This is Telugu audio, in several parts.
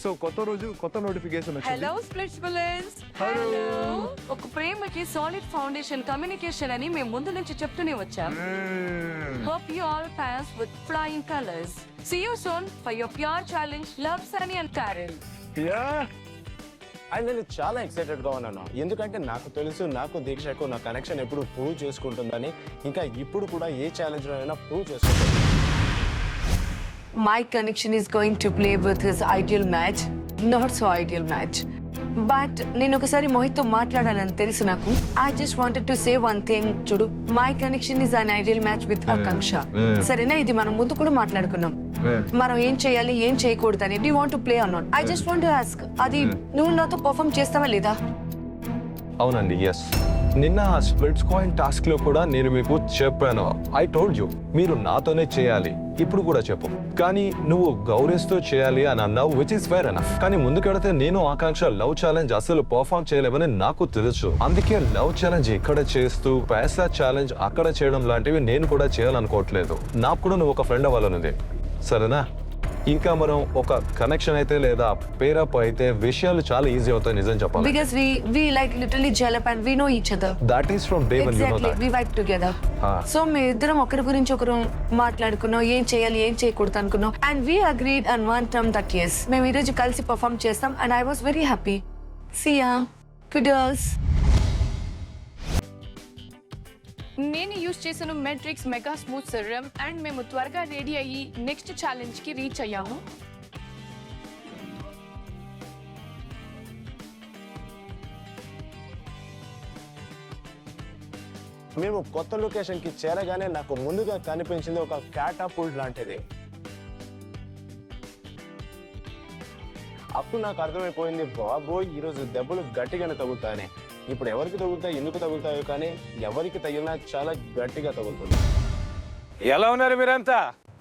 సో కొత్త రోజు కొత్త నోటిఫికేషన్ వచ్చింది. Hello splits bullets. హలో. ఒక ప్రేమకి సాలిడ్ ఫౌండేషన్ కమ్యూనికేషన్ అని మేము ముందు నుంచి చెప్తూనే వచ్చాం. Hope you all pass with flying colors. See you soon for your pure challenge. Love, Sunny and Carol. Yeah నేను చాలా ఎక్సైటెడ్ గా ఉన్నాను, ఎందుకంటే నాకు తెలుసు నాకు దీక్షకు నా కనెక్షన్ ఎప్పుడు ప్రూవ్ చేసుకుంటుందని. ఇంకా ఇప్పుడు కూడా ఏ ఛాలెంజ్ అయినా ప్రూవ్ చేసుకుంటుంది. My connection is going to play with his ideal match, not so ideal match. But నేను ఒకసారి మోహిత్తో మాట్లాడాలని తెలుసు నాకు. I just wanted to say one thing. చూడు, my connection is an ideal match with ఆకాంక్ష. సరేనా? ఇది మనం ముందు కూడా మాట్లాడుకున్నాం. మనం ఏం చేయాలి ఏం చేయకూడదు అని. Do you want to play or not? I just want to ask. అది నువ్వు నాతో పర్ఫామ్ చేస్తావా లేదా? అవునండి, ఎస్. నిన్న స్ప్లిట్స్ కాయిన్ టాస్క్ లో కూడా నేను మీకు చెప్పాను, ఐ టోల్డ్ యూ మీరు నాతోనే చేయాలి, ఇప్పుడు కూడా చెప్పు. కానీ నువ్వు గౌరీస్తో చేయాలి అని అన్నావు, విచ్ ఇస్ ఫేర్ ఎనఫ్. కానీ ముందుకెడితే నేను ఆకాంక్ష లవ్ ఛాలెంజ్ అసలు పర్ఫామ్ చేయలేమని నాకు తెలుసు. అందుకే లవ్ ఛాలెంజ్ ఇక్కడ చేస్తూ పైసా ఛాలెంజ్ అక్కడ చేయడం లాంటివి నేను కూడా చేయాలనుకోవట్లేదు. నాకు కూడా నువ్వు ఒక ఫ్రెండ్ అవ్వాలనుంది, సరేనా? ఇంకా మనం ఒక కనెక్షన్ అయితే లేదా పేరప్ అయితే విషయాలు చాలా ఈజీ అవుతాయి, నిజం చెప్పాలి. Because we like literally gel up and we know each other. That is from day one, you know Exactly, that. we vibe together. So మేము ఇద్దరం ఒకరి గురించి ఒకరు మాట్లాడుకున్నాం, ఏం చేయాలి ఏం చేయకూడదు అనుకున్నాం. And we agreed on one term that yes, మేము ఈరోజు కలిసి పర్ఫామ్ చేస్తాం. And I was very happy. See ya. Kudos. నేను యూజ్ చేసిన Matrix mega smooth serum and మేము త్వరగా రెడీ అయ్యి నెక్స్ట్ ఛాలెంజ్ కి రీచ్ అయ్యాము. మేము కొత్త లొకేషన్ కి చేరగానే నాకు ముందుగా కనిపించింది ఒక క్యాటాపుల్ట్ లాంటిది. అప్పుడు నాకు అర్థమైపోయింది, బాబోయ్ ఈరోజు దెబ్బలు గట్టిగానే తగులుతాయని. ఇప్పుడు ఎవరికి తగులుతాయి ఎందుకు తగులుతాయో కానీ ఎవరికి తగిలినా చాలా గట్టిగా తగులుతుంది. ఎలా ఉన్నారు మీరంతా?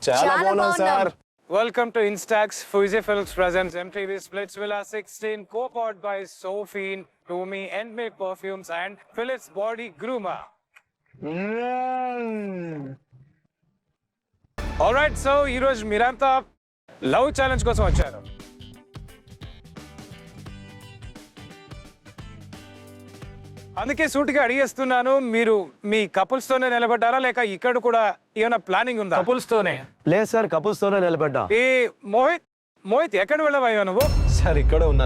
చాలా బాగున్నాం sir. Welcome to Instax. Fuji Films presents MTV Splitsvilla 16, co-powered by Sophie, Tomi, Endmake Perfumes and Philips Body Groomer. Alright, so ఈ రోజు మీరంతా లవ్ ఛాలెంజ్ కోసం వచ్చారు. అందుకే సూటిగా అడిగేస్తున్నాను, మీరు మీ కపుల్స్ తోనే నిలబడ్డారా లేక ఇక్కడ కూడా ఏమైనా ప్లానింగ్ ఉందా? కపుల్స్ తోనే. లేదు సార్, కపుల్స్ తోనే నిలబడ్డా. ఏ మోహిత్ ఎక్కడ వెళ్ళవయ్యా నువ్వు? సార్ ఇక్కడ ఉన్నా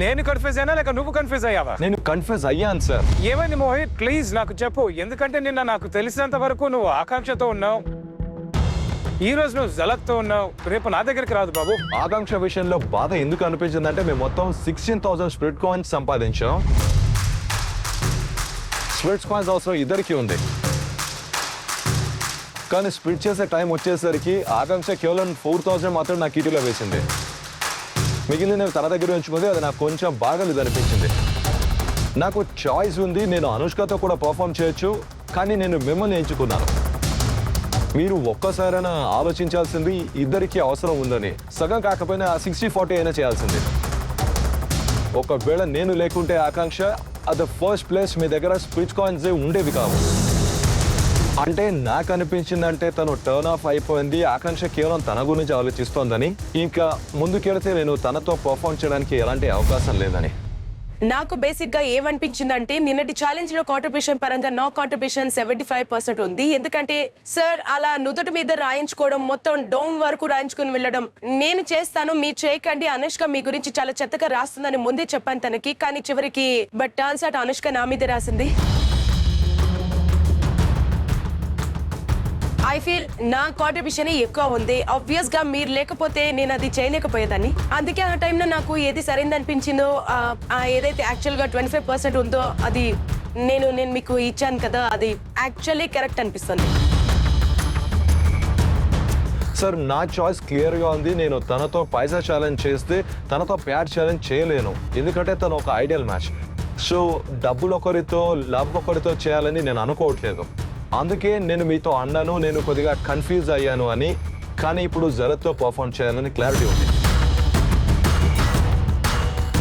నేను కన్ఫ్యూజ్ అయినా లేక నువ్వు కన్ఫ్యూజ్ అయ్యావా? నేను కన్ఫ్యూజ్ అయ్యాను సార్. ఏమైంది మోహిత్, ప్లీజ్ నాకు చెప్పు. ఎందుకంటే నిన్న నాకు తెలిసినంత వరకు నువ్వు ఆకాంక్షతో ఉన్నావు, ఈ రోజు నువ్వు జలత్తో ఉన్నావు, రేపు నా దగ్గరికి రాదు బాబు. ఆకాంక్ష విషయంలో బాధ ఎందుకు అనిపించిందంటే మేము మొత్తం 16,000 స్ప్లిట్ కాయిన్స్ సంపాదించాం. స్ప్లిట్స్ కాయిన్స్ అవసరం ఇద్దరికి ఉంది, కానీ స్ప్లిట్ చేసే టైం వచ్చేసరికి ఆకాంక్ష కేవలం 4,000 మాత్రం నా కీటీలో వేసింది. మిగిలిన నేను తన దగ్గర ఉంచుకుంది, అది నాకు కొంచెం బాగాలేదు అనిపించింది. నాకు చాయిస్ ఉంది, నేను అనుష్కతో కూడా పర్ఫామ్ చేయొచ్చు, కానీ నేను మిమ్మల్ని ఎంచుకున్నాను. మీరు ఒక్కసారైనా ఆలోచించాల్సింది ఇద్దరికి అవసరం ఉందని. సగం కాకపోయినా 60-40 అయినా చేయాల్సింది. ఒకవేళ నేను లేకుంటే ఆకాంక్ష అది ఫస్ట్ ప్లేస్ మీ దగ్గర స్ప్లిట్ కాయిన్స్ ఉండేవి కావు. అంటే నాకు అనిపించిందంటే తను టర్న్ ఆఫ్ అయిపోయింది, ఆకాంక్ష కేవలం తన గురించి ఆలోచిస్తోందని. ఇంకా ముందుకెడితే నేను తనతో పర్ఫామ్ చేయడానికి ఎలాంటి అవకాశం లేదని. నాకు బేసిక్ గా ఏమనిపించిందంటే నిన్నటి ఛాలెంజ్ లో కాంట్రిబ్యూషన్ పరంగా నా కాంట్రిబ్యూషన్ 75% ఉంది. ఎందుకంటే సార్ అలా నుదుటి మీద రాయించుకోవడం, మొత్తం డౌన్ వరకు రాయించుకుని వెళ్ళడం నేను చేస్తాను, మీరు చేయకండి, అనుష్క మీ గురించి చాలా చెత్తగా రాస్తుందని ముందే చెప్పాను తనకి. కానీ చివరికి బట్ టర్న్స్ అవుట్ అనుష్క నా మీద రాసింది. ఐ ఫీల్ నా కాంట్రిబ్యూషన్ ఎక్కువ ఉంది. ఆబ్వియస్ గా మీరు లేకపోతే నేను అది చేయలేకపోయేదాన్ని. అందుకే ఆ టైంలో నాకు ఏది సరైనది అనిపించిందో, ఏదైతే యాక్చువల్ గా 25% ఉందో అది నేను మీకు ఇచ్చాను కదా, అది యాక్చువల్లీ కరెక్ట్ అనిపిస్తుంది. సార్ నా చాయిస్ క్లియర్గా ఉంది. నేను తనతో పైసా ఛాలెంజ్ చేస్తే తనతో ప్యాడ్ ఛాలెంజ్ చేయలేను, ఎందుకంటే తను ఒక ఐడియల్ మ్యాచ్. సో డబ్బులు ఒకరితో లవ్ ఒకరితో చేయాలని నేను అనుకోవట్లేదు. అందుకే నేను మీతో అన్నాను నేను కొద్దిగా కన్ఫ్యూజ్ అయ్యాను అని. కానీ ఇప్పుడు జరత్తో పర్ఫామ్ చేయాలని క్లారిటీ ఉంది.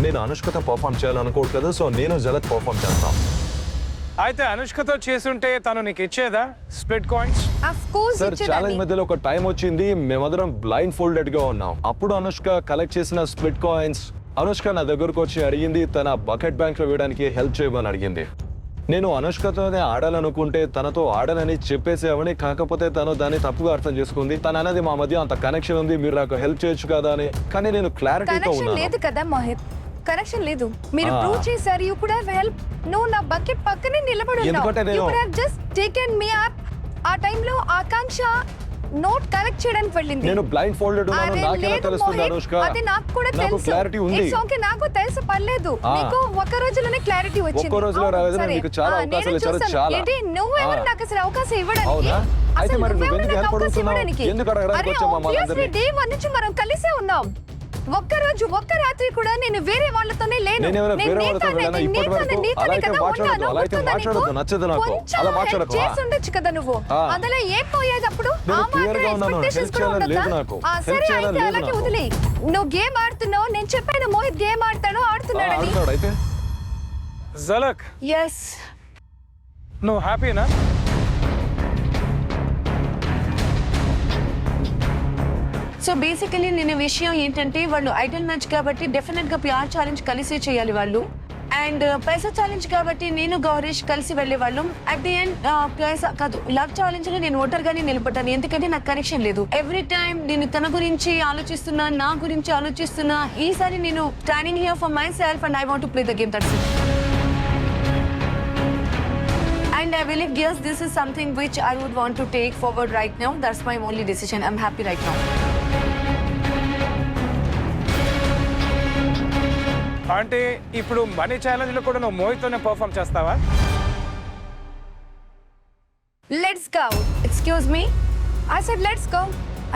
నేను అనుష్కతో పర్ఫామ్ చేయాలనుకోవట్లేదు, సో నేను జరత్ పర్ఫామ్ చేస్తాను. అయితే అనుష్కతో చేసుంటే తను నీకు ఇచ్చేదా split coins? Of course sir challenge మధ్యలో ఒక టైం వచ్చింది, మేమందరం బ్లైండ్ ఫోల్డెడ్ గా ఉన్నాం. అప్పుడు అనుష్క కలెక్ట్ చేసిన స్ప్లిట్ కాయిన్స్ అనుష్క నా దగ్గరకు వచ్చి అడిగింది, తన బకెట్ బ్యాంక్ లో వేయడానికి హెల్ప్ చేయమని అడిగింది. నేను అనుష్కతోనే ఆడాలనుకుంటే తనతో ఆడాలని చెప్పేసేవని, కాకపోతే తను దాన్ని తప్పుగా అర్థం చేసుకుంది. తను అనేది మా మధ్య అంత కనెక్షన్ ఉంది, మీరు నాకు హెల్ప్ చేయొచ్చు కదా అని. కానీ నేను క్లారిటీతో కనెక్షన్ ఉన్నాను. లేదు కదా మోహిత్, కనెక్షన్ లేదు. మీరు ఆ. ప్రూవ్ చేశారు. You could have help. నువ్వు నా బకెట్ పక్కనే నిలబడి ఉన్నావు. ఎందుకంటే నేను- you could have just taken me up. ఆ టైంలో ఆకాంక్ష నోట్ కలెక్ట్ చేయడానికి వెళ్ళింది. నేను బ్లైండ్ ఫోల్డెడ్ ఉన్నాను, అరే నాకెలా లేదు తెలుస్తుంది మోహిత్, అనుష్క? అది నాకు కూడా నాకు తెలుసు. క్లారిటీ ఉంది. ఇట్స్ ఓకే, నాకు తెలుసు, పర్లేదు. ఆ. నీకు ఒక రోజులోనే క్లారిటీ వచ్చింది. ఒక్క రోజులో అవును, రాలేదని సరే. మీకు చాలా ఆ, అవకాశాలు నేను ఇచ్చారు, చూస్తాను. చాలా. ఏంటి నువ్వెవరు ఆ. నాకు అసలు అవకాశం ఇవ్వడానికి? అవునా? అయితే అసలు మరి నువ్వు నువ్వెవరు ఎందుకు నాకు help అవకాశం అడుగుతున్నావు? ఇవ్వడానికి? ఎందుకు అడగడానికి అరే వచ్చావు మమ్మల్ని obviously అందరినీ? day one నుంచి మనం కలిసే ఉన్నాం. ఒక్క రోజు ఒక్క రాత్రి కూడా నేను వేరే వాళ్ళతోనే లేను. నేను ఎవరైనా నేను వేరే వాళ్ళతో నీతోనే, వెళ్ళానా? నేను ఇప్పటి నీతోనే, వరకు నీతోనే అలా అయితే కదా మాట్లాడొద్దు, ఉన్నాను. అలా అయితే గుర్తుందా మాట్లాడొద్దు, నీకు? నచ్చదు నాకు. కొంచెం అలా help మాట్లాడకు. చేసి ఉండొచ్చు కదా నువ్వు. ఆ. అందులో ఏం పోయేటప్పుడు నేను ఆ clear మాత్రం గా ఉన్నాను. expectations Help కూడా చేయాలని లేదు ఉండొద్దా? నాకు. ఆ, Help సరే చేయాలని అయితే లేదు అలాగే నాకు. వదిలే. నువ్వు గేమ్ ఆడుతున్నావు, నేను చెప్పాను మోహిత్ గేమ్ ఆడతాడు, ఆడుతున్నాడని. ఆడతాడు అయితే. జలక్, ఎస్. నువ్వు హ్యాపీనా? సో బేసికలీ నేను విషయం ఏంటంటే, వాళ్ళు ఐడల్ మ్యాచ్ కాబట్టి డెఫినెట్ గా పిఆర్ ఛాలెంజ్ కలిసి చేయాలి వాళ్ళు. అండ్ పైసా ఛాలెంజ్ కాబట్టి నేను గౌరీష్ కలిసి వెళ్ళే వాళ్ళం. అట్ ది ఎండ్ పైసా కాదు, లవ్ ఛాలెంజ్ లో నేను ఓటర్ గానే నిలబడ్డాను, ఎందుకంటే నాకు కనెక్షన్ లేదు. ఎవ్రీ టైం నేను తన గురించి ఆలోచిస్తున్నా, నా గురించి ఆలోచిస్తున్నా. ఈసారి నేను standing here for my self and I want to play the game. That's it. And I believe, yes, this is something which I would want to take forward right now. That's my only decision. I'm happy right now. అంటే ఇప్పుడు మనీ ఛాలెంజ్ లో కూడా నువ్వు మోహిత్తోనే పర్ఫామ్ చేస్తావా? Let's go. Excuse me? I said let's go.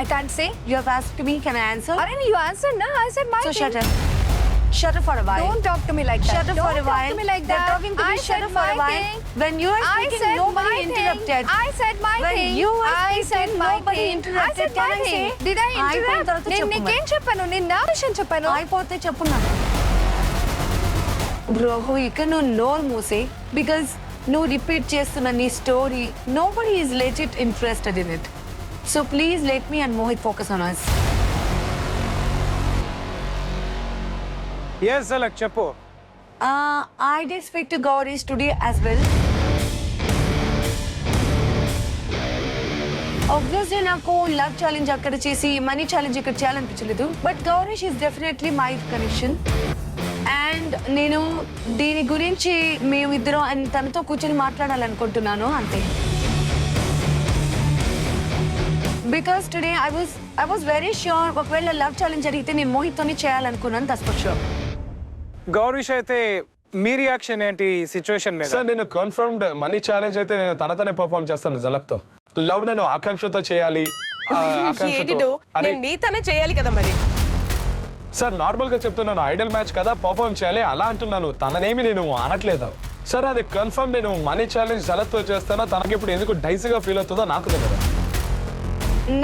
I can't say. You have asked me, can I answer? Arey, you answered na. I said my So thing. shut up. Shut up for a while. Don't talk to me like that. Shut up Don't for a talk while. to me like They're that. talking to me. I Shut said up for my a while. thing. When you are I speaking, said nobody my interrupted. thing. I said my When thing. you were I speaking, said my nobody thing. interrupted. I said Can my I say? thing. Did I అయిపోయిన interrupt? తర్వాత నేను చెప్పు నీకేం మరి. చెప్పాను? నేను నా విషయం చెప్పాను. అయిపోతే చెప్పు నాకు. బ్రో, ఇక నువ్వు నోరు మూసే, బికాస్ నువ్వు రిపీట్ చేస్తున్న నీ story, nobody is legit interested in it. So please let me and Mohit focus on us. Yes Jhalak, చెప్పు. I did speak to Gaurish today as well. Obviously నాకు లవ్ ఛాలెంజ్ అక్కడ చేసి మనీ ఛాలెంజ్ ఇక్కడ చేయాలనిపించలేదు, but Gaurish is definitely my connection. And నేను దీని గురించి మేమిద్దరం అండ్ తనతో కూర్చొని మాట్లాడాలనుకుంటున్నాను అంతే. Because today I was very sure, ఒకవేళ లవ్ ఛాలెంజ్ జరిగితే నేను మోహిత్తోనే చేయాలనుకున్నాను. That's for sure. గౌరీష్, అయితే మీ రియాక్షన్ ఏంటి ఈ సిచ్యువేషన్ మీద? సార్ నేను కన్ఫర్మ్డ్ మనీ ఛాలెంజ్ అయితే నేను తనతోనే పర్ఫామ్ చేస్తాను జలక్తో. లవ్ నేను ఆకాంక్షతో చేయాలి. ఏంటి నువ్వు? నేను నీతోనే చేయాలి కదా మరి. సార్ నార్మల్ గా చెప్తున్నాను, ఐడల్ మ్యాచ్ కదా పర్ఫామ్ చేయాలి అలా అంటున్నాను, తననేమి నేను అనట్లేదు. సార్ అది కన్ఫర్మ్ నేను మనీ ఛాలెంజ్ జలక్తో చేస్తాను. తనకి ఇప్పుడు ఎందుకు డైస్గా ఫీల్ అవుతుందో నాకు తెలియదు.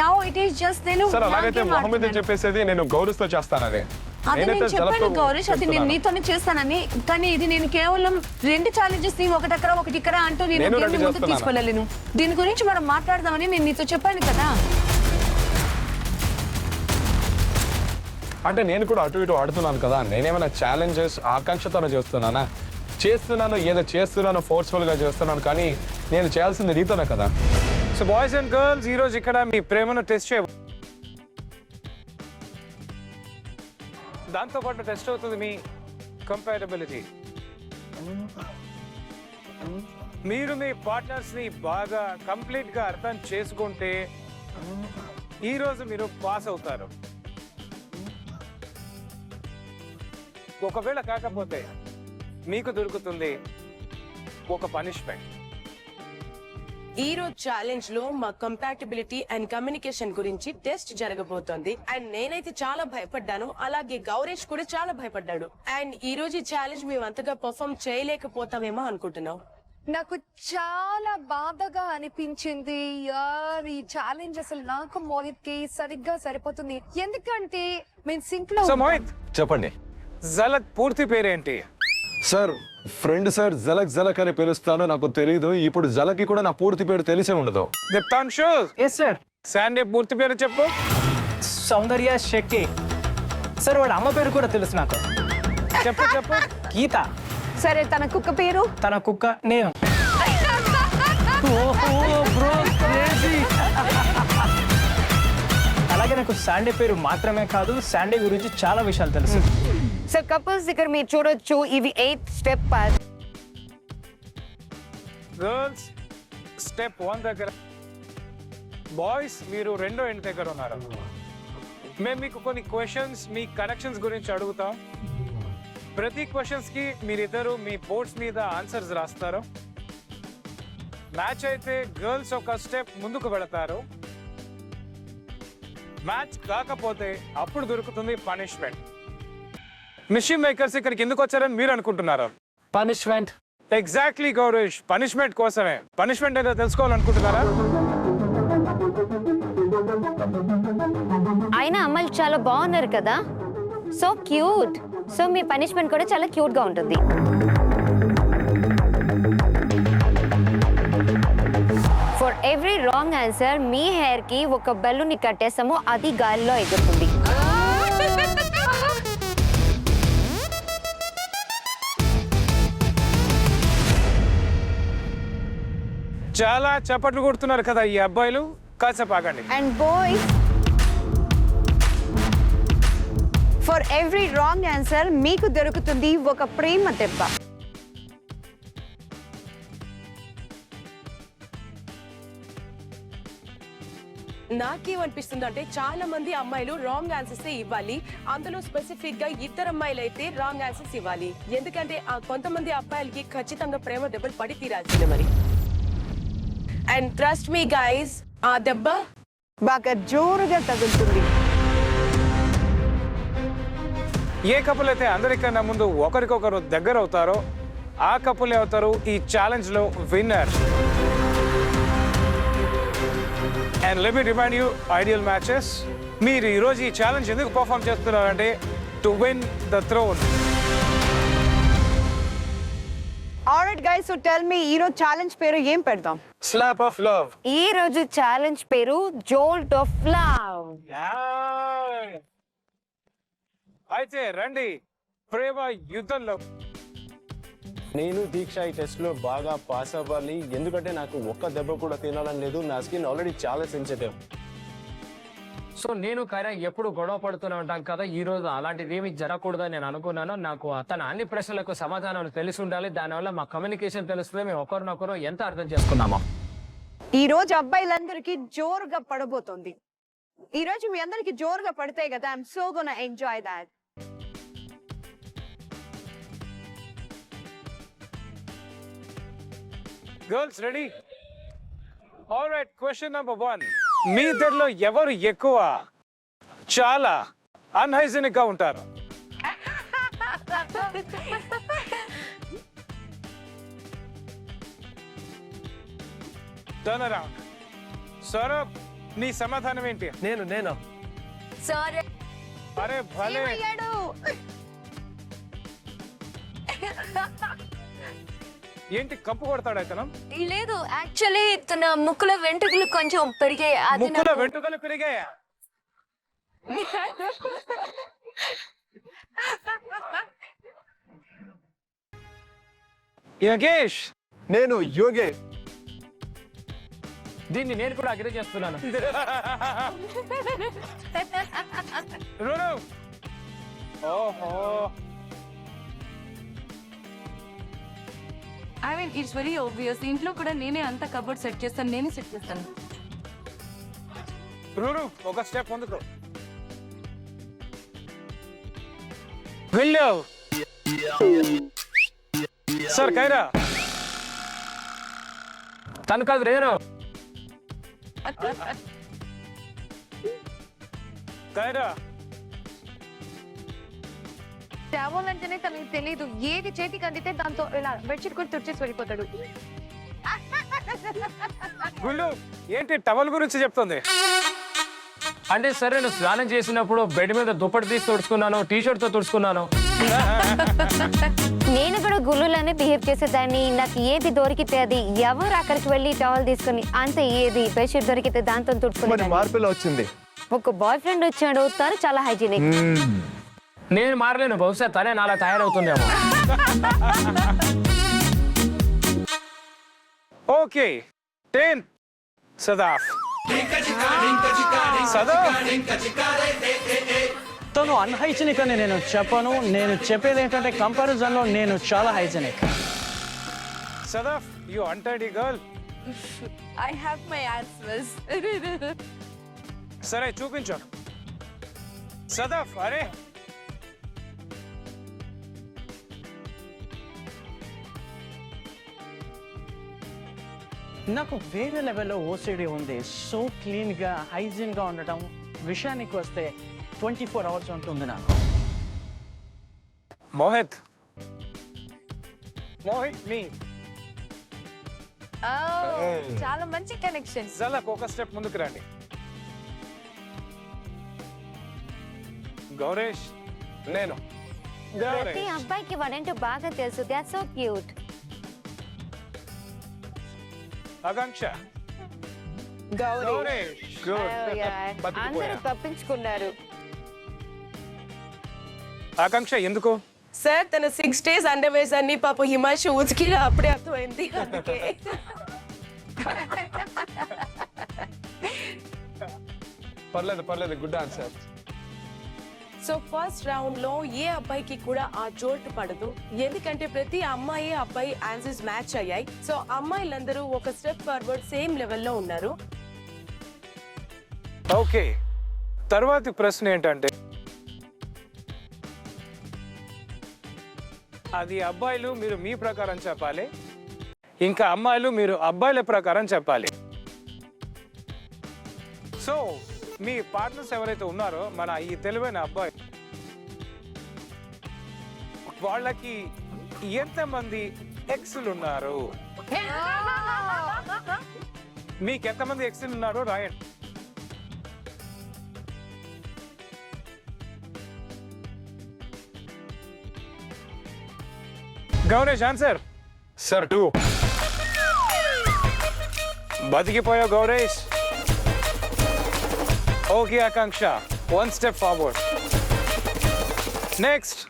నౌ ఇట్ ఈస్ జస్ట్ నేను సార్ అలాగైతే నాకేం మొహమ్మద్ ఆడుతున్నాను. చెప్పేసేది నేను గౌరవ్తో చేస్తానని. అది నేను నేనైతే చెప్పాను జలక్తో గౌరీష్, అది నేను చెప్తున్నాను. నీతోనే చేస్తానని. కానీ ఇది నేను కేవలం రెండు ఛాలెంజెస్ ని ఒకటక్కడ ఒకటి ఇక్కడ అంటూ నేను నేను దీన్ని రెడీ ముందుకు చేస్తున్నాను. తీసుకెళ్ళలేను. దీని గురించి మనం మాట్లాడదామని నేను నీతో చెప్పాను కదా. అంటే నేను కూడా అటు ఇటు ఆడుతున్నాను కదా, నేనేమైనా ఛాలెంజెస్ ఆకాంక్షతోనే చేస్తున్నాను ఏదో చేస్తున్నాను, ఫోర్స్ఫుల్ గా చేస్తున్నాను, కానీ నేను చేయాల్సింది నీతోనే కదా. సో బాయ్స్ అండ్ గర్ల్స్, ఈ రోజు ఇక్కడ మీ ప్రేమను టెస్ట్ చేయ, దాంతో పాటు టెస్ట్ అవుతుంది మీ కంపాటబిలిటీ. మీరు మీ పార్ట్నర్స్ ని బాగా కంప్లీట్ గా అర్థం చేసుకుంటే ఈ రోజు మీరు పాస్ అవుతారు. ఒకవేళ కాకపోతే మీకు దొరుకుతుంది ఒక పనిష్మెంట్. ఈ రోజు ఛాలెంజ్ లో మా కంపాటబిలిటీ అండ్ కమ్యూనికేషన్ గురించి టెస్ట్ జరగబోతోంది. అండ్ నేనైతే చాలా భయపడ్డాను, అలాగే గౌరీష్ కూడా చాలా భయపడ్డాడు. అండ్ ఈ రోజు ఈ ఛాలెంజ్ మేము అంతగా పర్ఫామ్ చేయలేకపోతామేమో అనుకుంటున్నాం. నాకు చాలా బాధగా అనిపించింది యార్. ఈ ఛాలెంజ్ అసలు నాకు మోహిత్ కి సరిగ్గా సరిపోతుంది, ఎందుకంటే మేము సింక్ లో సో మోహిత్, చెప్పండి. జలక్ పూర్తి పేరేంటి? సార్ ఫ్రెండ్ సార్ జలక్ జలక్ అని పిలుస్తాను, నాకు తెలీదు. ఇప్పుడు జలకి కూడా నా పూర్తి పేరు తెలిసే ఉండదు. దీప్తాంశు ఎస్ సార్. శాండీ పూర్తి పేరు చెప్పు. సౌందర్య శెట్టి సార్. వాడు అమ్మ పేరు కూడా తెలుసు నాకు. చెప్పు చెప్పు. గీత. సరే తన కుక్క పేరు? తన కుక్క నేను. ఓహో బ్రో క్రేజీ. అలాగే నాకు శాండీ పేరు మాత్రమే కాదు, శాండీ గురించి చాలా విషయాలు తెలుసు. సో కపుల్స్ ఇక్కడ మీరు చూడొచ్చు, ఇవి 8 స్టెప్ పాత్. గర్ల్స్ స్టెప్ 1 దగ్గర, బాయ్స్ మీరు రెండో ఎండ్ దగ్గర ఉన్నారు. మేము మీకు కొన్ని క్వశ్చన్స్ మీ కనెక్షన్స్ గురించి అడుగుతాం. ప్రతి క్వశ్చన్స్ కి మీరిద్దరు మీ బోర్డ్స్ మీద ఆన్సర్స్ రాస్తారు. మ్యాచ్ అయితే గర్ల్స్ ఒక స్టెప్ ముందుకు వెళతారు. మ్యాచ్ కాకపోతే అప్పుడు దొరుకుతుంది పనిష్మెంట్. మిషన్ మేకర్స్ ఇక్కడికి ఎందుకు వచ్చారని మీరు అనుకుంటున్నారు? పనిష్మెంట్. ఎగ్జాక్ట్లీ గౌరీష్, పనిష్మెంట్ కోసమే. పనిష్మెంట్ ఏదో తెలుసుకోవాలనుకుంటున్నారా? అయినా అమ్మాయిలు చాలా బాగున్నారు కదా, సో క్యూట్. సో మీ పనిష్మెంట్ కూడా చాలా క్యూట్ గా ఉంటుంది. For every wrong answer me hair కి ఒక బెలూన్ కట్టేస్తాము, అది గాలిలో ఎగురుతుంది. చాలా చప్పట్లు కొడుతున్నారు కదా ఈ అబ్బాయిలు, కాసేపు ఆగండి. And boys, for every wrong answer మీకు దొరుకుతుంది ఒక ప్రేమ దెబ్బ. నాకేమనిపిస్తుంది అంటే చాలా మంది అమ్మాయిలు రాంగ్ ఆన్సర్స్ ఇవ్వాలి, అందులో స్పెసిఫిక్ గా ఇద్దరు అమ్మాయిలు అయితే రాంగ్ ఆన్సర్స్ ఇవ్వాలి. ఎందుకంటే ఆ కొంతమంది అబ్బాయిలకి ఖచ్చితంగా ప్రేమ దెబ్బలు పడి తీరాల్సిందే మరి. అండ్ ట్రస్ట్ మీ గైస్, ఆ దెబ్బ బాగా జోరుగా తగులుతుంది. ఏ కపుల్ అయితే అందరికన్నా ముందు ఒకరికొకరు దగ్గర అవుతారో ఆ కపుల్ అవుతారు ఈ ఛాలెంజ్ లో winner. And let me remind you ideal matches. మీరు ఈరోజు ఈ ఛాలెంజ్ ఎందుకు పర్ఫామ్ చేస్తున్నారంటే to win the throne. Alright guys, so tell me ఈ రోజు ఛాలెంజ్ పేరు ఏం పెడదాం? Slap of love. ఈ రోజు ఛాలెంజ్ పేరు జోల్ట్ ఆఫ్ లవ్. అయితే రండి ప్రేమ యుద్ధంలో. నేను దీక్ష ఈ టెస్ట్ లో బాగా పాస్ అవ్వాలి, ఎందుకంటే నాకు ఒక్క దెబ్బ కూడా తినాలని లేదు. నా స్కిన్ ఆల్రెడీ చాలా సెన్సిటివ్. సో నేను కైరా ఎప్పుడు గొడవ పడుతూనే ఉంటాం కదా, ఈ రోజు అలాంటిది ఏమి జరగకూడదని నేను అనుకున్నాను. నాకు తన అన్ని ప్రశ్నలకు సమాధానం తెలిసి ఉండాలి, దానివల్ల మా కమ్యూనికేషన్ తెలుస్తుంది, మేము ఒకరినొకరు ఎంత అర్థం చేసుకున్నామో. ఈ రోజు అబ్బాయిలందరికీ జోరుగా పడబోతోంది. ఈ రోజు మీ అందరికి జోరుగా పడతాయి కదా. I'm so gonna enjoy that. Girls ready? Alright, question number 1. మీ ఇద్దరిలో ఎవరు ఎక్కువ చాలా అన్హైజీనిక్ గా ఉంటారు? Turn around. సౌరభ్, నీ సమాధానం ఏంటి? నేను సరే, అరే భలే. ఏంటి కప్పు కొడతాడు అతను? లేదు, యాక్చువల్లీ తన ముక్కుల వెంట్రుకలు కొంచెం పెరిగాయి. ముక్కుల వెంట్రుకలు పెరిగాయా? యోగేష్. నేను యోగే. దీన్ని నేను కూడా అగ్రి చేస్తున్నాను. రురు. ఓహో, I mean it's very obvious. ఇంట్లో కూడా నేనే అంత కబోర్డ్ సెట్ చేస్తాను, నేనే సెట్ చేస్తాను. రురు ఒక స్టెప్ ముందుకు వెళ్ళావు. సార్ కైరా. తను కాదు, నేను. కైరా, టవల్ అంటేనే తనకి తెలీదు, ఏది చేతికి అందితే దాంతో ఇలా బెడ్షీట్ కూడా తుడిచేసి వెళ్ళిపోతాడు. గుళ్ళు ఏంటి టవల్ గురించి చెప్తుంది? అంటే సరే, నేను స్నానం చేసినప్పుడు బెడ్ మీద దుప్పటి తీసి తుడుచుకున్నాను, టీ షర్ట్ తో తుడుచుకున్నాను. నేను కూడా గుళ్ళులానే బిహేవ్ చేసేదాన్ని. నాకు ఏది దొరికితే అది, ఎవరు అక్కడికి వెళ్ళి టవల్ తీసుకుని అంతే, ఏది బెడ్షీట్ దొరికితే దాంతో మరి తుడుచుకుని. మార్పులో వచ్చింది. ఒక బాయ్ ఫ్రెండ్ వచ్చాడు, తను చాలా హైజీనిక్. నేను మారలేను, బహుశా తనే నాలా తయారవుతుందేమో. ఓకే 10 సదాఫ్. తను అన్హైజీనిక్ అని నేను చెప్పను. నేను చెప్పేది ఏంటంటే కంపారిజన్లో నేను చాలా hygienic. Sadaf, you untidy girl. I have my answers. సరే చూపించు. సదాఫ్, అరే నాకు వేరే లెవెల్లో ఓసిడి ఉంది. సో క్లీన్గా హైజీన్గా ఉండటం విషయానికి వస్తే 24 అవర్స్ ఉంటుంది నాకు. మోహిత్ మీ చాలా మంచి కనెక్షన్. జలక్ ఒక స్టెప్ ముందుకు రండి. గౌరేష్, నేను ప్రతి అబ్బాయికి వాడంటే బాగా తెలుసు. That's so cute. Akanksha, Gauresh. అందరూ తప్పించుకున్నారు. ఆకాంక్ష ఎందుకు? సార్ తన 6 days అండర్వేర్స్ అన్ని పాప హిమాంశు ఉతికి అప్పుడే అర్థమైంది. అందుకే పర్లేదు, good answer. So first round లో ఏ అబ్బాయికి కూడా ఆ జోల్ట్ పడదు, ఎందుకంటే ప్రతి అమ్మాయి అబ్బాయి ఆన్సర్స్ మ్యాచ్ అయ్యాయి. సో అమ్మాయిలందరూ ఒక స్టెప్ ఫార్వర్డ్ సేమ్ లెవెల్లో ఉన్నారు. ఓకే, తర్వాతి ప్రశ్న ఏంటంటే, అది అబ్బాయిలు మీరు మీ ప్రకారం చెప్పాలి, ఇంకా అమ్మాయిలు మీరు అబ్బాయిల ప్రకారం చెప్పాలి. సో మీ పార్ట్నర్స్ ఎవరైతే ఉన్నారో మన ఈ తెలివైన అబ్బాయి, వాళ్ళకి ఎంతమంది ఎక్స్లు ఉన్నారు? మీకు ఎంతమంది ఎక్స్లు ఉన్నారో రాయండి. గౌరేష్ ఆన్సర్. సార్ 2. బతికిపోయావు గౌరేష్. ఓకే ఆకాంక్ష, 1 step ఫార్వర్డ్. నెక్స్ట్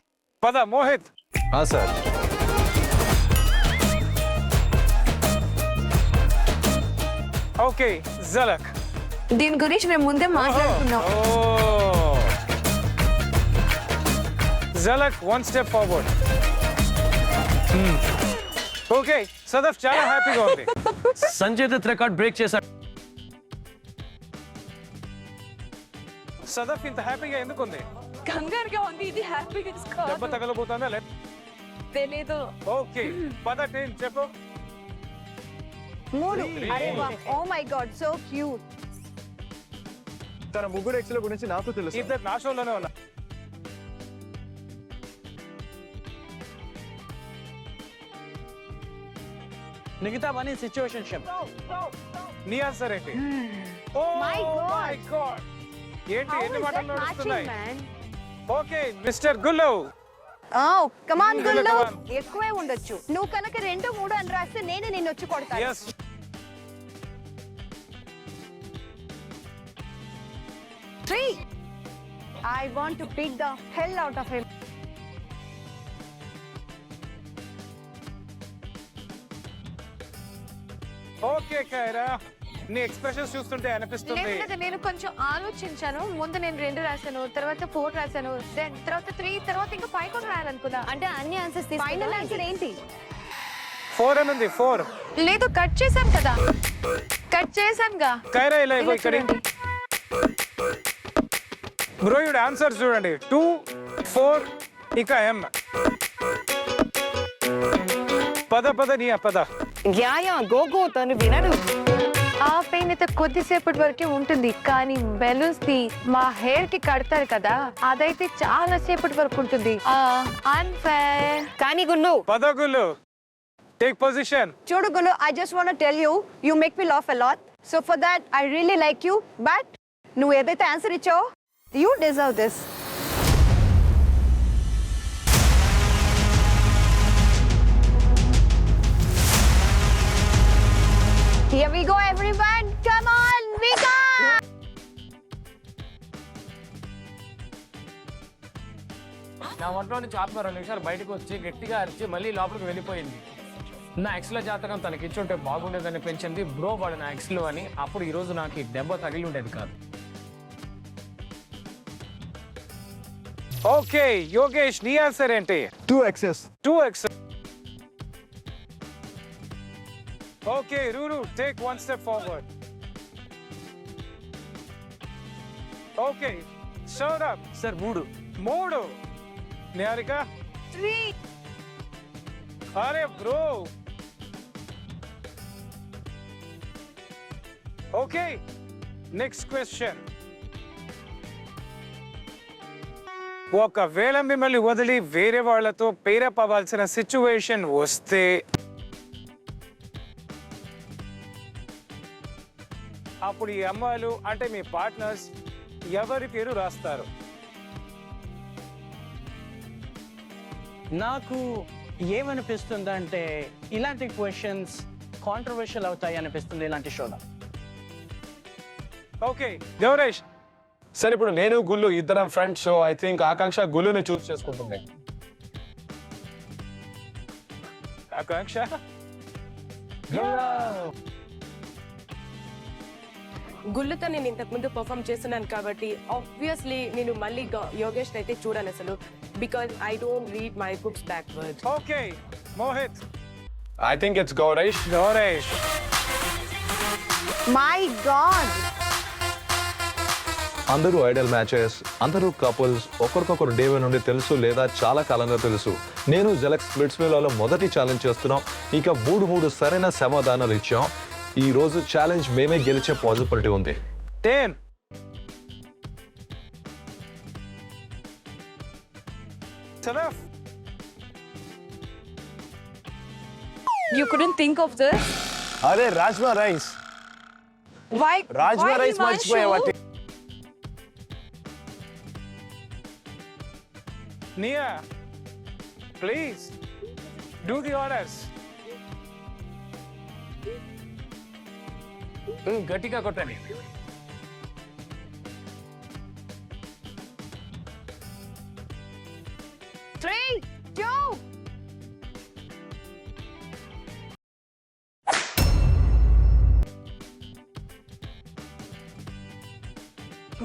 పద మోహిత్. Sir okay జలక్. దీని గురించి మేము ముందే మాట్లాడుకున్నాం. జలక్ 1 step ఫార్వర్డ్. ఓకే సదఫ్, చాలా హ్యాపీగా ఉంది. సంజయ్ దత్ రికార్డ్ బ్రేక్ చేశాడు. సదఫ్ ఇంత హ్యాపీగా ఎందుకు ఉంది? కంగారుగా ఉంది. ఇది హ్యాపీనెస్ దెబ్బ తగలబోతుందా? తెలీదు. ఓకే పద 10 చెప్పు. 3. అరే వాహ్, oh my God, so cute. తన ముగ్గురు ఎక్స్ల గురించి నాకు తెలుసు. ఇద్దరు నా షోలోనే ఉన్నా. మిగతావన్నీ సిచ్యువేషన్ షిప్. నీ ఆన్సర్ ఏంటి? ఓ మై గాడ్, ఏంటి ఎన్ని మాటలు నడుస్తున్నాయి? Okay mister గుల్లు. కమాన్ గుల్లు, ఎక్కువే ఉండొచ్చు. నువ్వు కనుక 2, 3 అని రాస్తే నేను నిన్ను వచ్చి కొడతాను. yes 3. I want to beat the hell out of him. Okay Kaira, నీ ఎక్స్ప్రెషన్స్ చూస్తుంటే అనిపిస్తుంది. నేను కొంచెం ఆలోచించాను. ముందు నేను 2 రాశాను, తర్వాత 4 రాశాను, తర్వాత 3, తర్వాత ఇంకా 5 కూడా రాయాలనుకున్నా. అంటే అన్ని ఆన్సర్స్ ఫైనల్ ఆన్సర్ ఏంటి? 4 అని ఉంది. 4 లేదు, కట్ చేశాను కదా. కట్ చేశానుగా. కైరా ఇలా ఇవ్వు ఇక్కడ. బ్రో యుడ్ ఆన్సర్ చూడండి. 2, 4 ఇక M. పద నీ పద. గో తను వినడు. ఆ పెయిన్ అయితే కొద్దిసేపటి వరకే ఉంటుంది, కానీ బెలూన్స్ ది మా హెయిర్ కి కడతారు కదా, అదైతే చాలా సేపటి వరకు ఉంటుంది. అన్ఫేర్. కానీ గుల్లు, పద గుల్లు, టేక్ పొజిషన్. చూడు గుల్లు, I just want to tell you, you make me laugh a lot. So for that, I really like you. But నువ్వు ఏదైతే answer ఇచ్చావో, you deserve this. Here we go, everyone. Come on, Vika. నా ఒంట్లో నుంచి ఆత్మ 2 నిమిషాలు బయటకు వచ్చి గట్టిగా అరిచి మళ్ళీ లోపలికి వెళ్ళిపోయింది. నా ఎక్స్ల జాతకం తనకి ఇచ్చుంటే బాగుండేదని పెంచింది బ్రో వాడు నా ఎక్స్లు అని. అప్పుడు ఈ రోజు నాకు ఈ దెబ్బ తగిలి ఉండేది కాదు. ఓకే యోగేష్, నీ ఆన్సర్ ఏంటి? 2xs. 2x. Okay Ruru, take 1 step forward. Okay Saurabh. Sir 3. 3. Niharika 3. అరే బ్రో. Okay next question. ఒకవేళ మిమ్మల్ని వదిలి వేరే వాళ్ళతో పేరప్ అవ్వాల్సిన సిచ్యువేషన్ వస్తే అప్పుడు ఈ అమ్మాయిలు అంటే మీ పార్ట్నర్స్ ఎవరి పేరు రాస్తారు? నాకు ఏమనిపిస్తుందంటే ఇలాంటి క్వశ్చన్స్ కాంట్రవర్షియల్ అవుతాయి అనిపిస్తుంది ఇలాంటి షోలో. ఓకే గౌరేష్. సరే ఇప్పుడు నేను గుల్లు ఇద్దరం ఫ్రెండ్స్. సో ఐ థింక్ ఆకాంక్ష గుల్లుని చూస్ చేసుకుంటుంది. ఆకాంక్ష గుళ్ళతో నేను ఇంతకు ముందు పర్ఫామ్ చేస్తున్నాను కాబట్టి ఆబ్వియస్లీ నేను మళ్ళీ యోగేష్ అయితే చూడాలి అసలు, because I don't read my books backward. Okay Mohit. I think it's Gauresh. Gauresh. My God. అందరూ ఐడల్ మ్యాచెస్, అందరూ కపుల్స్, ఒకరికొకరు డే వన్ నుండి తెలుసు లేదా చాలా కాలంగా తెలుసు. నేను జెలెక్స్ స్ప్లిట్స్విల్లాలో మొదటి ఛాలెంజ్ చేస్తున్నాం. ఇక 3 సరైన సమాధానాలు ఇచ్చాం. ఈ రోజు ఛాలెంజ్ మేమే గెలిచే పాసిబిలిటీ ఉంది. 10. Enough. You couldn't think of this? అరే rajma rice. Why? Rajma why rice Himanshu? మర్చిపోయావా? Nia, please do the honors. గట్టిగా కొట్టండి. Three, two.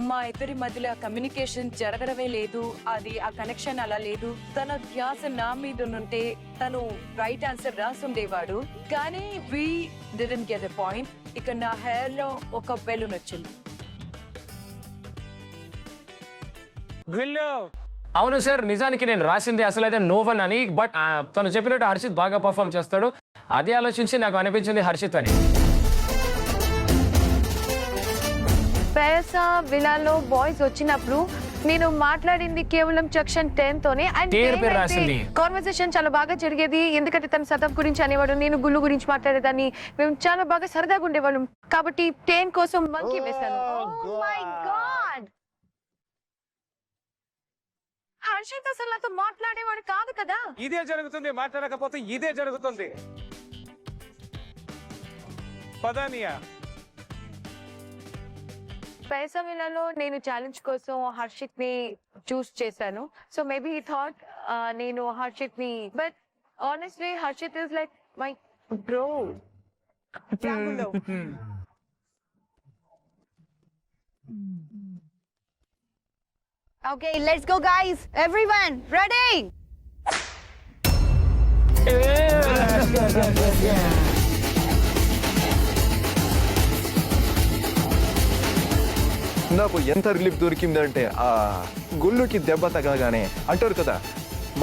మా ఇద్దరి మధ్యలో కమ్యూనికేషన్ జరగడమే లేదు. అది ఆ కనెక్షన్ అలా లేదు. తన ధ్యాస నా మీద ఉంటే తను రైట్ ఆన్సర్ రాసుండేవాడు. కానీ we didn't get a point. ఇక నా హెయిర్ లో ఒక బెలూన్ వచ్చింది. అవును సార్, నిజానికి నేను రాసింది అసలు అయితే నోవన్ అని. బట్ తను చెప్పినట్టు హర్షిత్ బాగా పర్ఫామ్ చేస్తాడు. అదే ఆలోచించి నాకు అనిపించింది హర్షిత్ అని. పేసా విలాలో బాయ్స్ వచ్చినప్పుడు నేను మాట్లాడింది కేవలం సెక్షన్ 10 తోనే. అండ్ కాన్వర్సేషన్ చాలా బాగా జరిగేది. ఎందుకంటే తన సదఫ్ గురించి అనేవాడు, నేను గుళ్ళు గురించి మాట్లాడేదాన్ని. మేము చాలా బాగా సరదాగా ఉండేవాళ్ళం. కాబట్టి 10 కోసం మంకీ వేశాను. హర్షిత్ అసలు నాతో మాట్లాడేవాడు కాదు కదా. ఇదే జరుగుతుంది, మాట్లాడకపోతే ఇదే జరుగుతుంది. పదానియా. పేసా విలాలో నేను ఛాలెంజ్ కోసం హర్షిత్ ని చూస్ చేశాను. సో మేబీ హీ థాట్ నేను హర్షిత్ ని, but honestly Harshit is like my bro. Okay, let's go guys. Everyone, ready? నాకు ఎంత రిలీఫ్ దొరికిందంటే ఆ గుళ్ళుకి దెబ్బ తగలగానే అంటారు కదా,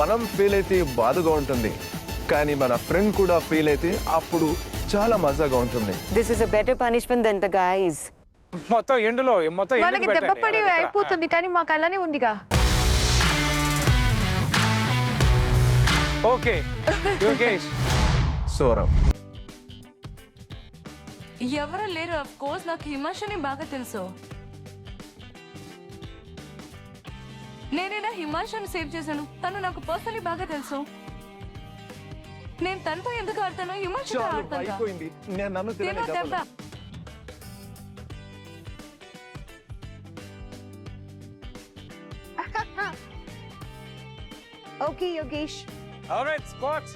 మనం ఫీల్ అయితే బాధగా ఉంటుంది, కానీ మన ఫ్రెండ్ కూడా ఫీల్ అయితే అప్పుడు చాలా మజాగా ఉంటుంది. This is a better punishment than the guys. మొత్తం ఎండులో మొత్తం వాళ్ళకి దెబ్బ పడి అయిపోతుంది, కానీ మాకు అలానే ఉందిగా. ఓకే యోగేష్. సౌరవ్. ఎవరు లేరు. ఆఫ్ కోర్స్ నాకు హిమాంశుని బాగా తెలుసు. నేనేనా హిమాంశుని సేవ్ చేశాను. తను నాకు పర్సనలీ బాగా తెలుసు. నేను తనతో ఎందుకు ఆడతాను విమర్శతో చాలు ఆడతాను అయిపోయింది. నేను నన్ను తినని తిను దెబ్బ. దెబ్బలు. Okay Yogesh. Alright spots.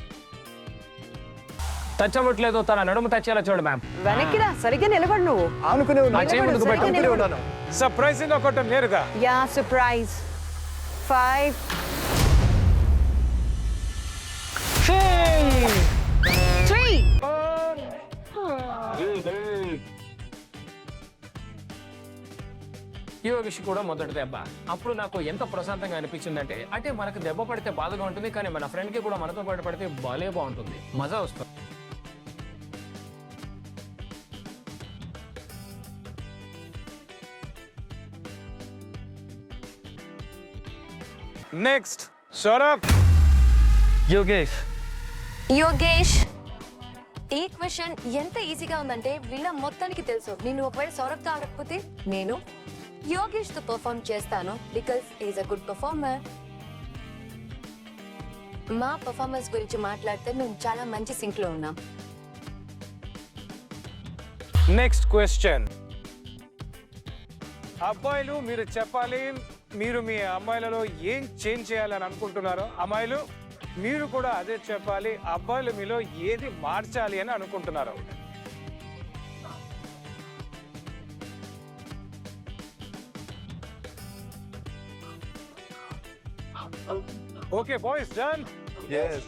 Touch అవ్వట్లేదు, తన నడుము టచ్ చేయాలి చూడు మ్యామ్. వెనక్కిరా సరిగ్గా నిలబడు నువ్వు. ఆనుకునే ఉన్నాను. నా చేయి ముందుకు పెట్టు. ఆనుకునే ఉన్నాను. సర్ప్రైజింగ్ గా కొట్టం నేరుగా. Yeah surprise. 5 3 యోగేష్ కూడా మొదటి దెబ్బ. అప్పుడు నాకు ఎంత ప్రశాంతంగా అనిపించిందంటే, అంటే మనకు దెబ్బ పడితే బాధగా ఉంటుంది, కానీ మన ఫ్రెండ్ కి కూడా మనతో పాటు పడితే భలే బాగుంటుంది, మజా వస్తుంది. నెక్స్ట్ సౌరభ్. యోగేష్. యోగేష్, ఈ క్వశ్చన్ ఎంత ఈజీగా ఉందంటే వీళ్ళ మొత్తానికి తెలుసు. నేను ఒకవేళ సౌరభ్తో ఆడకపోతే నేను యోగేష్ తో పర్ఫార్మ్ చేస్తాను, because is a good performer. మా పర్ఫార్మెన్స్ గురించి మాట్లాడితే మేము చాలా మంచి సింక్ లో ఉన్నాం. Next question. అబ్బాయిలు మీరు చెప్పాలి, మీరు మీ అమ్మాయిలలో ఏం చేంజ్ చేయాలని అనుకుంటున్నారో. అమ్మాయిలు మీరు కూడా అదే చెప్పాలి, అబ్బాయిలు మీలో ఏది మార్చాలి అని అనుకుంటున్నారు. Okay boys done. Yes.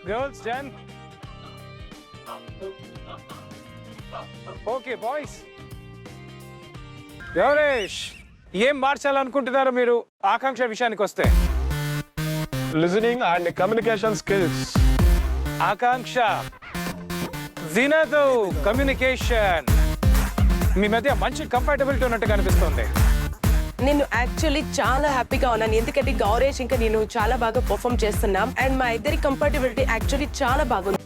Girls done. Okay boys. Yogesh, ఏం మార్చాలనుకుంటున్నారు మీరు ఆకాంక్ష విషయానికి వస్తే? Listening and communication skills. Akanksha, జినదు కమ్యూనికేషన్. మీ మధ్య మంచి కంఫర్టబిలిటీ ఉన్నట్టు కనిపిస్తుంది. నేను యాక్చువల్లీ చాలా హ్యాపీగా ఉన్నాను, ఎందుకంటే గౌరేష్ ఇంకా నేను చాలా బాగా పర్ఫామ్ చేస్తున్నాం అండ్ మా ఇద్దరి కంఫర్టబిలిటీ యాక్చువల్లీ చాలా బాగుంది.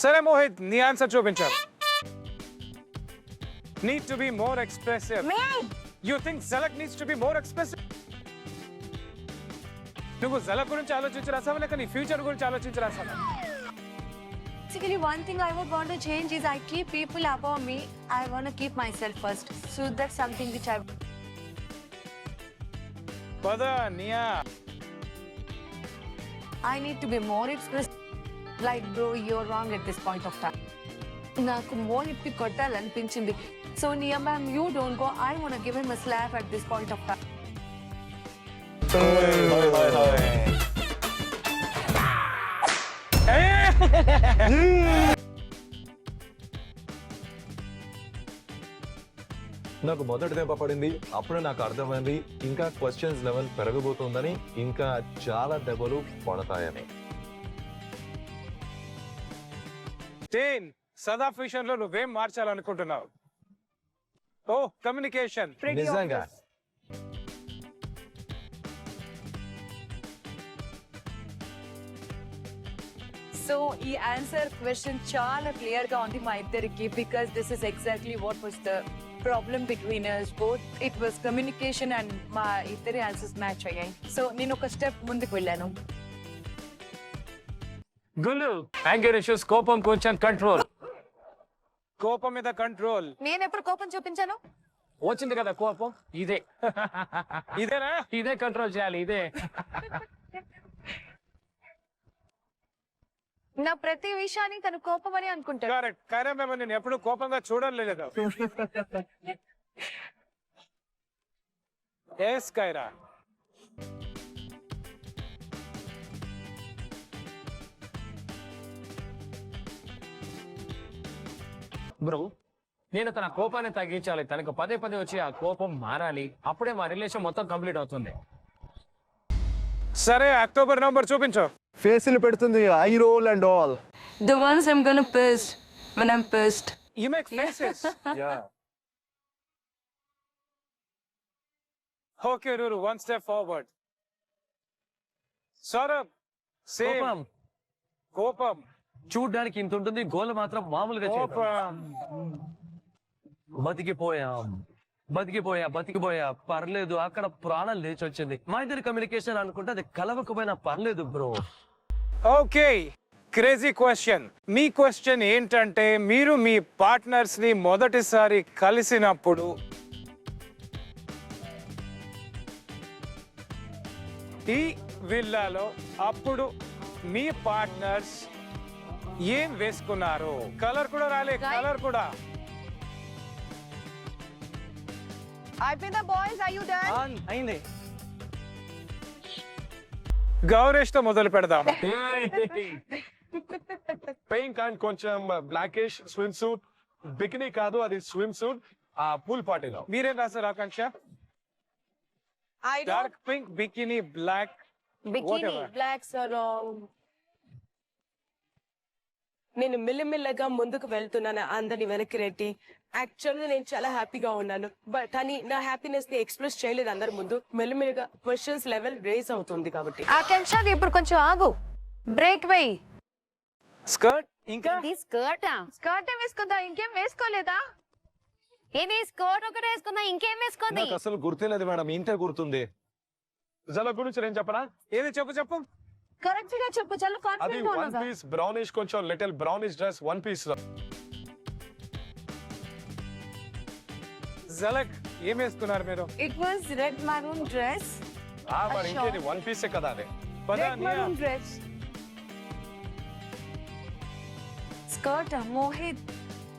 సరే మోహిత్, నీ ఆన్సర్ చూపించారు. Need to be more expressive. You think Zalak needs to be more expressive? నువ్వు జలక్ గురించి ఆలోచించి రాసావా లేక నీ ఫ్యూచర్ గురించి ఆలోచించి రాసావా? Basically, one thing I would want to change is I keep people above me. I want to keep myself first. So that's something which పద Nia. I need to be more expressive. Like, bro, you're wrong at this point of time. నాకు మోన్ ఇప్పి కొట్టాలనిపించింది. So, Nia ma'am, you don't go. I want to give him a slap at this point of time. నాకు మొదటి దెబ్బ పడింది, అప్పుడు నాకు అర్థమైంది ఇంకా క్వశ్చన్స్ లెవెల్ పెరగబోతుందని, ఇంకా చాలా దెబ్బలు పడతాయని. సదా ఫ్యూషన్ లో నువ్వేం మార్చాలనుకుంటున్నావు? ఓ కమ్యూనికేషన్. నిజంగా సో ఈ ఆన్సర్ క్వశ్చన్ చాలా క్లియర్ గా ఉంది మా ఇద్దరికి, because this is exactly what was the problem between us both. It was communication and మా ఇద్దరి ఆన్సర్స్ మ్యాచ్ అయ్యాయి. సో నేను ఒక స్టెప్ ముందుకు వెళ్ళాను. గుల్లు, యాంగర్ ఇష్యూస్, కోపం కొంచెం కంట్రోల్. కోపం మీద కంట్రోల్. నేను ఎప్పుడు కోపం చూపించాను? వచ్చింది కదా కోపం, ఇదే ఇదేనా? ఇదే కంట్రోల్ చేయాలి, ఇదే. నా ప్రతి విషయాన్ని తను కోపం అని అనుకుంటాడు. కరెక్ట్. కానీ మేము నేను ఎప్పుడు కోపంగా చూడలేదు. ఎస్ కైరా. బ్రో, నేను తన కోపాన్ని తగ్గించాలి, తనకు పదే పదే వచ్చి ఆ కోపం మారాలి, అప్పుడే మా రిలేషన్ మొత్తం కంప్లీట్ అవుతుంది. సరే, అక్టోబర్ నంబర్ చూపించు. ఫేసులు పెడుతుంది, eye roll and all. The ones I'm gonna piss when I'm pissed. You make faces. Yeah. Okay, Ruru, one step forward. Saurabh, same. కోపం చూడ్డానికి ఇంత ఉంటుంది, గోల మాత్రం మామూలుగా చేయడం. కోపం. బతికిపోయాం. బతికిపోయా పర్లేదు, అక్కడ ప్రాణం లేచి వచ్చింది. మా ఇద్దరి కమ్యూనికేషన్ అనుకుంటే అది కలవకపోయినా పర్లేదు బ్రో. Okay, crazy question. మీ క్వశ్చన్ ఏంటంటే, మీరు మీ పార్ట్నర్స్ ని మొదటిసారి కలిసినప్పుడు ఈ విల్లాలో అప్పుడు మీ పార్ట్నర్స్ ఏం వేసుకున్నారు? కలర్ కూడా రాలే, కలర్ కూడా. అయిపోయిందా బాయ్స్? Are you done? అయింది. గౌరేష్ తో మొదలు పెడదాం. పింక్ అండ్ కొంచెం బ్లాకిష్ స్విమ్ సూట్. బికినీ కాదు, అది స్విమ్ సూట్. ఆ పూల్ పార్టీలో. మీరేం రాశారు Akanksha? I don't dark pink, bikini black. Bikini black sir. నేను మెల్లమెల్లగా ముందుకు వెళ్తున్నాను అందరిని వెనక్కి రెట్టి. యాక్చువల్గా నేను చాలా హ్యాపీగా ఉన్నాను, బట్ కానీ నా హ్యాపీనెస్ ని ఎక్స్ప్రెస్ చేయలేదు అందరి ముందు. మెల్లమెల్లగా క్వశ్చన్స్ లెవెల్ రేస్ అవుతుంది కాబట్టి. ఆకాంక్ష ఇప్పుడు కొంచెం ఆగు, బ్రేక్ వేయి. స్కర్ట్ ఇంకా స్కర్ట్ స్కర్ట్ వేసుకుందా? ఇంకేం వేసుకోలేదా? ఏది స్కర్ట్ ఒకటే వేసుకుందా, ఇంకేం వేసుకుంది? నాకు అసలు గుర్తులేదు మేడం, ఇంతే గుర్తుంది. జల గురించి నేను చెప్పనా? ఏది చెప్పు. కరెక్ట్ గా చెప్పు, చాలా అది కాన్ఫిడెంట్ గా వన్ ఉన్నాగా. పీస్ బ్రౌనిష్, కొంచెం little brownish dress, one piece. Jhalak ఏం వేసుకున్నారు మీరు? It was red maroon dress. మరి ఇంకేది వన్ పీసే కదా అది. పదా Red maroon dress. Skirt. Mohit,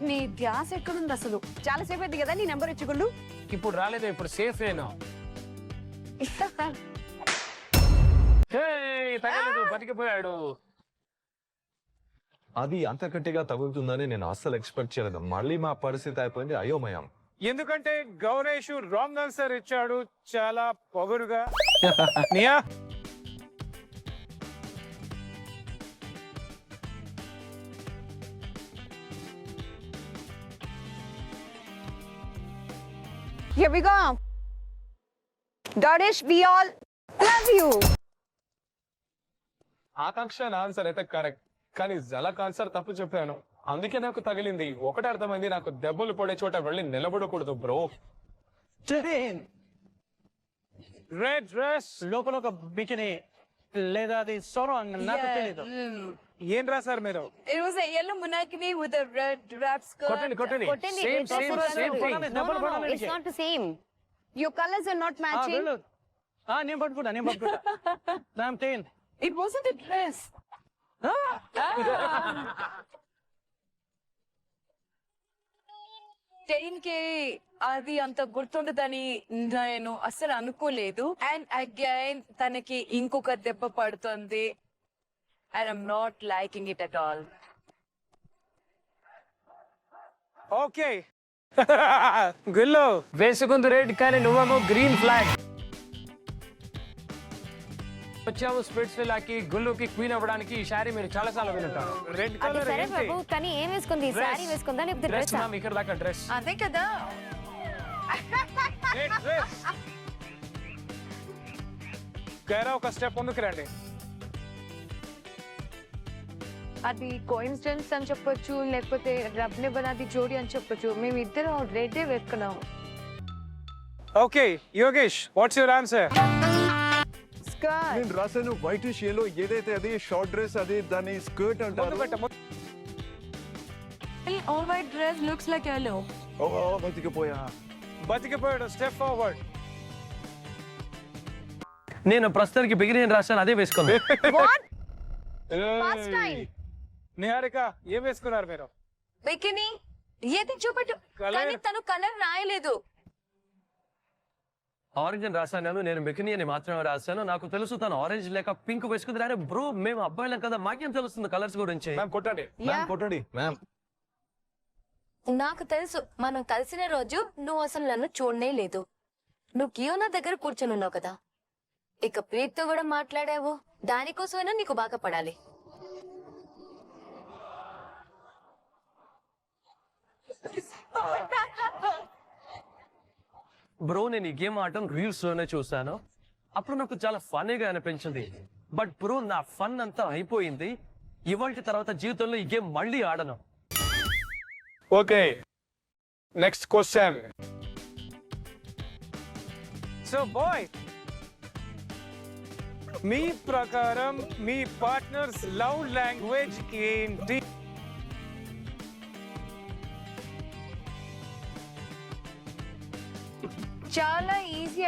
నీ ధ్యాస ఎక్కడుంది అసలు? చాలా సేపు అయింది కదా నీ నెంబర్ ఇచ్చుకుంటూ. ఇప్పుడు రాలేదు, ఇప్పుడు సేఫ్ ఏనా? తగలేదు, బతికిపోయాడు. అది అంత గట్టిగా తగులుతుందని నేను అస్సలు ఎక్స్పెక్ట్ చేయలేదు. మళ్ళీ మా పరిస్థితి అయిపోయింది అయోమయం. ఎందుకంటే గౌరేష్ రాంగ్ ఆన్సర్ ఇచ్చాడు చాలా పొగరుగా. Nia Here we go. Darish, we all love you. ఆకాంక్ష నా ఆన్సర్ అయితే కరెక్ట్, కానీ జలక్ ఆన్సర్ తప్పు చెప్పాను. అందుకే నాకు తగిలింది. ఒకటే అర్థమైంది, నాకు దెబ్బలు పడే చోట వెళ్ళి నిలబడకూడదు బ్రో. రెడ్ డ్రెస్ లోపల ఒక బికినీ లేదా అది సొర నాకు తెలియదు. ఏం రాశారు మీరు? It was a yellow munakini with a red wrap skirt. కొట్టండి. Same thing. It's not the same. Your colors are not matching. నేను పట్టుకుంటా. దాని tan. It wasn't a dress. కి అది అంత గుర్తుండదని నేను అస్సలు అనుకోలేదు. అండ్ అగైన్ తనకి ఇంకొక దెబ్బ పడుతుంది. And I'm not liking it at all. Okay. Gullu వేసుకుంది రెడ్, కానీ నువ్వేమో గ్రీన్ ఫ్లాగ్. వచ్చావు స్పిట్స్ విల్లాకి, గుల్లుకి క్వీన్ అవ్వడానికి. ఈ శారీ మీరు చాలా సార్లు వినుంటారు. రెడ్ అది కలర్ సరే ఏంటి? బాబు, కానీ ఏం వేసుకుంది? సారీ వేసుకుందా లేకపోతే డ్రెస్ డ్రెస్? మ్యామ్, ఇక్కడ దాకా డ్రెస్. అదే కదా. Red dress. కైరా ఒక స్టెప్ ముందుకు రండి. అది కోఇన్సిడెన్స్ అని చెప్పొచ్చు, లేకపోతే రబ్నే బనాది జోడి అని చెప్పొచ్చు. మేము ఇద్దరం రెడ్ వేసుకున్నాం. Okay Yogesh, what's your answer? Skirt. నేను రాశాను వైటిష్ ఎల్లో, ఏదైతే అది షార్ట్ డ్రెస్, అది దాన్ని స్కర్ట్ అంటారు. All white dress looks like yellow. బతికిపోయాడు. Step forward. నేను ప్రస్తుతానికి బిగిని రాశాను, అదే వేసుకున్నాను. What? First time. నిహారిక ఏం వేసుకున్నారు మీరు? బికినీ. ఏది చూపెట్టు. Colour. కానీ తను కలర్ రాయలేదు. ఆరెంజ్ అని రాశాను, నేను బికినీ అని మాత్రమే రాశాను. నాకు తెలుసు తను ఆరెంజ్ లేక పింక్ వేసుకుంది. అరే బ్రో, మేము అబ్బాయిలం కదా, మాకేం తెలుస్తుంది కలర్స్ గురించి? మ్యామ్ కొట్టండి. మ్యామ్ కొట్టండి మ్యామ్. నాకు తెలుసు, మనం కలిసిన రోజు నువ్వు అసలు నన్ను చూడనే లేదు. నువ్వు కియోనా దగ్గర కూర్చొని ఉన్నావు కదా, ఇక ప్రీత్ తో కూడా మాట్లాడావు. దానికోసమైనా నీకు బాగా పడాలి. బ్రో, నేను ఈ గేమ్ ఆడటం రీల్స్ లోనే చూసాను. అప్పుడు నాకు చాలా ఫన్నీగా అనిపించింది. బట్ బ్రో, నా ఫన్ అంతా అయిపోయింది. ఇవాళ తర్వాత జీవితంలో ఈ గేమ్ మళ్ళీ ఆడను. Okay, next question. So boy, మీ ప్రకారం మీ పార్ట్నర్స్ లవ్ లాంగ్వేజ్ ఏంటి? చాలా ఈజీ.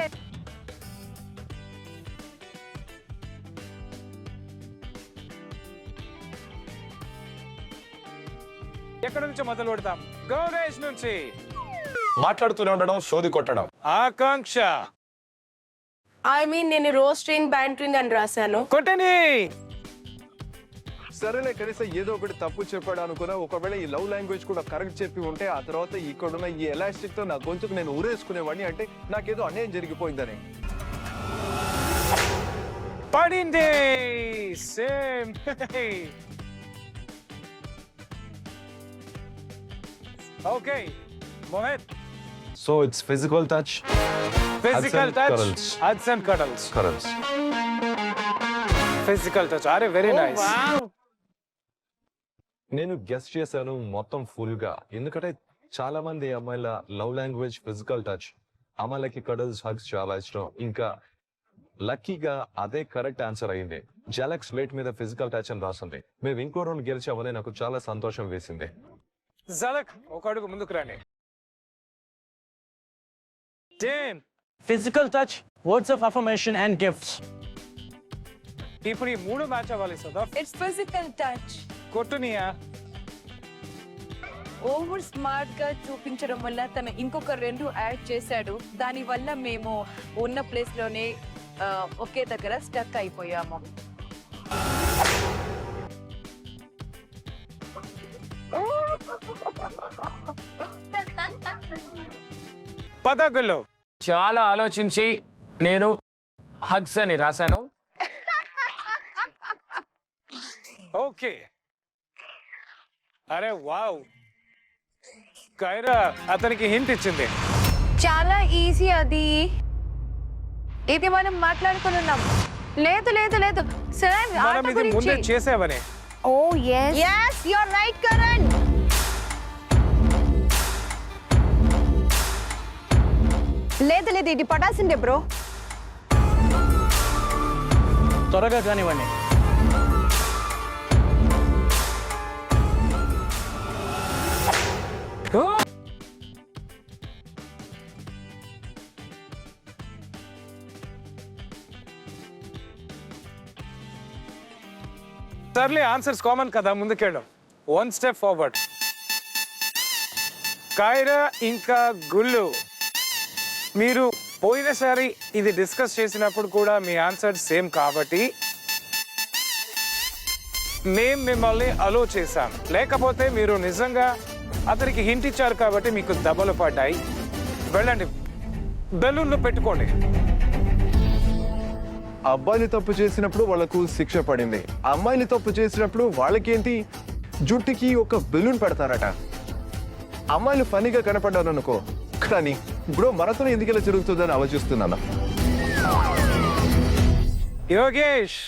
ఎక్కడ నుంచి మొదలు పెడతాం? గౌరేష్ నుంచి. మాట్లాడుతూనే ఉండడం, సోది కొట్టడం. ఆకాంక్ష. ఐ మీన్ నేను రోస్టింగ్ బ్యాంటరింగ్ అని రాశాను. కొట్టని. సరేలే, కనీసం ఏదో ఒకటి తప్పు చెప్పాడు అనుకున్నా. ఒకవేళ ఈ లవ్ లాంగ్వేజ్ కూడా కరెక్ట్ చెప్పి ఉంటే ఆ తర్వాత ఇక్కడున్న ఈ ఎలాస్టిక్ తో నా గొంతుకు నేను ఊరేసుకునేవాడిని, అంటే నాకేదో అన్యాయం జరిగిపోయిందని. పడింది. Same. Okay Mohit. So it's physical touch, physical touch, hugs and cuddles. Cuddles. Physical touch. అరే వెరీ నైస్. నేను గెస్ట్ చేశాను మొత్తం ఫుల్ గా, ఎందుకంటే చాలా మంది అమ్మాయిల లవ్ లాంగ్వేజ్ ఫిజికల్ టచ్, అమ్మాయిలకి కడల్స్, హగ్స్ చాలా ఇష్టం. ఇంకా లక్కీగా అదే కరెక్ట్ ఆన్సర్ అయింది. జలక్ స్లేట్ మీద ఫిజికల్ టచ్ అని రాసింది. మేము ఇంకో రౌండ్ గెలిచామని నాకు చాలా సంతోషం వేసింది. జలక్ ఒక అడుగు ముందుకు రండి. Tame. Physical touch, words of affirmation and gifts. ఇప్పుడు ఈ మూడు మ్యాచ్ అవ్వాలి సదా. It's physical touch. కొట్టునియా. ఓవర్ స్మార్ట్ గా చూపించడం వల్ల తను ఇంకొక 2 యాడ్ చేశాడు. దాని వల్ల మేము ఉన్న ప్లేస్ లోనే ఒకే దగ్గర స్టక్ అయిపోయాము. పదగుల్లో. చాలా ఆలోచించి నేను హగ్స్ అని రాశాను. ఓకే. అరే వావ్, కైరా అతనికి హింట్ ఇచ్చింది. చాలా ఈజీ అది. ఇది మనం మాట్లాడుకున్నాం. లేదు లేదు లేదు సరే, మనం ఇది ముందే చేసావనే. ఓ yes yes you are right Karan. లేదు లేదు ఇది పడాల్సిందే బ్రో. త్వరగా కానివ్వండి. సర్లే, ఆన్సర్స్ కామన్ కదా, ముందుకెళ్ళం. 1 స్టెప్ ఫార్వర్డ్. కైరా ఇంకా గుల్లు, మీరు పోయినసారి ఇది డిస్కస్ చేసినప్పుడు కూడా మీ ఆన్సర్ సేమ్ కాబట్టి మేము మిమ్మల్ని అలో చేశాం. లేకపోతే మీరు నిజంగా అతనికి హింట్ ఇచ్చారు కాబట్టి మీకు దెబ్బలు పడ్డాయి. వెళ్ళండి, బెలూన్లు పెట్టుకోండి. అబ్బాయిలు తప్పు చేసినప్పుడు వాళ్ళకు శిక్ష పడింది, అమ్మాయిలు తప్పు చేసినప్పుడు వాళ్ళకేంటి జుట్టుకి ఒక బెలూన్ పెడతారట. అమ్మాయిలు ఫనీగా కనపడ్డాను అనుకో, కానీ బ్రో మనతో ఎందుకు ఇలా జరుగుతుందని ఆలోచిస్తున్నాను. Yogesh,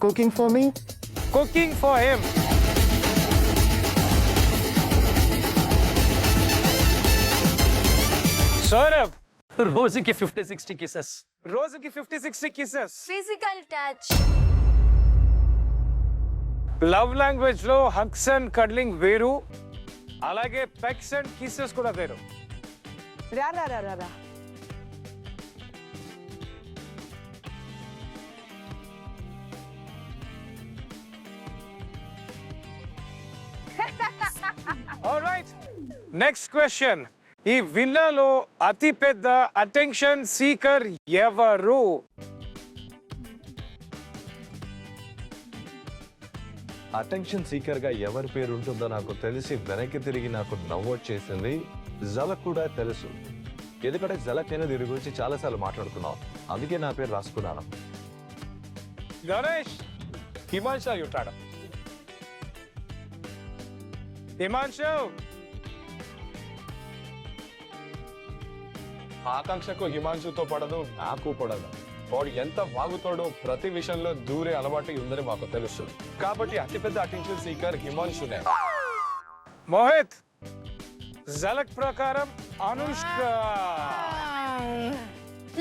cooking for me, cooking for him. Saurabh, రోజుకి 50-60 kisses. రోజుకి 50-60 kisses. Physical touch. Love language లో హగ్స్ అండ్ కడ్లింగ్ వేరు, అలాగే పెక్స్ అండ్ కిసెస్ కూడా వేరు. రా రా రా రా. Alright, next question. ఈ విల్లాలో అతి పెద్ద అటెన్షన్ సీకర్ ఎవరు? అటెన్షన్ సీకర్ గా ఎవరి పేరు ఉంటుందో నాకు తెలిసి వెనక్కి తిరిగి నాకు నవ్వు వచ్చేసింది. జలక్ కూడా తెలుసు, ఎందుకంటే జలక్ నేను దీని గురించి చాలా సార్లు మాట్లాడుకున్నాం, అందుకే నా పేరు రాసుకున్నాను. గణేష్, హిమాంశు ఉంటాడు. హిమాంశు. ఆకాంక్షకు హిమాంశుతో పడదు, నాకు పడదు. వాడు ఎంత వాగుతాడో ప్రతి విషయంలో దూరే అలవాటు ఉందని మాకు తెలుసు, కాబట్టి అతిపెద్ద అటెన్షన్ సీకర్ హిమాంశునే. మోహిత్, జలక్ ప్రకారం Anushka.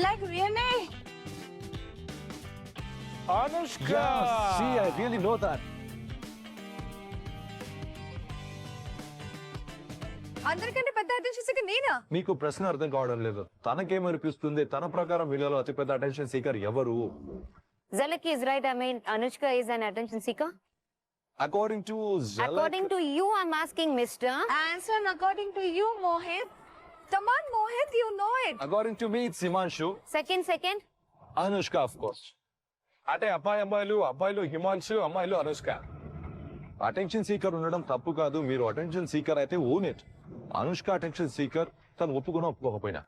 Like really? Anushka I really know that. అందరికంటే పెద్ద అటెన్షన్ సీకర్ నేనా? మీకు ప్రశ్న అర్థం కావడం లేదు. తనకేమనిపిస్తుంది? తన ప్రకారం వీళ్ళలో అతిపెద్ద అటెన్షన్ సీకర్ ఎవరు? Zalaki is right. I mean, Anushka is an attention seeker. According to Zalak, According to you, I'm asking, mister. Answer according to you, Mohit. Come on, Mohit, you know it. according to me, it's Himanshu. Second. Anushka, of course. అంటే అబ్బాయిలు హిమాంశు, అమ్మాయిలు అనుష్క. అటెన్షన్ సీకర్ ఉండడం తప్పు కాదు. మీరు అటెన్షన్ సీకర్ అయితే own it. Anushka attention seeker, తను ఒప్పుకున్నా ఒప్పుకోకపోయినా.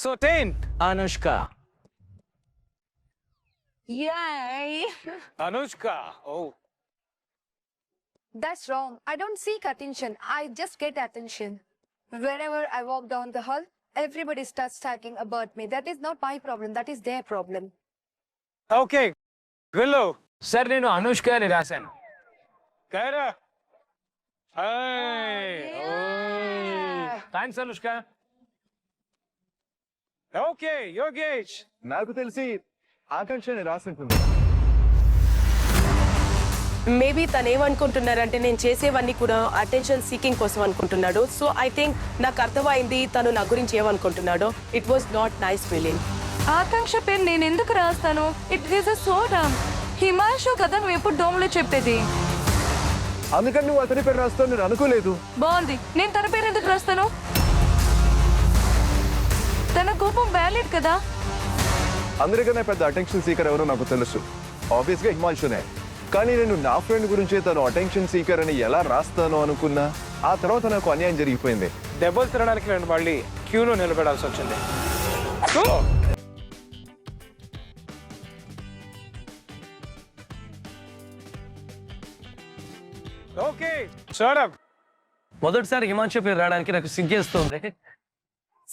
So 10 Anushka. Yay. Anushka oh That's wrong. I don't seek attention. I just get attention. Wherever I walk down the hall, everybody starts talking about me. That is not my problem. That is their problem. Okay Gullu sir నేను అనుష్క అని రాశాను. కైరా థ్యాంక్స్ అనుష్క. ఓకే యోగేష్ నాకు తెలిసి ఆకాంక్షని రాసింటుంది. మేబీ తను ఏమనుకుంటున్నారంటే నేను చేసేవన్నీ కూడా అటెన్షన్ సీకింగ్ కోసం అనుకుంటున్నాడు. సో ఐ థింక్ నాకు అర్థమైంది తను నా గురించి ఏమనుకుంటున్నాడో. It was not nice feeling. Akanksha పేరు నేను ఎందుకు రాస్తాను? It is a so dumb. Himanshu కదా నువ్వు ఎప్పుడు డోమ్లో చెప్పేది. అందుకని నువ్వు అతని పేరు రాస్తావు నేను అనుకోలేదు. బాగుంది. నేను తన పేరు ఎందుకు రాస్తాను? తన కోపం వ్యాలిడ్ కదా. అందరికన్నా పెద్ద అటెన్షన్ సీకర్ ఎవరో నాకు తెలుసు. ఆబ్వియస్ గా హిమాంశునే. కానీ నేను నా ఫ్రెండ్ గురించి తను అటెన్షన్ సీకర్ అని ఎలా రాస్తాను అనుకున్నా. ఆ తర్వాత నాకు అన్యాయం జరిగిపోయింది. దెబ్బలు తినడానికి నేను మళ్ళీ క్యూలో నిలబడాల్సి వచ్చింది. ఓకే సౌరభ్ మొదటిసారి హిమాంశు పేరు రావడానికి నాకు సిగ్గేస్తుంది.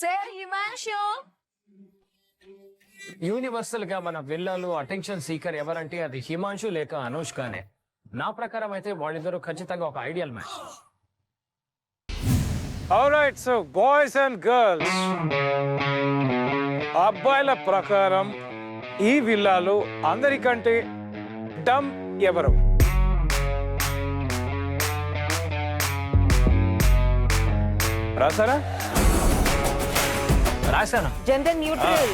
Say Himanshu. యూనివర్సల్ గా మన విల్లాలు అటెన్షన్ సీకర్ ఎవరంటే అది హిమాంశు లేక అనుష్కనే. నా ప్రకారం అయితే వాళ్ళిద్దరూ ఖచ్చితంగా ఒక ideal match. Alright so boys and girls, అబ్బాయిల ప్రకారం ఈ విల్లాలో అందరికంటే డమ్ ఎవరు? రాసారా? రాశాను. Gender neutral.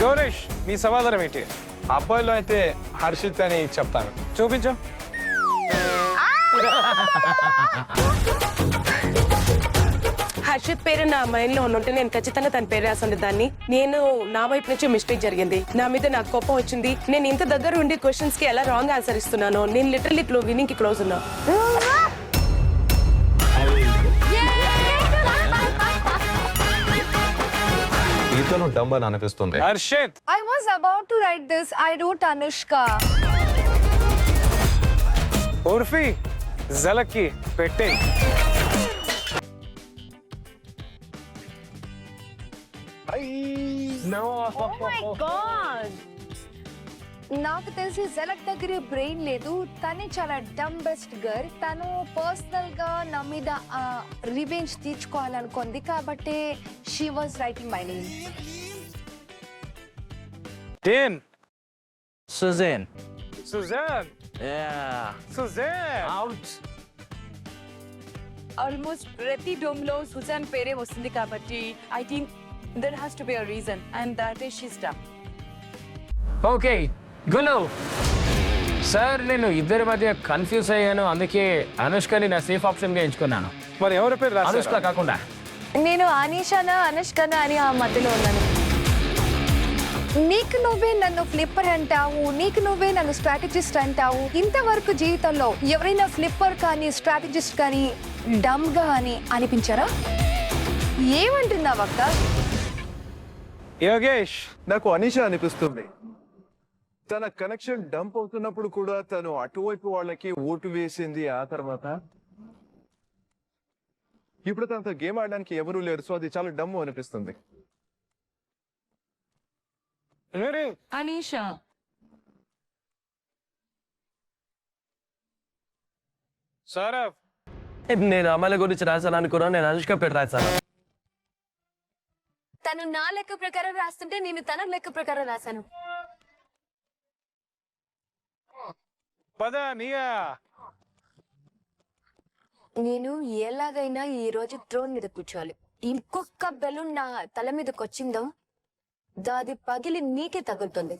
గౌరీష్ మీ సమాధానం ఏంటి? అబ్బాయిలో అయితే హర్షిత్ అని చెప్తాను. చూపించు. హర్షిత్ పేరు నా మైండ్ లో ఉంటే నేను ఖచ్చితంగా తన పేరు రాసి దాన్ని. నేను నా వైపు నుంచి మిస్టేక్ జరిగింది. నా మీద నాకు కోపం వచ్చింది. నేను ఇంత దగ్గర ఉండి క్వశ్చన్స్ కి ఎలా రాంగ్ ఆన్సర్ ఇస్తున్నాను. నేను లిటరల్లీ విన్నింగ్ కి క్లోజ్ ఉన్నా. ఇతను డంబ్ అని అనిపిస్తుంది. Harshit I was about to write this. I wrote Anushka. Urfi జలకి పెట్టే. నాకు తెలిసి జలక్ దగ్గర బ్రెయిన్ లేదు. తనే చాలా డమ్-బెస్ట్ గర్ల్. తను పర్సనల్ గా నా మీద రివెంజ్ తీర్చుకోవాలనుకుంది కాబట్టి she was writing my name. 10 Suzanne. Suzanne Yeah. Suzanne out. Almost ప్రతి డోమ్ లో సుజాన్ పేరే వస్తుంది కాబట్టి I think there has to be a reason and that is she's dumb. Okay Gullu sir, నేను ఇద్దరి మధ్య కన్ఫ్యూజ్ అయ్యాను. అందుకే అనుష్కని నా సేఫ్ ఆప్షన్ గా ఎంచుకున్నాను. మరి ఎవరి పేరు అనుష్క రాసారా? కాకుండా నేను అనీషానా అనుష్కనా అని ఆ మధ్యలో ఉన్నాను. నీకు నువ్వే నన్ను ఫ్లిప్పర్ అంటావు, నీకు నువ్వే నన్ను స్ట్రాటజిస్ట్ అంటావు. ఇంతవరకు జీవితంలో ఎవరైనా ఫ్లిప్పర్ కానీ స్ట్రాటజిస్ట్ కానీ డమ్ గా అని అనిపించారా? ఏమంటున్నావు అక్క? యోగేష్ నాకు అనిషా అనిపిస్తుంది. తన కనెక్షన్ డంప్ అవుతున్నప్పుడు కూడా తను అటువైపు వాళ్ళకి ఓటు వేసింది. ఆ తర్వాత ఇప్పుడు తనతో గేమ్ ఆడడానికి ఎవరూ లేరు. సో అది చాలా డమ్ అనిపిస్తుంది. అనీషా. సౌరభ్ నేను అమ్మాయిల గురించి రాశాను అనుకున్నాను. నేను అనుష్క పేరు రాశాను. తను నా లెక్క ప్రకారం రాస్తుంటే నేను తన లెక్క ప్రకారం రాశాను. పద నియా. నేను ఎలాగైనా ఈ రోజు థ్రోన్ మీద కూర్చోవాలి. ఇంకొక బెలూన్ నా తల మీదకి వచ్చిందో దాది పగిలి నీకే తగులుతుంది.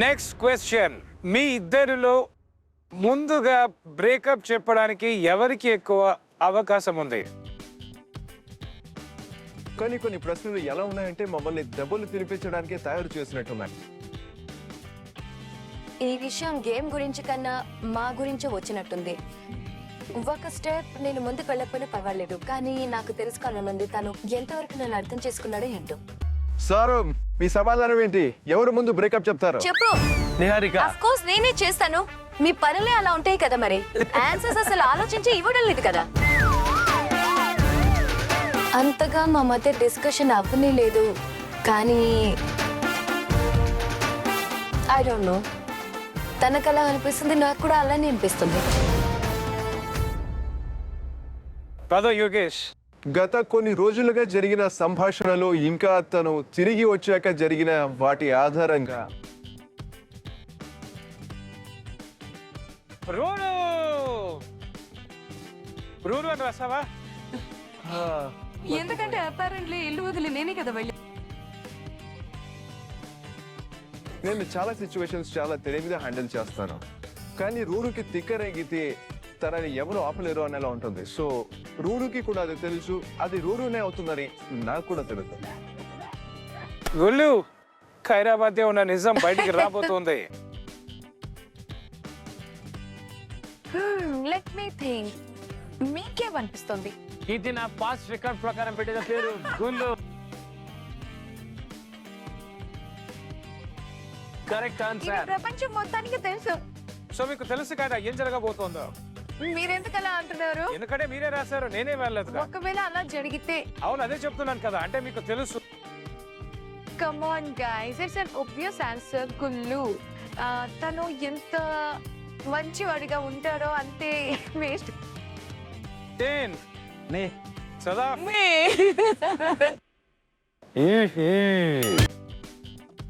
నెక్స్ట్ క్వశ్చన్, మీ ఇద్దరిలో ముందుగా బ్రేకప్ చెప్పడానికి ఎవరికి ఎక్కువ అవకాశం ఉంది? కానీ కొన్ని ప్రశ్నలు ఎలా ఉన్నాయంటే మమ్మల్ని దెబ్బలు తినిపించడానికే తయారు చేసినట్టున్నాయి. ఈ విషయం గేమ్ గురించి కన్నా మా గురించి వచ్చినట్టుంది. ఒక స్టెప్ నేను ముందుకు వెళ్ళకపోయినా పర్వాలేదు, కానీ నాకు తెలుసుకోవాలనుంది తను ఎంతవరకు నన్ను అర్థం చేసుకున్నాడో ఏంటో. సారు, మీ సమాధానం ఏంటి? ఎవరు ముందు బ్రేకప్ చెప్తారు? చెప్పు. నిహారిక. ఆఫ్ కోర్స్ నేనే చేస్తాను. మీ పనులే అలా ఉంటాయి కదా, మరి ఆన్సర్స్ అసలు ఆలోచించి ఇవ్వడం లేదు కదా. అంతగా మా మధ్య డిస్కషన్ అవ్వనే లేదు, కానీ ఐ డోంట్ నో, తనకు అలా అనిపిస్తుంది, నాకు కూడా అలానే అనిపిస్తుంది. పద యోగేష్. గత కొన్ని రోజులుగా జరిగిన సంభాషణలు ఇంకా తను తిరిగి వచ్చాక జరిగిన వాటి ఆధారంగా రూరు రూరు అని రాసావా? ఎందుకంటే అపారెంట్లీ ఇల్లు వదిలి నేనే కదా వెళ్ళి. నేను చాలా సిచ్యువేషన్స్ చాలా తెలివిగా హ్యాండిల్ చేస్తాను, కానీ రూరుకి తిక్కరేగితే తనని ఎవరు ఆపలేరు అనేలా ఉంటుంది. సో రూరుకి కూడా అది తెలుసు, అది రూరునే అవుతుందని నాకు కూడా తెలుసు. గుళ్ళు, ఖైరాబాద్ ఉన్న నిజం బయటికి రాబోతుంది. లెట్ మీ థింక్, మీకేమనిపిస్తుంది? ఇది నా పాస్ట్ రికార్డ్ ప్రకారం పెట్టిన పేరు గుళ్ళు. Correct answer. ప్రపంచం మొత్తానికి తెలుసు. సో మీకు తెలుసు కదా ఏం జరగబోతోందో. మీరెందుకు అలా అంటున్నారు? ఎందుకంటే మీరే రాశారు, నేనే వెళ్ళలేదు. ఒకవేళ అలా జరిగితే? అవును, అదే చెప్తున్నాను కదా, అంటే మీకు తెలుసు. Come on guys, it's an obvious answer. గుల్లు తను ఎంత మంచివాడిగా ఉంటారో అంతే వేస్ట్. సదా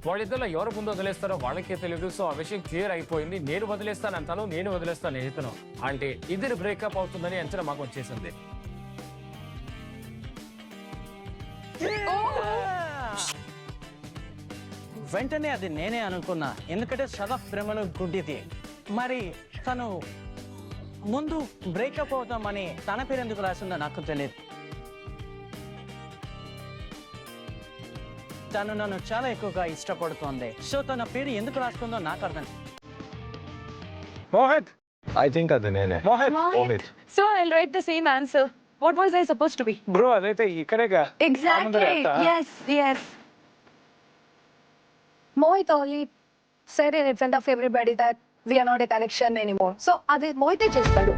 వాళ్ళిద్దరిలో ఎవరు ముందు వదిలేస్తారో వాళ్ళకే తెలియదు. సో ఆ విషయం క్లియర్ అయిపోయింది. నేను వదిలేస్తాను అంటాను, నేను వదిలేస్తాను ఇతను. అంటే ఇద్దరు బ్రేకప్ అవుతుందని అంచనా మాకు వచ్చేసింది. వెంటనే అది నేనే అనుకున్నా, ఎందుకంటే సదా ప్రేమలో గుడ్డిది. మరి తను ముందు బ్రేకప్ అవుతామని తన పేరు ఎందుకు రాసిందో నాకు తెలియదు. తను నన్ను చాలా ఎక్కువగా ఇష్టపడుతోంది, సో తన పేరు ఎందుకు రాసుకుందో నాకు అర్థం. మోహిత్. ఐ థింక్ అది నేనే. Mohit. So I'll write the same answer. What was I supposed to be? Bro అదైతే ఇక్కడేగా. Exactly. Yes, yes. Mohit only said in front of everybody that we are not a connection anymore. So అది మోహితే చేస్తాడు.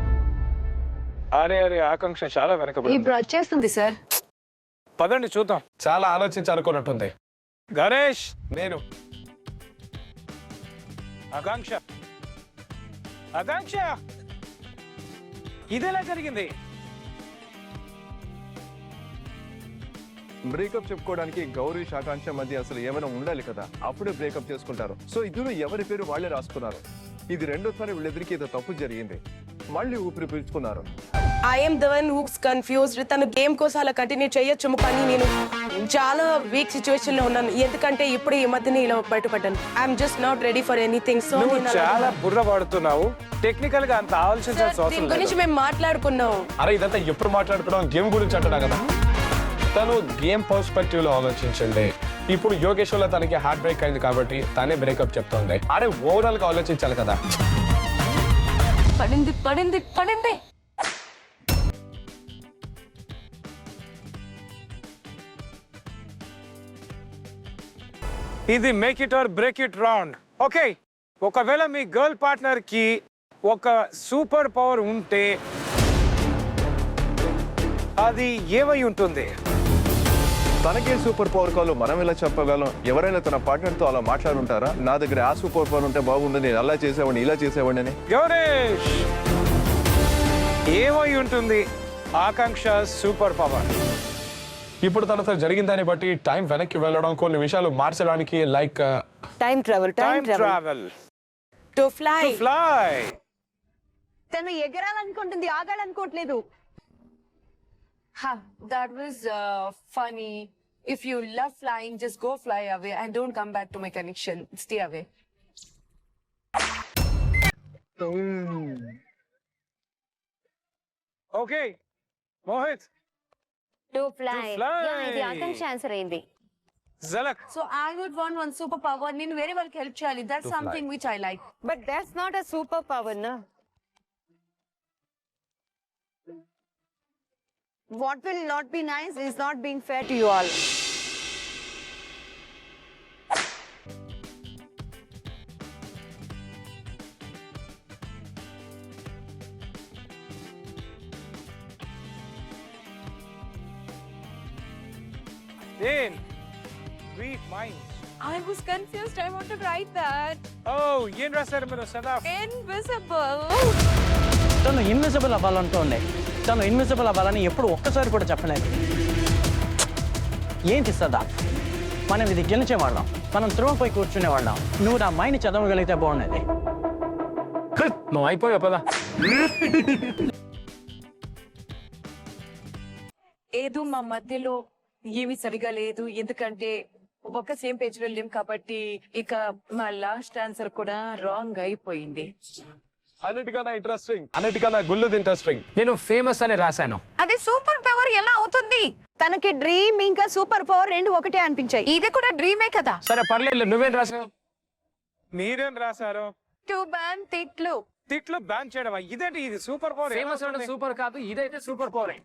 అరే ఆకాంక్ష చాలా వెనకబడి. ఇప్పుడు వచ్చేస్తుంది సార్. పదండి చూద్దాం. చాలా ఆలోచించి అనుకున్నట్టుంది. గణేష్. నేను. ఆకాంక్ష ఇదేలా జరిగింది? బ్రేకప్ చెప్పుకోవడానికి గౌరీ ఆకాంక్ష మధ్య అసలు ఏమైనా ఉండాలి కదా, అప్పుడే బ్రేకప్ చేసుకుంటారు. సో ఇద్దరు ఎవరి పేరు వాళ్ళే రాసుకున్నారు. ఇది రెండోసారి వీళ్ళిద్దరికి ఏదో తప్పు జరిగింది, మళ్ళీ ఊపిరి పీల్చుకున్నారు. I'm the one who's confused. తను గేమ్ కోసం అలా కంటిన్యూ చేయొచ్చు, కానీ నేను చాలా వీక్ సిచ్యువేషన్ లో ఉన్నాను, ఎందుకంటే ఇప్పుడు ఈ మధ్యనే ఇలా బయటపడ్డాను. I'm just not ready for anything. So చాలా బుర్ర పడుతున్నావు, టెక్నికల్ గా అంత ఆలోచించాల్సిన అవసరం దీని గురించి మేము మాట్లాడుకున్నాం. అరే ఇదంతా ఎప్పుడు మాట్లాడుకున్నాం? గేమ్ గురించి అంటున్నా కదా. తను గేమ్ పర్స్పెక్టివ్ లో ఆలోచించండి. ఇప్పుడు యోగేష్ వల్ల తనకి హార్ట్ బ్రేక్ అయింది కాబట్టి తనే బ్రేకప్ చెప్తోంది. అరే ఓవరాల్ గా ఆలోచించాలి కదా. పడింది. ఇది make it or break it round. Okay, ఒకవేళ మీ గర్ల్ పార్ట్నర్ కి ఒక సూపర్ పవర్ ఉంటే అది ఏమై ఉంటుంది? తనకే సూపర్ పవర్ కాల్ మనం ఎలా చెప్పగలం? ఎవరైనా తన పార్ట్నర్ తో అలా మాట్లాడుంటారా? నా దగ్గర ఆ సూపర్ పవర్ ఉంటే బాగుంది, నేను అలా చేసేవాడిని ఇలా చేసేవాడిని అని. గౌరేష్, ఏమై ఉంటుంది? ఆకాంక్ష సూపర్ పవర్. ఇప్పుడు తర్వాత జరిగిన దాన్ని బట్టి టైం వెనక్కి వెళ్ళడం, కొన్ని విషయాలు మార్చడానికి, like time travel time travel to fly. Fly. తను ఎగరాలనుకుంటుంది, ఆగాలనుకోవట్లేదు. Ha, that was funny. If you love flying, just go fly away and don't come back to my connection. Stay away. Okay Mohit. To fly. fly. ఇది ఆకాంక్ష ఆన్సర్ అయింది. జలక్. So I would want one superpower. నేను వేరే వాళ్ళకి help చేయాలి. That's something which I like. But that's not a super power నా. What will not be nice is not being fair to you all. Then read minds. I was confused. I want to write that. Oh, ఏం రాశారు మీరు సదాఫ్? Invisible. తను ఇన్విజిబుల్ అవ్వాలనుకోండి. తను ఇన్విజిబుల్ అవ్వాలని ఎప్పుడు ఒక్కసారి కూడా చెప్పలేదు. ఏంటి సదా, మనం ఇది గెలిచేవాళ్ళం, మనం త్రోన్ పోయి కూర్చునేవాళ్ళం. నువ్వు నా మైండ్ చదవగలిగితే బాగుండేది. నువ్వు అయిపోయావు పదా. ఏదో మా మధ్యలో ఏమి సరిగా లేదు, ఎందుకంటే ఒక సేమ్ పేజ్ లో లేం కాబట్టి ఇక మా లాస్ట్ ఆన్సర్ కూడా రాంగ్ అయిపోయింది. అన్నిటికన్నా ఇంట్రెస్టింగ్, అన్నిటికన్నా గుళ్ళది ఇంట్రెస్టింగ్. నేను ఫేమస్ అని రాశాను. అది సూపర్ పవర్ ఎలా అవుతుంది? తనకి డ్రీమ్ ఇంకా సూపర్ పవర్ రెండు ఒకటే అనిపించాయి. ఇది కూడా డ్రీమే కదా. సరే పర్లేదు, నువ్వేం రాసావు? మీరేం రాశారు? టు బ్యాన్ తిట్లు. తిట్లు బ్యాన్ చేయడమా? ఇదేంటి, ఇది సూపర్ పవర్? ఫేమస్ అంటే సూపర్ కాదు, ఇదైతే super power.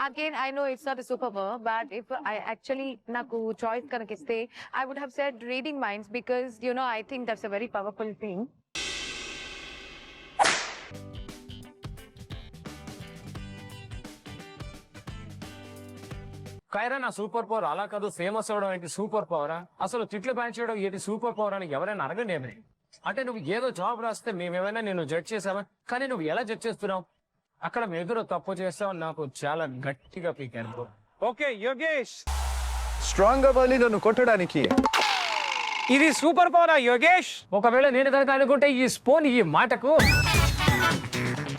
Again, I know it's not a superpower, but if I actually naku choice kanakiste, I would have said reading minds because, you know, I think that's a very powerful thing. Kaira నా సూపర్ పవర్ అలా కాదు, ఫేమస్ అవడం ఏంటి సూపర్ పవరా? అసలు తిట్లు బ్యాన్ చేయడం ఏంటి సూపర్ పవర్ అని ఎవరైనా అడగండి. ఏమని అంటే నువ్వు ఏదో జాబ్ రాస్తే మేమేమైనా నేను జడ్జ్ చేసావా? కానీ నువ్వు ఎలా జడ్జ్ చేస్తున్నావు? అక్కడ మీ ఎదురు తప్పు చేస్తావు, నాకు చాలా గట్టిగా పీకాను. ఓకే యోగేష్, స్ట్రాంగ్ అవ్వాలి నన్ను కొట్టడానికి. ఇది సూపర్ పవరా యోగేష్? ఒకవేళ నేను కనుక అనుకుంటే ఈ స్పోన్ ఈ మాటకు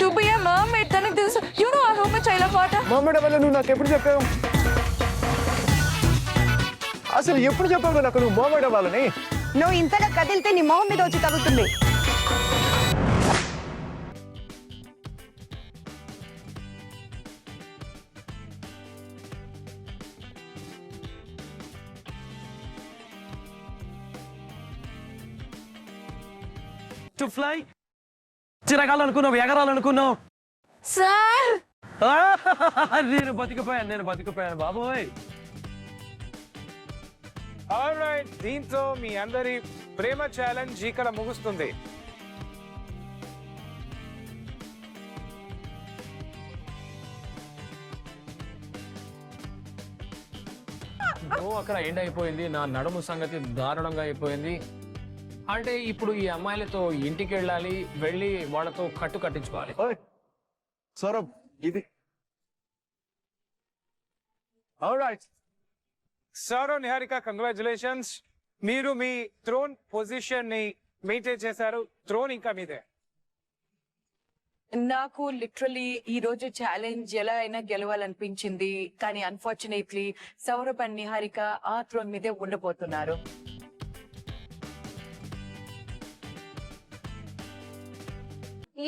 To be a mermaid, తనకు తెలుసు. You know how much I love water. Mummy వల్ల నువ్వు నాకు ఎప్పుడు చెప్పావు? అసలు ఎప్పుడు చెప్పావు నాకు నువ్వు మోమడ్ అవ్వాలని? నువ్వు ఇంతగా కదిలితే నీ మొహం మీద వచ్చి తగులుతుంది. To fly. తిరగాలనుకున్నావు, ఎగరాలనుకున్నావు. సార్, నేను బతికిపోయాను బాబోయ్. ఆల్రైట్, దీంతో మీ అందరి ప్రేమ ఛాలెంజ్ ఇక్కడ ముగుస్తుంది. అక్కడ ఎండ్ అయిపోయింది. నా నడుము సంగతి దారుణంగా అయిపోయింది. అంటే ఇప్పుడు ఈ అమ్మాయిలతో ఇంటికి వెళ్ళి వాళ్ళతో కట్టించుకోవాలి. సౌరభ్, ఇది ఆల్రైట్. సౌరవ్, నిహారిక, కంగ్రాచులేషన్స్. మీరు మీ థ్రోన్ పొజిషన్ ని మెయింటైన్ చేశారు. థ్రోన్ ఇంకా మీదే. నాకు లిటరలీ ఈ రోజు ఛాలెంజ్ ఎలా అయినా గెలవాలనిపించింది, కానీ అన్ఫార్చునేట్లీ సౌరభ్ అండ్ నిహారిక ఆ థ్రోన్ మీదే ఉండబోతున్నారు.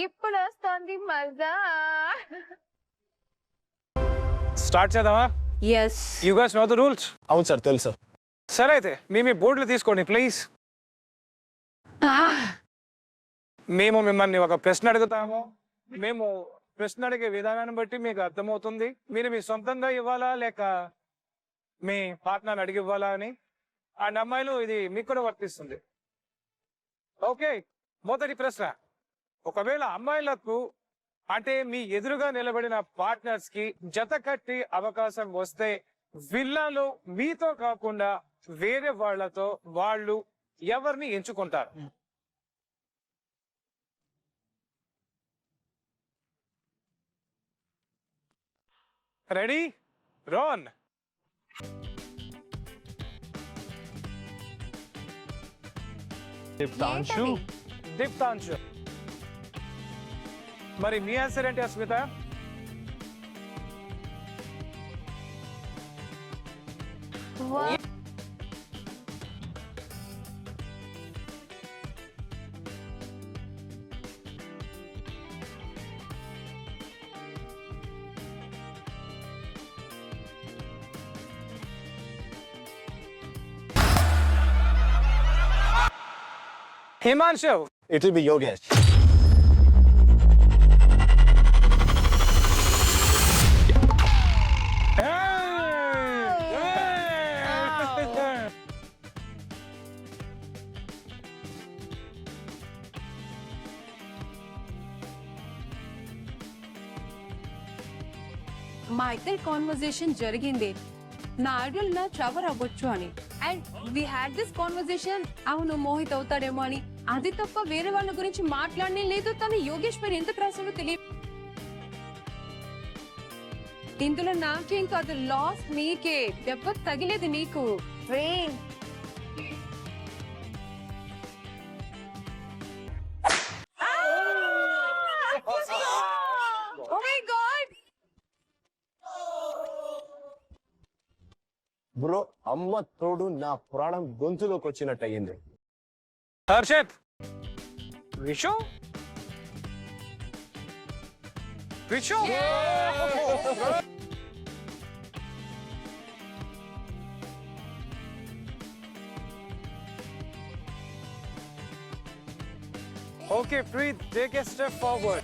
ఇప్పుడు వస్తుంది మజా. స్టార్ట్ చేద్దామా? Yes. You guys know the rules. అవును సార్, తెలుసు. సరే అయితే మీ బోర్డులు తీసుకోండి ప్లీజ్. మేము మిమ్మల్ని ఒక ప్రశ్న అడుగుతాము. మేము ప్రశ్న అడిగే విధానాన్ని బట్టి మీకు అర్థమవుతుంది మీరు మీ సొంతంగా ఇవ్వాలా లేక మీ పార్ట్నర్ అడిగి ఇవ్వాలా అని. అండ్ అమ్మాయిలు, ఇది మీకు కూడా వర్తిస్తుంది. ఓకే, మొదటి ప్రశ్న. ఒకవేళ అమ్మాయిలకు అంటే మీ ఎదురుగా నిలబడిన పార్ట్నర్స్ కి జత కట్టి అవకాశం వస్తే విల్లాలో మీతో కాకుండా వేరే వాళ్ళతో వాళ్ళు ఎవరిని ఎంచుకుంటారు? రెడీ రోన్. దీప్తాంశు. దీప్తాంశు. మరి మీ ఆన్సర్ ఏంటి Asmita? Himanshu. It will be Yogesh. మా ఇద్దరి కాన్వర్సేషన్ జరిగింది నా ఐడల్ మ్యాచ్ ఎవరు అవ్వచ్చు అని. And we had this conversation, అవును మోహిత్ అవుతాడేమో అని. అది తప్ప వేరే వాళ్ళ గురించి మాట్లాడనే లేదు. తను యోగేష్ పేరు ఎందుకు రాసాడో తెలియదు. ఇందులో నాకేం కాదు, లాస్ నీకే, దెబ్బ తగిలేది నీకు. Oh my God! బ్రో అమ్మ తోడు నా ప్రాణం గొంతులోకి వచ్చినట్టు అయ్యింది. Harshit. Vishu. Vishu. Okay, Preet, take a step forward.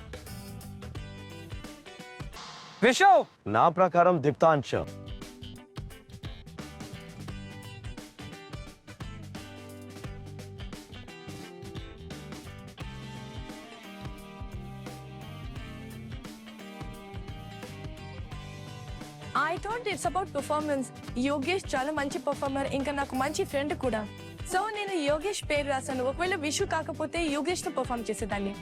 Vishu. నా ప్రకారం Deeptansh. I thought it's about performance. Yogesh చాలా మంచి పర్ఫార్మర్, ఇంకా నాకు మంచి ఫ్రెండ్ కూడా. సో నేను యోగేష్ పేరు రాశాను. ఒకవేళ విషు కాకపోతే యోగేష్ తో పర్ఫార్మ్ చేసేదాన్ని.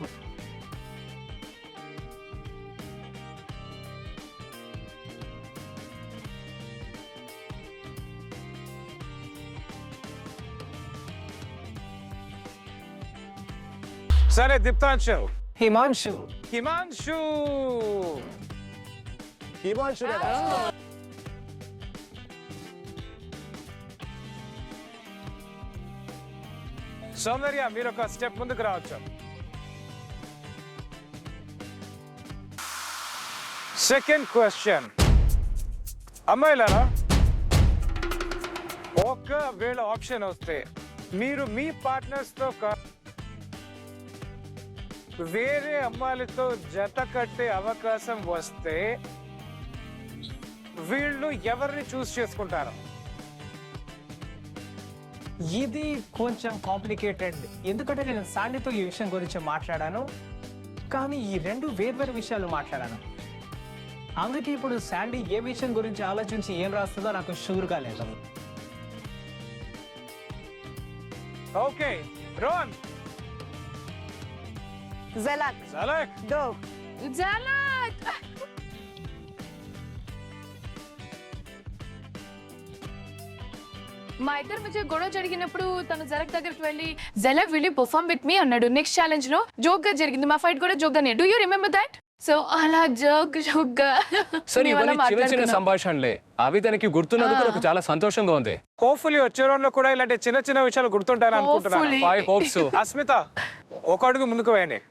సరే దీప్తాంశు. హిమాంశు. హిమాంశు. హిమాంశు సౌందర్య, మీరు ఒక స్టెప్ ముందుకు రావచ్చు. Second question. అమ్మాయిలారా, ఒకవేళ ఆప్షన్ వస్తే మీరు మీ పార్ట్నర్స్ తో వేరే అమ్మాయిలతో జత కట్టే అవకాశం వస్తే వీళ్ళు ఎవరిని చూస్ చేసుకుంటారు? ఇది కొంచెం కాంప్లికేటెడ్, ఎందుకంటే నేను శాండీతో ఈ విషయం గురించి మాట్లాడాను, కానీ ఈ రెండు వేర్వేరు విషయాలు మాట్లాడాను. అందుకే ఇప్పుడు శాండీ ఏ విషయం గురించి ఆలోచించి ఏం రాస్తుందో నాకు షూర్గా లేదు. ఓకే, రోన్. జలక్. జలక్. జలక్. మా ఇద్దరి మధ్య గొడవ జరిగినప్పుడు తను జలక్ దగ్గరికి వెళ్ళి జలక్ విల్ పర్ఫార్మ్ విత్ మీ అన్నాడు. నెక్స్ట్ ఛాలెంజ్ లో జోక్ గా జరిగింది, మా ఫైట్ కూడా జోక్ గానే. Do you remember that? So అలా జోక్ గా చిన్న చిన్న సంభాషణలే అవి తనకి గుర్తున్నందుకు నాకు చాలా సంతోషంగా ఉంది. హోప్ఫుల్లీ వచ్చే రౌండ్ లో కూడా ఇలాంటి చిన్న చిన్న విషయాలు గుర్తుంటాయని అనుకుంటున్నాను. I hope so. అస్మిత, ఒక అడుగు ముందుకు వేయండి.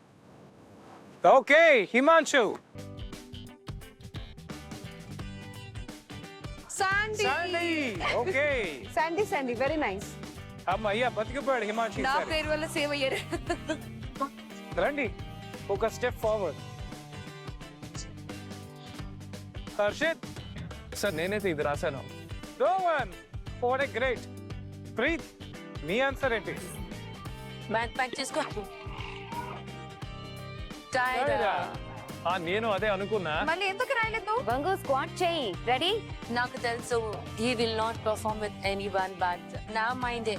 Okay, Himanshu. Sandy. Okay. Sandy very nice. అమ్మయ్యా, బతికిపోయాడు హిమాంశు. నా పేరు వల్ల సేవ్ అయ్యారు. రండి, ఒక స్టెప్ ఫార్వర్డ్. హర్షిత్. సార్ నేనైతే ఇది రాశాను. Rohan, what a great. Preet, me answer ఏంటి? బ్యాక్ ప్యాక్ చేసుకో. నేను అదే అనుకున్నా. మళ్ళీ ఎందుకు రాయలేదు? వంగు స్క్వాట్ చేయి. రెడీ? నాకు తెలుసు he will not perform with anyone, but నా మైండ్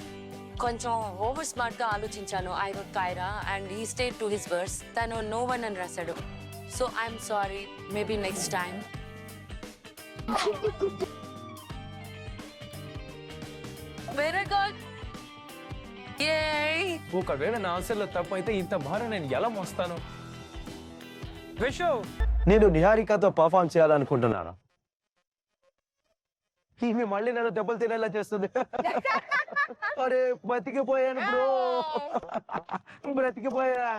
కొంచెం ఓవర్ స్మార్ట్ గా ఆలోచించాను. I wrote Kyra and he stayed to his verse. తను no one అని రాశాడు. So I'm sorry, maybe next time. Very good. ఒకవేళ నా ఆన్సర్లో తప్పు అయితే ఇంత భారం నేను ఎలా మోస్తాను? విషు నేను నిహారికతో పర్ఫామ్ చేయాలనుకుంటున్నాను. ఈమె మళ్ళీ నన్ను దెబ్బలు తినేలా చేస్తుంది. అరే బతికిపోయాను బ్రో, బ్రతికిపోయా.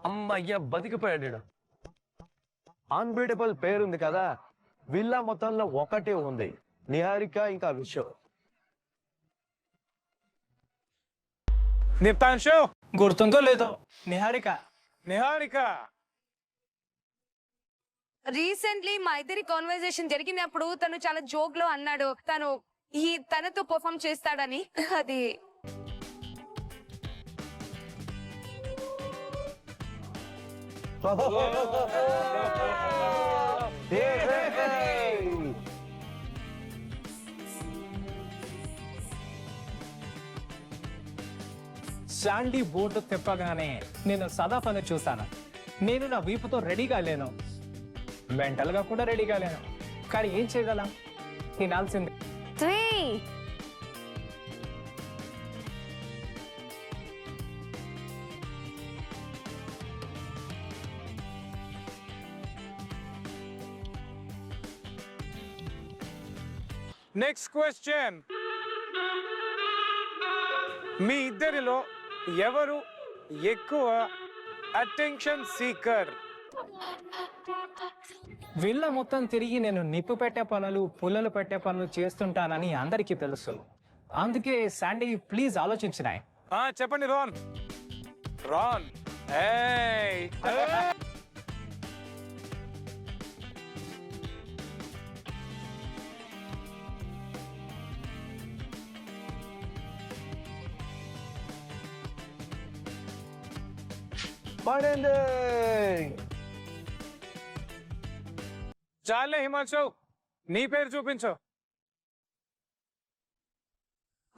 అమ్మయ్య బతికిపోయాడు. అన్బీటబుల్ పేరుంది కదా, విల్లా మొత్తంలో ఒకటే ఉంది, నిహారిక ఇంకా విషు. నిప్తాంశు గుర్తుందో లేదో, నిహారిక. నిహారిక రీసెంట్లీ మా ఇద్దరి కాన్వర్సేషన్ జరిగినప్పుడు తను చాలా జోక్ లో అన్నాడు తను తనతో పర్ఫామ్ చేస్తాడని. అది శాండీ బోర్డు తిప్పగానే నేను సదాఫను చూశాను. నేను నా వీపుతో రెడీగా లేను, మెంటల్ గా కూడా రెడీగా లేను, కానీ ఏం చేయగలం, తినాల్సింది. 3 నెక్స్ట్ క్వశ్చన్. మీ ఇద్దరిలో ఎవరు ఎక్కువ అటెన్షన్ సీకర్? వీళ్ళ మొత్తం తిరిగి నేను నిప్పు పెట్టే పనులు, పుల్లలు పెట్టే పనులు చేస్తుంటానని అందరికీ తెలుసు. అందుకే శాండీ ప్లీజ్ ఆలోచించినాయి. చెప్పండి రాన్. రాన్ ఏయ్ పడింది. చాలే హిమాంశు, నీ పేరు చూపించు.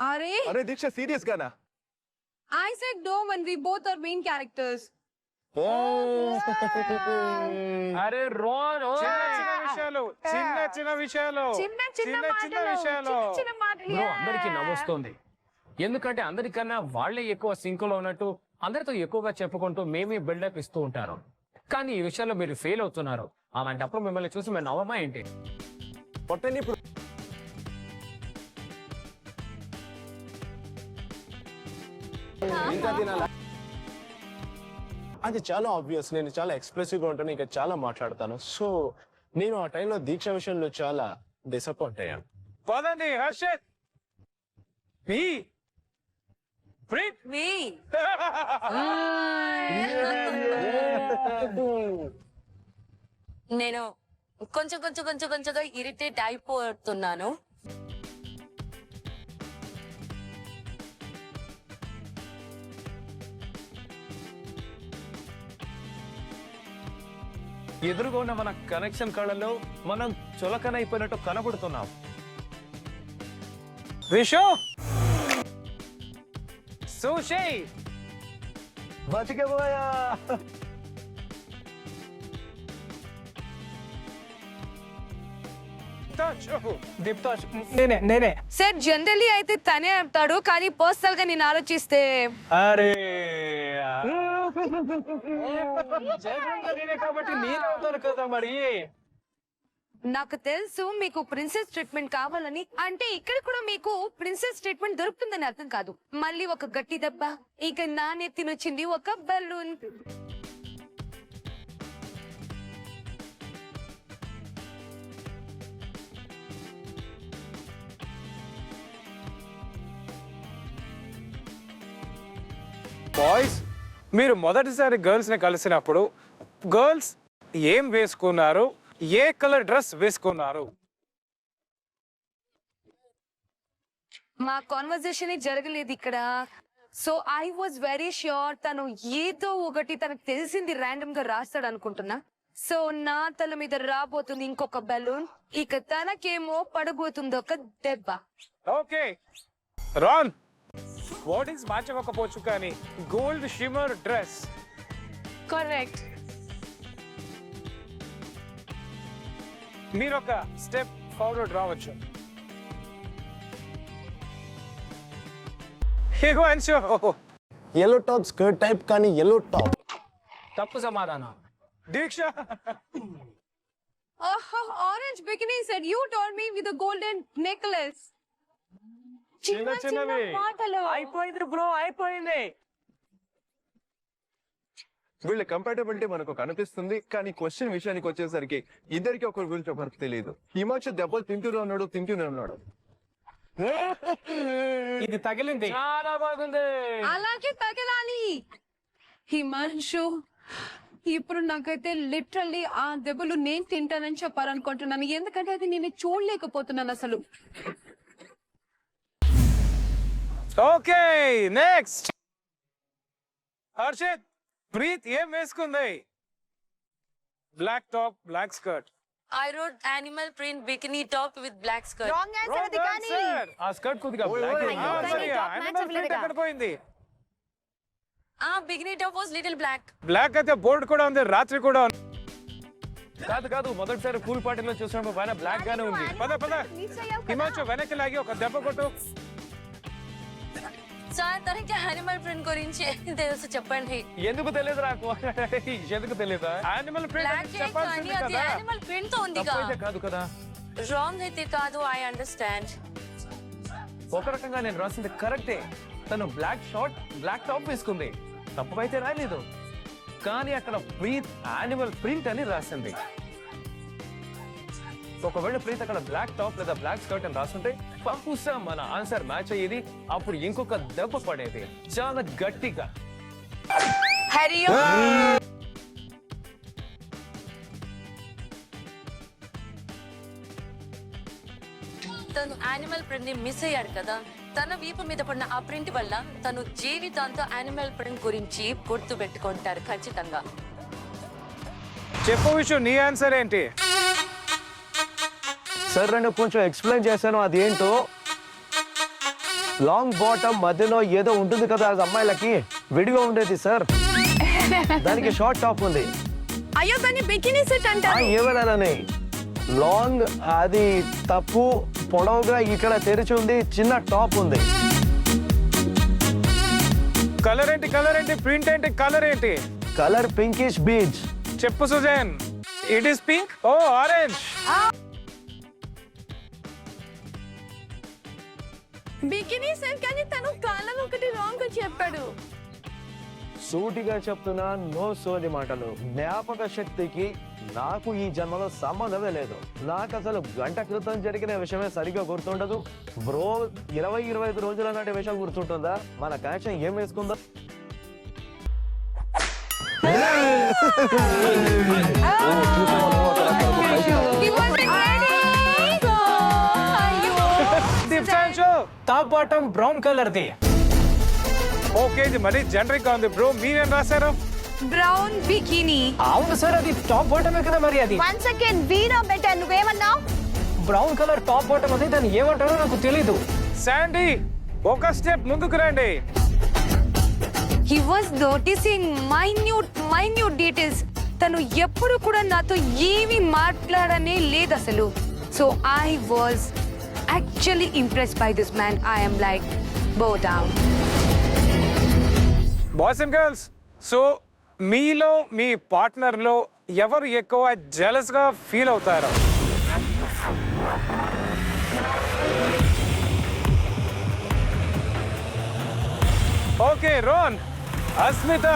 అరే అరే దీక్ష సీరియస్ గానా? I said no when we both are main characters. అరే రోన్, చిన్న విషయాలు బ్రో అందరికి నవ్వొస్తుంది. ఎందుకంటే అందరికన్నా వాళ్ళే ఎక్కువ సింక్ లో ఉన్నట్టు అందరితో ఎక్కువగా చెప్పుకుంటూ మేమే బిల్డప్ ఇస్తూ ఉంటారు. కానీ ఈ విషయంలో మీరు ఫెయిల్ అవుతున్నారు. అలాంటప్పుడు మిమ్మల్ని చూసి మేము నవ్వమా ఏంటి? పొట్టని ఇప్పుడు ఇంకా తినాలా? అది చాలా ఆబ్వియస్. నేను చాలా ఎక్స్ప్రెసివ్ గా ఉంటాను, ఇంకా చాలా మాట్లాడతాను. సో నేను ఆ టైంలో దీక్ష విషయంలో చాలా డిసప్పాయింట్ అయ్యాను. పదండి హర్షిత్. నేను కొంచెంగా ఇరిటేట్ అయిపోతున్నాను. ఎదురుగా ఉన్న మన కనెక్షన్ కళ్ళలో మనం చులకనైపోయినట్టు కనబడుతున్నాం. విషు సుషి బతికిపోయా. దీప్తాష్, నేనే. సార్ జనరలీ అయితే తనే అవుతాడు, కానీ పర్సనల్ గా నేను ఆలోచిస్తే అరే కాబట్టి నేను అవుతాను కదా మరి. నాకు తెలుసు మీకు ప్రిన్సెస్ ట్రీట్మెంట్ కావాలని, అంటే ఇక్కడ కూడా మీకు ప్రిన్సెస్ ట్రీట్మెంట్ దొరుకుతుందని అర్థం కాదు. మళ్ళీ ఒక గట్టి దెబ్బ, ఇక నా నెత్తినొచ్చింది ఒక బెలూన్. బాయ్స్, మీరు మొదటిసారి గర్ల్స్ ని కలిసినప్పుడు గర్ల్స్ ఏం వేసుకున్నారు, ఏ కలర్ డ్రెస్ వేసుకున్నారు? మా కాన్వర్జేషన్ జరగలేదు ఇక్కడ. So I was very sure తను ఏదో ఒకటి తనకు తెలిసింది ర్యాండమ్ గా రాస్తాడు అనుకుంటున్నా. సో నా తల మీద రాబోతుంది ఇంకొక బెలూన్, ఇక తనకేమో పడబోతుంది ఒక దెబ్బ. ఓకే రాన్, వాట్ ఈస్ మార్చకపోవచ్చు కానీ గోల్డ్ షిమ్మర్ డ్రెస్. కరెక్ట్. మీరు ఒక స్టెప్ ఫార్వర్డ్ రావచ్చు. ఎల్లో టాప్ స్కర్ట్ టైప్ కానీ ఎల్లో టాప్. తప్పు సమాధానం. Diksha orange bikini said you told me with a golden necklace. చిన్నవి అయిపోయింది బ్రో, అయిపోయింది. వీళ్ళ కంపాటబిలిటీ మనకు కనిపిస్తుంది, కానీ క్వశ్చన్ విషయానికి వచ్చేసరికి ఇద్దరికి ఒకరి గురించి ఒకరికి తెలియదు. హిమాంశు దెబ్బలు తింటూనే ఉన్నాడు. ఇది తగిలింది. చాలా బాగుంది. అలాగే తగలాలి. హిమాంశు, ఇప్పుడు నాకైతే లిటరల్లీ ఆ దెబ్బలు నేను తింటానని చెప్పాలనుకుంటున్నాను, ఎందుకంటే అది నేను చూడలేకపోతున్నాను అసలు. Okay, next Harshit. ప్రీత్ ఏం వేసుకుంది? Black top, black skirt. I wrote animal print bikini top with black skirt. Wrong answer అది కానీ. ఆ స్కర్ట్ కొద్దిగా ఎక్కడ పోయింది? Bikini top was little black. Black అయితే బోర్డు కూడా ఉంది, రాత్రి కూడా ఉంది. కాదు, మొదటిసారి పూల్ పార్టీలో చూసినప్పుడు పైన బ్లాక్ గానే ఉంది. పద హిమాంశు వెనక్కి లాగి ఒక దెబ్బ కొట్టు. సార్ తనకి యానిమల్ ప్రింట్ గురించి తెలుసు, చెప్పండి. ఎందుకు తెలియదు నాకు? ఎందుకు తెలియదా? యానిమల్ ప్రింట్ బ్లాక్ చెప్పాల్సింది అది కదా. యానిమల్ ప్రింట్ తో ఉందిగా. కాదు కదా, రాంగ్ అయితే కాదు, ఐ అండర్స్టాండ్. ఒక రకంగా నేను రాసింది కరెక్టే. తను బ్లాక్ షార్ట్, బ్లాక్ టాప్ వేసుకుంది, తప్పైతే రాలేదు. కానీ అక్కడ ప్రీత్ యానిమల్ ప్రింట్ అని రాసింది. ఒకవేళ ప్రీత్ అక్కడ బ్లాక్ టాప్ లేదా బ్లాక్ స్కర్ట్ అని రాస్తుంటే బహుశా మన ఆన్సర్ మ్యాచ్ అయ్యేది. అప్పుడు ఇంకొక దెబ్బ పడేది చాలా గట్టిగా. తను యానిమల్ ప్రింట్ ని మిస్ అయ్యాడు కదా, తన వీపు మీద పడిన ఆ ప్రింట్ వల్ల తను జీవితాంతో యానిమల్ ప్రింట్ గురించి గుర్తు పెట్టుకుంటారు ఖచ్చితంగా. చెప్పు విషయం, నీ ఆన్సర్ ఏంటి? సార్ నేను కొంచెం ఎక్స్ప్లెయిన్ చేశాను, అదేంటో. లాంగ్ బాటమ్ మధ్యలో ఏదో ఉంటుంది కదా అది అమ్మాయిలకి విడిగా ఉండేది సార్, దానికి షార్ట్ టాప్ ఉంది. అయ్యో దాన్ని బికినీ సెట్ అంటారు. ఏమైనానని లాంగ్ అది తప్పు, పొడవుగా ఇక్కడ తెరిచి ఉంది, చిన్న టాప్ ఉంది. కలర్ ఏంటి? ప్రింట్ ఏంటి? కలర్ ఏంటి? Colour pinkish beach. చెప్పు Suzanne. It is pink. Oh orange. Bikini set కానీ తను కలర్ ఒకటి రాంగ్ చెప్పాడు. సూటిగా చెప్తున్నా, నో సోది మాటలు. జ్ఞాపక శక్తికి నాకు ఈ జన్మలో సంబంధమే లేదు. నాకు అసలు గంట క్రితం జరిగిన విషయమే సరిగ్గా గుర్తుండదు. బ్రో 20-25 రోజుల నాటి విషయం గుర్తుంటుందా? మన కనెక్షన్ ఏం వేసుకుందా? టాప్ బాటమ్ బ్రౌన్ కలర్ ది. ఓకే, ఇది మరి జనరిక్ గా ఉంది బ్రో. మీరేం రాశారు? Brown bikini. అవును సార్, అది టాప్ బాటమే కదా మరి. అది 1 సెకండ్ వీడియో బెటర్. నువ్వేమన్నావు? బ్రౌన్ కలర్ టాప్ బాటమ్ అది, దాన్ని ఏమంటారో నాకు తెలీదు. శాండీ, ఒక స్టెప్ ముందుకు రండి. He was noticing minute details. తను ఎప్పుడు కూడా నాతో ఏమీ మాట్లాడనే లేదు అసలు. So I was actually impressed by this man. I am like, bow down. Boys and girls, so మీలో మీ పార్ట్నర్లో ఎవరు ఎక్కువ జెలస్గా ఫీల్ అవుతారు? ఓకే, రోన్, అస్మిత.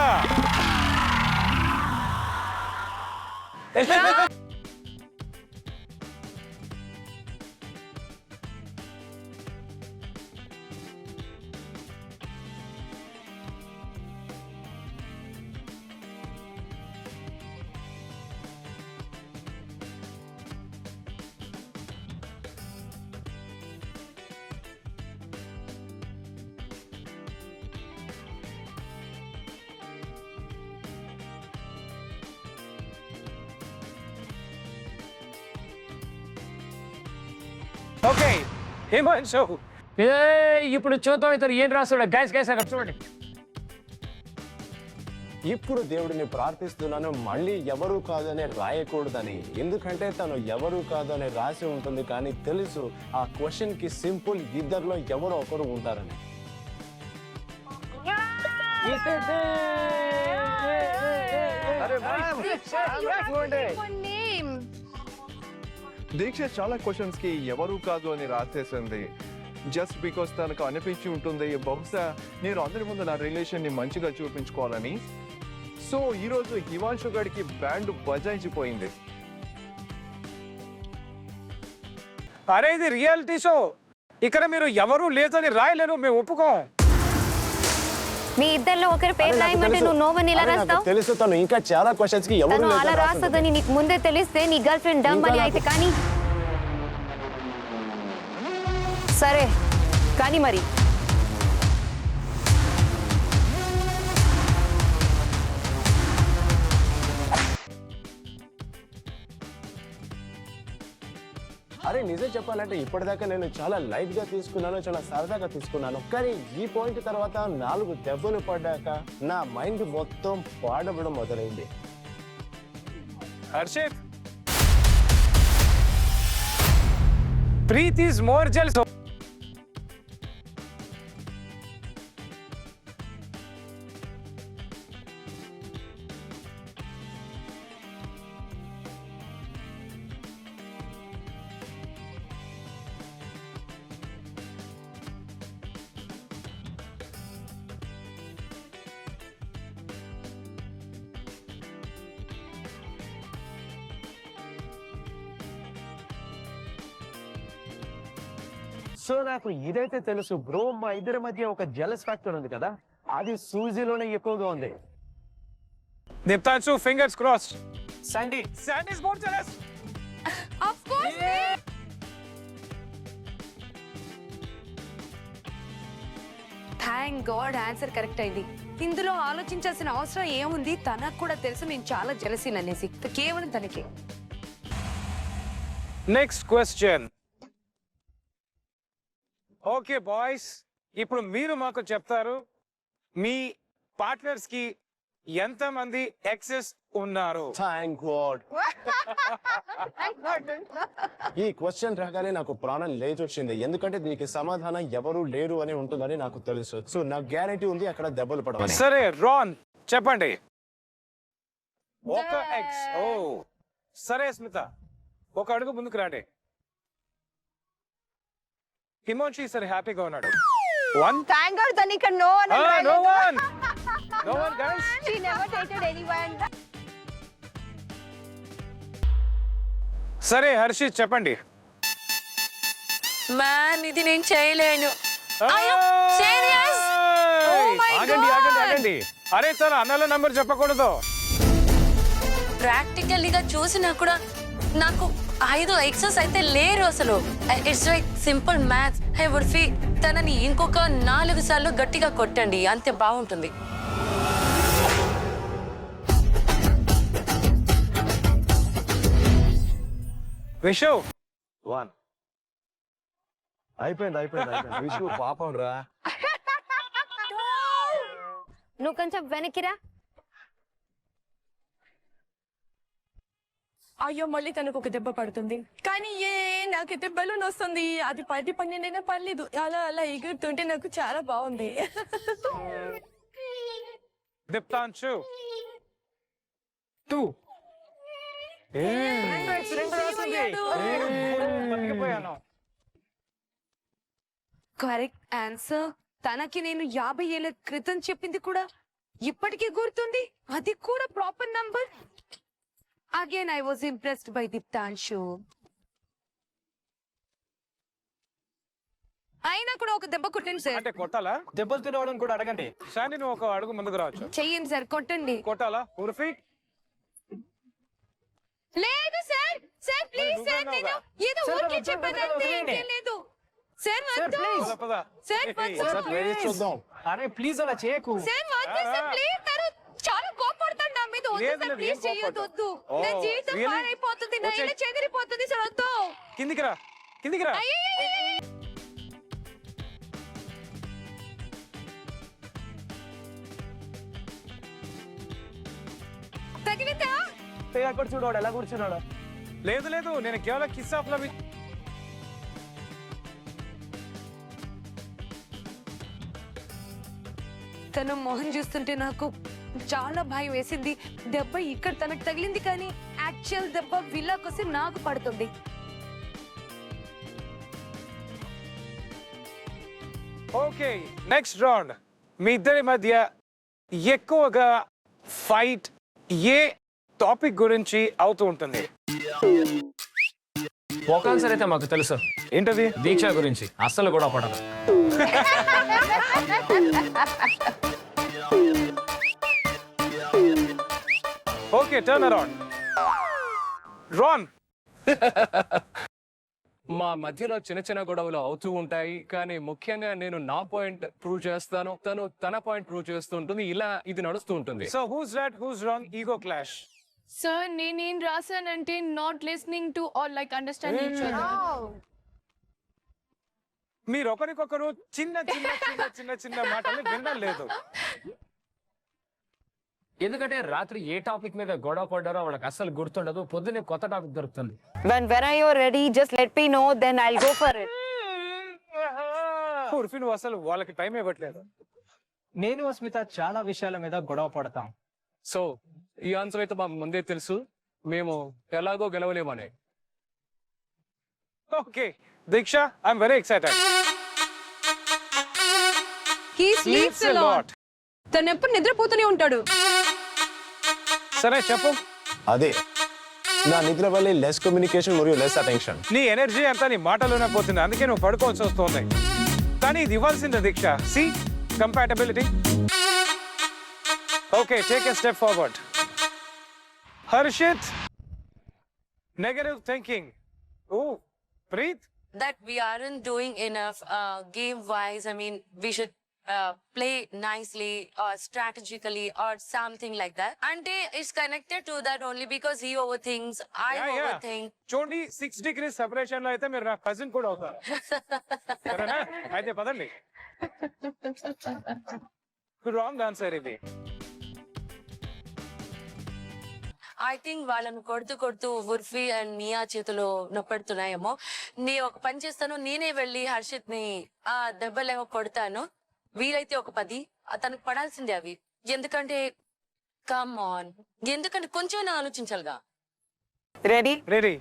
ఓకే, హిమాంశు. ఇప్పుడు చూద్దాం ఇతను ఏం రాస్తాడు. గైస్ అక్కడ చూడండి. ఇప్పుడు దేవుడిని ప్రార్థిస్తున్నాను మళ్ళీ ఎవరు కాదని రాయకూడదని, ఎందుకంటే తను ఎవరు కాదని రాసి ఉంటుంది, కానీ తెలుసు ఆ క్వశ్చన్ కి సింపుల్ ఇద్దరిలో ఎవరో ఒకరు ఉంటారని. దీక్ష చాలా క్వశ్చన్స్ కి ఎవరు కాదు అని రాసేసింది. జస్ట్ బికాస్ తనకు అనిపించి ఉంటుంది బహుశా నేను అందరి ముందు నా రిలేషన్ ని మంచిగా చూపించుకోవాలని. సో ఈ రోజు హిమాంశు గడికి బ్యాండ్ బజాయించిపోయింది. అరే ఇది రియాలిటీ షో, ఇక్కడ మీరు ఎవరు లేదని రాయలేరు, మేము ఒప్పుకో. మీ ఇద్దరిలో ఒకరి పేరు రాయమంటే నువ్వు నోవని ఇలా రాస్తావు? తెలుసు తను ఇంకా చాలా క్వశ్చన్స్ కి ఎవరు తను అలా రాస్తుందని నీకు ముందే తెలిస్తే నీ గర్ల్ ఫ్రెండ్ డమ్ అని అయితే కానీ. సరే కానీ మరి అరే నిజం చెప్పాలంటే ఇప్పటిదాకా నేను చాలా లైట్ గా తీసుకున్నాను, చాలా సరదాగా తీసుకున్నాను, కానీ ఈ పాయింట్ తర్వాత 4 దెబ్బలు పడ్డాక నా మైండ్ మొత్తం పాడవడం మొదలైంది. Harshit, Preet is more jealous. So నాకు ఇదైతే తెలుసు బ్రో, మా ఇద్దరి మధ్య ఒక జెలస్ ఫ్యాక్టర్ ఉంది కదా, అది సూజీలోనే ఎక్కువగా ఉంది. Deeptanshu, fingers cross. Sandy Sandy is more jealous. Of course. Thank God answer correct అయింది. ఇందులో ఆలోచించాల్సిన అవసరం ఏముంది? తనకు కూడా తెలుసు నేను చాలా జెలసీ అనేసి, కేవలం తనకే. Next question. ఓకే బాయ్స్, ఇప్పుడు మీరు మాకు చెప్తారు మీ పార్ట్నర్స్ కి ఎంతమంది ఎక్సెస్ ఉన్నారు? Thank God. ఈ క్వశ్చన్ రాగానే నాకు ప్రాణం లేచొచ్చింది, ఎందుకంటే దీనికి సమాధానం ఎవరు లేరు అని ఉంటుందని నాకు తెలుసు. సో నాకు గ్యారెంటీ ఉంది అక్కడ దెబ్బలు పడవని. సరే రాన్ చెప్పండి. ఒక ఎక్స్. ఓ సరే స్మిత, ఒక అడుగు ముందుకు రండి. హిమాంశి సరే హ్యాపీగా ఉన్నాడు. One. Thank God తను ఇక్కడ no అని No one. No one guys. She never dated anyone. సరే హర్షిత్ చెప్పండి. మ్యాన్ ఇది నేను చేయలేను. Serious? ఆగండి. అరే తన అన్నల నంబర్ చెప్పకూడదు. ప్రాక్టికల్లీగా చూసినా కూడా నాకు 5 ఎక్సెస్ అయితే లేరు అసలు. It's like simple maths. I would fee తనని ఇంకొక 4 సార్లు గట్టిగా కొట్టండి, అంతే బాగుంటుంది. విషు 1 అయిపోయింది. విషు పాపం రా. నువ్వు కొంచెం వెనక్కిరా. అయ్యో మళ్ళీ తనకు ఒక దెబ్బ పడుతుంది, కానీ నాకైతే బలూన్ వస్తుంది. అది 10-12 అయినా పర్లేదు, అలా ఎగురుతుంటే నాకు చాలా బాగుంది. దీప్తాంశు 2. Correct answer. తనకి నేను 50 ఏళ్ల క్రితం చెప్పింది కూడా ఇప్పటికీ గుర్తుంది, అది కూడా proper number. Again I was impressed by Deeptanshu. అయినా కూడా ఒక దెబ్బ కొట్టండి సార్. అంటే కొట్టాలా? దెబ్బలు తినవడం కూడా అడగండి. శాండీ నువ్వు ఒక అడుగు ముందుకు రావచ్చు. చెయ్యండి సార్, కొట్టండి. కొట్టాలా? ఉర్ఫీ లేదు సార్. సార్ ప్లీజ్ సార్, నేను ఏదో ఊరికే చెప్పేదంతే, ఇంకేం లేదు సార్. వద్దు పద. సార్, వద్దు చూద్దాం. అరే ప్లీజ్ అలా చేయకు. సార్, వద్దు సార్ ప్లీజ్. తను చాలా కోపడతాడు నా మీద. వద్దు లేదు, సార్ లేదు, ప్లీజ్ ఏం చెయ్యొద్దు, వద్దు. ఓ, నా జీవితం really? పాడైపోతుంది, నా ఇల్లు చెదిరిపోతుంది సార్, వద్దు. కిందికి రా. అయ్యయ్యయ్యయ్య. తగిలితే అక్కడ చూడవాడు ఎలా కూర్చున్నాడు. లేదు లేదు, నేను కేవలం కిస్ ఆఫ్ లవ్. తన మొహం చూస్తుంటే నాకు చాలా భయం వేసింది. దెబ్బ ఇక్కడ తనకు తగిలింది కానీ యాక్చువల్ దెబ్బ విల్లాకొస్తే నాకు పడుతుంది. Okay, next round. మీ ఇద్దరి మధ్య ఎక్కువగా ఫైట్ ఏ టాపిక్ గురించి అవుతూ ఉంటుంది? ఒక ఆన్సర్ అయితే మాకు తెలుసు. ఏంటది? దీక్ష గురించి. అస్సలు కూడా పడదు. Okay, turn around. రాన్. మా మధ్యలో చిన్న చిన్న గొడవలు అవుతూ ఉంటాయి, కానీ ముఖ్యంగా నేను నా పాయింట్ ప్రూవ్ చేస్తాను, తను తన పాయింట్ ప్రూవ్ చేస్తూ ఉంటుంది. ఇలా ఇది నడుస్తూ ఉంటుంది. So who's right, who's wrong? Ego clash. Sir నేనేం రాసానంటే not listening to or like understand each other. మీరు ఒకరికొకరు చిన్న చిన్న చిన్న చిన్న చిన్న మాటలు వినడం లేదు. ఎందుకంటే రాత్రి ఏ టాపిక్ మీద గొడవ పడ్డారో వాళ్ళకి అస్సలు గుర్తుండదు. పొద్దున్నే కొత్త టాపిక్ దొరుకుతుంది. When are you ready? Just let me know, then I'll go for it. Urfi, నువ్వు అసలు వాళ్ళకి టైం ఇవ్వట్లేదు. నేను అస్మిత చాలా విషయాల మీద గొడవ పడతాం. సో ఈ ఆన్సర్ అయితే మా ముందే తెలుసు, మేము ఎలాగో గెలవలేమని. Okay Diksha, I'm very excited. He sleeps a lot. తను ఎప్పుడు నిద్రపోతూనే ఉంటాడు. సరే చెప్పు. అదే నా నిద్ర వల్ల లెస్ కమ్యూనికేషన్ మరియు లెస్ అటెన్షన్. నీ ఎనర్జీ అంతా నీ మాటలోనే పోతుంది, అందుకే నువ్వు పడుకోవాల్సి వస్తుంది. కానీ ఇది ఇవ్వాల్సిందే Diksha. See compatibility. Okay, take a step forward. Harshit, negative thinking. Oh Preet, That we aren't doing enough game wise. I mean, we should play nicely or strategically or something like that. And it's connected to that only because he overthinks, I overthink. చూడండి 6 degrees సెపరేషన్ లో అయితే మీరు నా కజిన్ కూడా అవుతారు. సరేనా? అయితే పదండి. రాంగ్ ఆన్సర్ ఇది. I think వాళ్ళను కొడుతూ ఉర్ఫీ అండ్ మియా చేతులు నొప్పెడుతున్నాయేమో. నీ ఒక పని చేస్తాను, నేనే వెళ్ళి హర్షిత్ ని ఆ దెబ్బలేమో కొడతాను. వీలైతే ఒక 10 తనకు పడాల్సిందే అవి. ఎందుకంటే కమ్ ఆన్, ఎందుకంటే కొంచెం ఆలోచించాలిగా. Ready? రెడీ.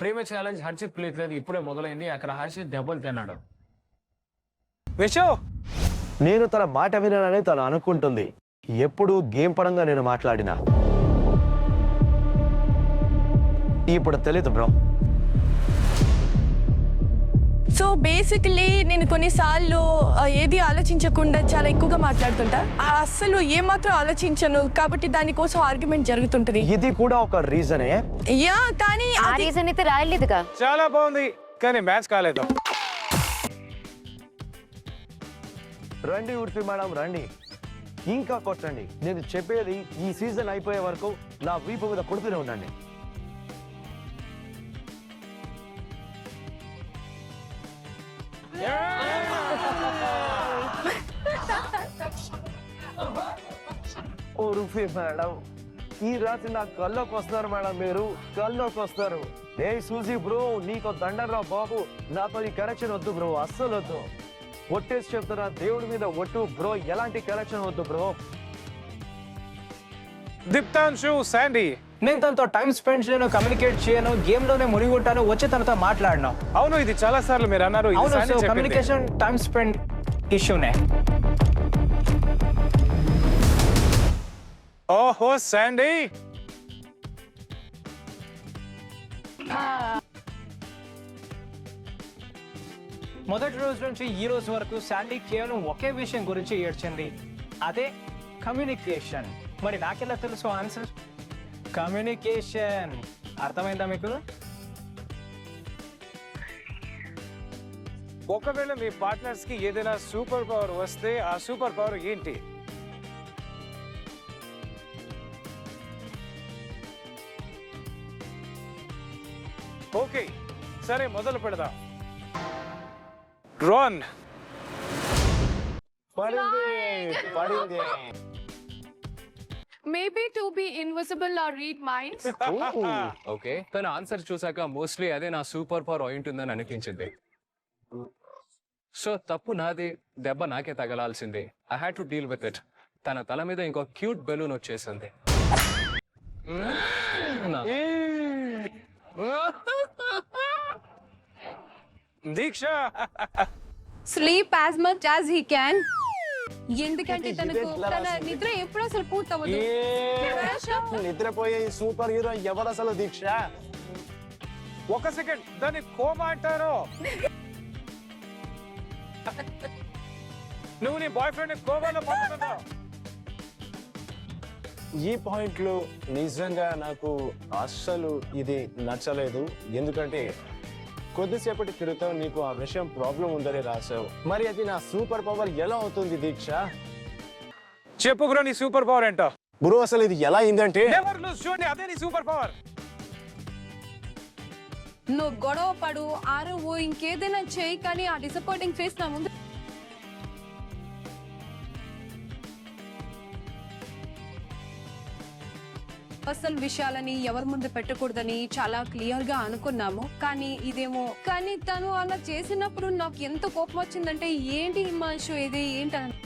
ప్రేమ ఛాలెంజ్ హర్షిత్ ప్లేట్ లేదు, ఇప్పుడే మొదలైంది. అక్కడ హర్షిత్ దెబ్బలు తిన్నాడు. విషో, నేను తన మాట వినాలని తను అనుకుంటుంది. ఎప్పుడు గేమ్ పరంగా నేను మాట్లాడినా ఇప్పుడు తెలీదు బ్రో. సో బేసికలీ నేను కొన్నిసార్లు ఏది ఆలోచించకుండా చాలా ఎక్కువగా మాట్లాడుతుంటా. అస్సలు ఏమాత్రం ఆలోచించను, కాబట్టి దానికోసం ఆర్గ్యుమెంట్ జరుగుతుంటది. ఇది కూడా ఒక రీజనే. యా, కానీ ఆ రీజన్ అయితే రాయలేదుగా. చాలా బాగుంది కానీ మ్యాచ్ కాలేదు. రండి ఉర్ఫీ మేడం, రండి, ఇంకా కొట్టండి. నేను చెప్పేది ఈ సీజన్ అయిపోయే వరకు నా వీపు మీద కొడుతూనే ఉండండి. ఉర్ఫీ మేడం, ఈ రాత్రి నా కల్లోకి వస్తారు మేడం, మీరు కల్లోకి వస్తారు. ఏ సూజీ బ్రో, నీకు దండరా బాబు, నాతో ఈ కరెక్షన్ వద్దు బ్రో, అస్సలు వద్దు. ఒట్టేసి చెప్తున్నా, దేవుడి మీద ఒట్టు బ్రో, ఎలాంటి కరెక్షన్ వద్దు బ్రో. దిప్తాంశు, శాండీ, నేను తనతో టైం స్పెండ్ చేయను, కమ్యూనికేట్ చేయను, గేమ్ లోనే మునిగుంటాను, వచ్చి తనతో మాట్లాడను. అవును, ఇది చాలా సార్లు మీరు అన్నారు. అవును, సో కమ్యూనికేషన్ టైం స్పెండ్ ఇష్యూనే. ఓహో శాండీ, మొదటి రోజు నుంచి ఈ రోజు వరకు శాండీ కేవలం ఒకే విషయం గురించి ఏడ్చింది, అదే కమ్యూనికేషన్. మరి నాకెలా తెలుసు ఆన్సర్? కమ్యూనికేషన్. అర్థమైందా మీకు? ఒకవేళ మీ పార్ట్నర్స్ కి ఏదైనా సూపర్ పవర్ వస్తే ఆ సూపర్ పవర్ ఏంటి? ఓకే, సరే మొదలు పెడదాం. రోన్ పడింది maybe to be invisible or read minds. Okay, తన ఆన్సర్ చూసాక మోస్ట్లీ అదే నా సూపర్ పవర్ అయి ఉంటుందని అనిపించింది. సో తప్పు నాది, దెబ్బ నాకే తగలాల్సిందే. I had to deal with it. తన తల మీద ఇంకో క్యూట్ బెలూన్ వచ్చేసింది. Diksha sleep as much as he can. ఎందుకంటే తనకు తన నిద్ర ఎప్పుడు అసలు పూర్తవదు. నిద్రపోయే ఈ సూపర్ హీరో ఎవరు అసలు దీక్ష? ఒక సెకండ్, దాన్ని కోమా అంటారు. నువ్వు నీ బాయ్ ఫ్రెండ్ కోమాలో పంపుతున్నావు. ఈ పాయింట్లు నిజంగా నాకు అస్సలు ఇది నచ్చలేదు. ఎందుకంటే కొద్దిసేపటి క్రితం నీకు ఆ విషయం ప్రాబ్లం ఉందని రాసావు. మరి అది నా సూపర్ పవర్ ఎలా అవుతుంది దీక్ష? చెప్పు బ్రో, నీ సూపర్ పవర్ ఏంటో. బ్రో అసలు ఇది ఎలా అయిందంటే, నెవర్ లూజ్, చూడండి అదే నీ సూపర్ పవర్. నువ్వు గొడవ పడు, ఆరువు, ఇంకేదైనా చేయి, కానీ ఆ డిసప్పాయింటింగ్ ఫేస్ నా ముందు పర్సనల్ విషయాలని ఎవరి ముందు పెట్టకూడదని చాలా క్లియర్ గా అనుకున్నాము. కానీ ఇదేమో, కానీ తను అలా చేసినప్పుడు నాకు ఎంత కోపం వచ్చిందంటే, ఏంటి హిమాంశు ఇది ఏంటని.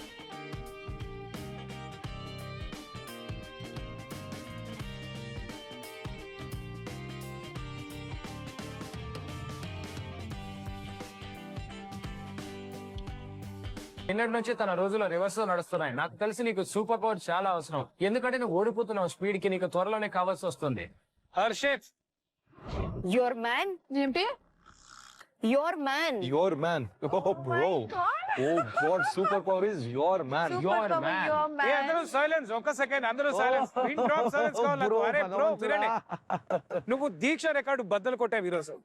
నిన్నటి నుంచి తన రోజుల్లో రివర్స్ లో నడుస్తున్నాయి. నాకు తెలిసి నీకు సూపర్ పవర్ చాలా అవసరం, ఎందుకంటే నువ్వు ఓడిపోతున్నావు స్పీడ్ కి. నీకు త్వరలోనే కావాల్సి వస్తుంది. Harshit, your man. ఏంటి your man? Your man bro. Oh God, super power is your man. Your man. ఏ అందరూ సైలెన్స్, ఒక్క సెకండ్ అందరూ సైలెన్స్. పిన్ డ్రాప్ సైలెన్స్ కావాలి నాకు. అరే బ్రో వినండి, నువ్వు దీక్ష రికార్డు బద్దలు కొట్టావు ఈరోజు.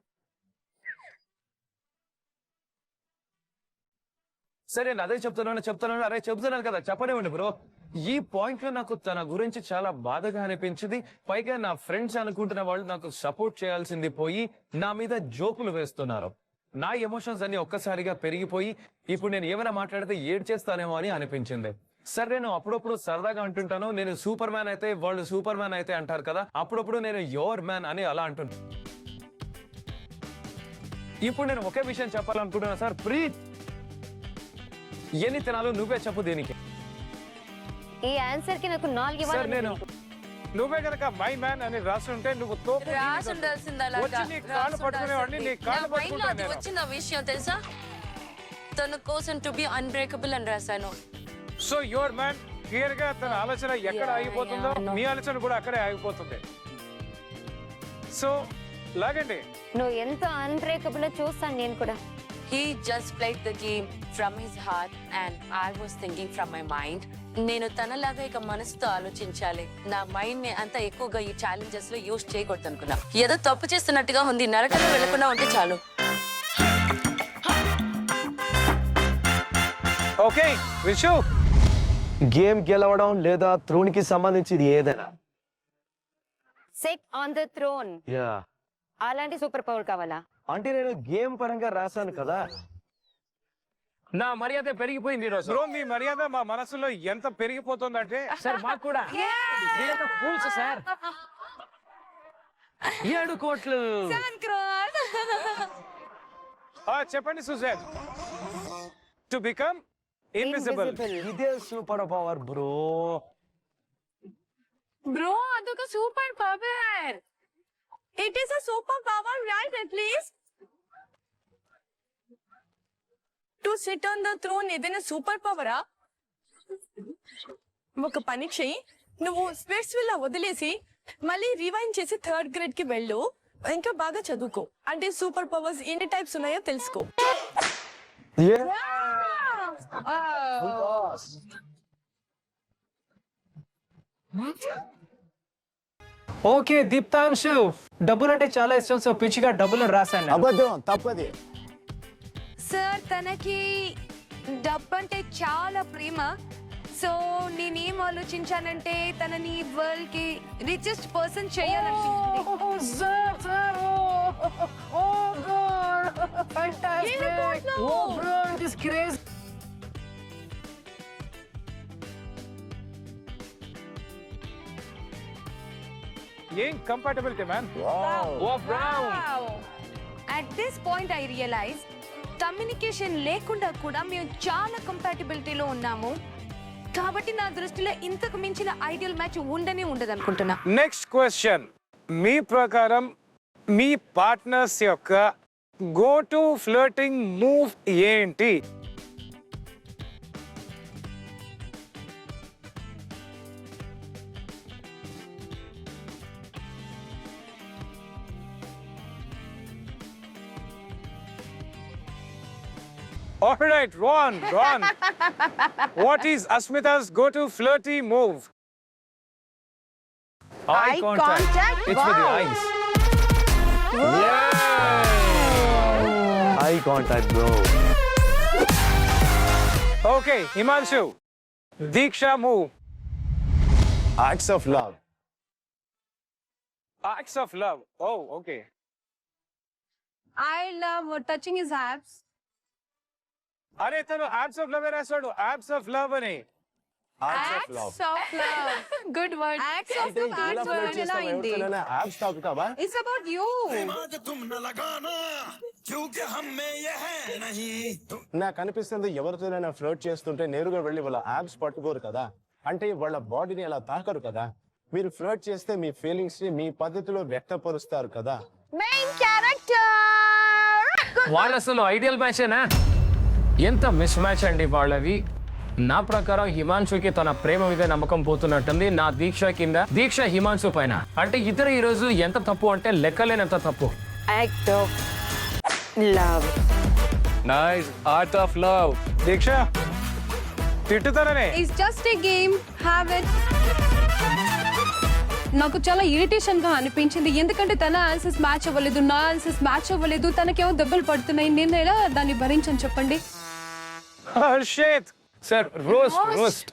సరే నేను అదే చెప్తున్నాను. అరే చెప్తున్నాను కదా, చెప్పనివ్వండి బ్రో. ఈ పాయింట్ లో నాకు తన గురించి చాలా బాధగా అనిపించింది. పైగా నా ఫ్రెండ్స్ అనుకుంటున్న వాళ్ళు నాకు సపోర్ట్ చేయాల్సింది పోయి నా మీద జోకులు వేస్తున్నారు. నా ఎమోషన్స్ అన్ని ఒక్కసారిగా పెరిగిపోయి ఇప్పుడు నేను ఏమైనా మాట్లాడితే ఏడ్ చేస్తానేమో అని అనిపించింది. సరే నేను అప్పుడప్పుడు సరదాగా అంటుంటాను, నేను సూపర్ మ్యాన్ అయితే వాళ్ళు సూపర్ మ్యాన్ అయితే అంటారు కదా, అప్పుడప్పుడు నేను యువర్ మ్యాన్ అని అలా అంటున్నాను. ఇప్పుడు నేను ఒకే విషయం చెప్పాలనుకుంటున్నా సార్. ప్రీత్, ఎన్ని తినాలో నువ్వే చెప్పు దీనికి. ఈ ఆన్సర్ కి నాకు 4 సార్ నేను నువ్వే కనుక మై మ్యాన్ అని రాసుంటే నువ్వు తోపు వచ్చి నీ కాళ్ళు పట్టుకునేవాడిని. నీ కాళ్ళు పట్టుకుంటాను నేను. వచ్చిన విషయం తెలుసా, తన కోసం టు బి అన్బ్రేకబుల్ అని రాశాను. సో యువర్ మ్యాన్ క్లియర్ గా తన ఆలోచన ఎక్కడ ఆగిపోతుందో మీ ఆలోచన కూడా అక్కడే ఆగిపోతుంది. సో లాగండి. నువ్వు ఎంత అన్బ్రేకబుల్ చూస్తాను నేను కూడా. He just played the game from his heart and I was thinking from my mind. నేను తనలాగా ఇక మనసుతో ఆలోచించాలి. నా మైండ్ ని అంత ఎక్కువగా ఈ ఛాలెంజెస్ లో యూజ్ చేయకూడదు అనుకున్నా. ఏదో తప్పు చేస్తున్నట్టుగా ఉంది, నరకంలో వెళ్లకుండా ఉంటే చాలు. ఓకే విషు, గేమ్ గెలవడం లేదా త్రోన్ కి సంబంధించింది ఏదైనా. Sit on the throne. Yeah, అలాంటి సూపర్ పవర్ కావాలా? అంటే నేను గేమ్ పరంగా రాశాను కదా. నా మర్యాద పెరిగిపోయింది ఈరోజు. బ్రో మీ మర్యాద మా మనసులో ఎంత పెరిగిపోతుందంటే సార్ మాకు కూడా ఫూల్స్ సార్. 7 కోట్లు. చెప్పండి సుజాన్. To become invisible. ఇదే సూపర్ పవర్ బ్రో. బ్రో అదొక super power. It is a superpower, right? At least to sit on the throne ఏదైనా సూపర్ పవరా? ఒక పని చెయ్యి, నువ్వు స్పెట్స్ విల్ల వదిలేసి మళ్ళీ రివైండ్ చేసి 3rd గ్రేడ్ కి వెళ్ళు, ఇంకా బాగా చదువుకో. అంటే సూపర్ పవర్స్ ఎన్ని టైప్స్ ఉన్నాయో తెలుసుకో. ఓకే దీప్తాంశు, డబ్బులు అంటే చాలా ఇష్టం, సో పిచ్చిగా డబ్బులు రాశాను. అబద్ధం, తప్పది. సార్ తనకి డబ్బు అంటే చాలా ప్రేమ. సో నేనేం ఆలోచించానంటే తనని వరల్డ్ కి రిచెస్ట్ పర్సన్ చేయాలనిపించింది. Fantastic! Oh, bro, it is crazy. ఏం compatibility man. Oh, brown. At this point I realize communication లేకుండా కూడా మేము చాలా కంపాటిబిలిటీలో ఉన్నాము. కాబట్టి నా దృష్టిలో ఇంతకు మించిన ఐడియల్ మ్యాచ్ ఉండనే ఉండదు అనుకుంటున్నా. నెక్స్ట్ క్వశ్చన్, మీ ప్రకారం మీ పార్ట్నర్స్ యొక్క గో టు ఫ్లర్టింగ్ మూవ్ ఏంటి? All right, Ron. What is Asmita's go-to flirty move? Eye contact. It's with the eyes. Eye contact bro. Okay, Himanshu. Diksha move. Acts of love. Acts of love. Oh, okay. I love touching his abs. అరే తను యాప్స్ ఆఫ్ లవ్ రాశాడు, యాప్స్ ఆఫ్ లవ్ అని. Acts of love. Good word. Acts of love. Acts word ఎలా అయింది? యాప్స్ తాకుతావా? It's about you. నాకు అనిపిస్తుంది ఎవరితోనైనా ఫ్లర్ట్ చేస్తుంటే నేరుగా వెళ్ళి వాళ్ళ యాప్స్ పట్టుకోరు కదా, అంటే వాళ్ళ బాడీని అలా తాకరు కదా. మీరు ఫ్లర్ట్ చేస్తే మీ ఫీలింగ్స్ ని మీ పద్ధతిలో వ్యక్తపరుస్తారు కదా. Main character. వాళ్ళు అసలు ఐడియల్ మ్యాచేనా? ఎంత మిస్ మ్యాచ్ అండి వాళ్ళవి. నా ప్రకారం హిమాన్షుకి తన ప్రేమ మీద నమ్మకం పోతున్నట్టుంది. నా దీక్ష కింద దీక్ష హిమాన్షు పైన. అంటే ఇద్దరు ఈ రోజు ఎంత తప్పు అంటే లెక్కలేనంత తప్పు. Act of love. Nice art of love. Diksha తిట్టుతాననే. It's just a game. Have it. నాకు చాలా ఇరిటేషన్ గా అనిపించింది, ఎందుకంటే తన ఆన్సర్స్ మ్యాచ్ అవ్వలేదు, నా ఆన్సర్స్ మ్యాచ్ అవ్వలేదు, తనకేమో దెబ్బలు పడుతున్నాయి. నేను ఎలా దాన్ని భరించని చెప్పండి. Harshit sir roast.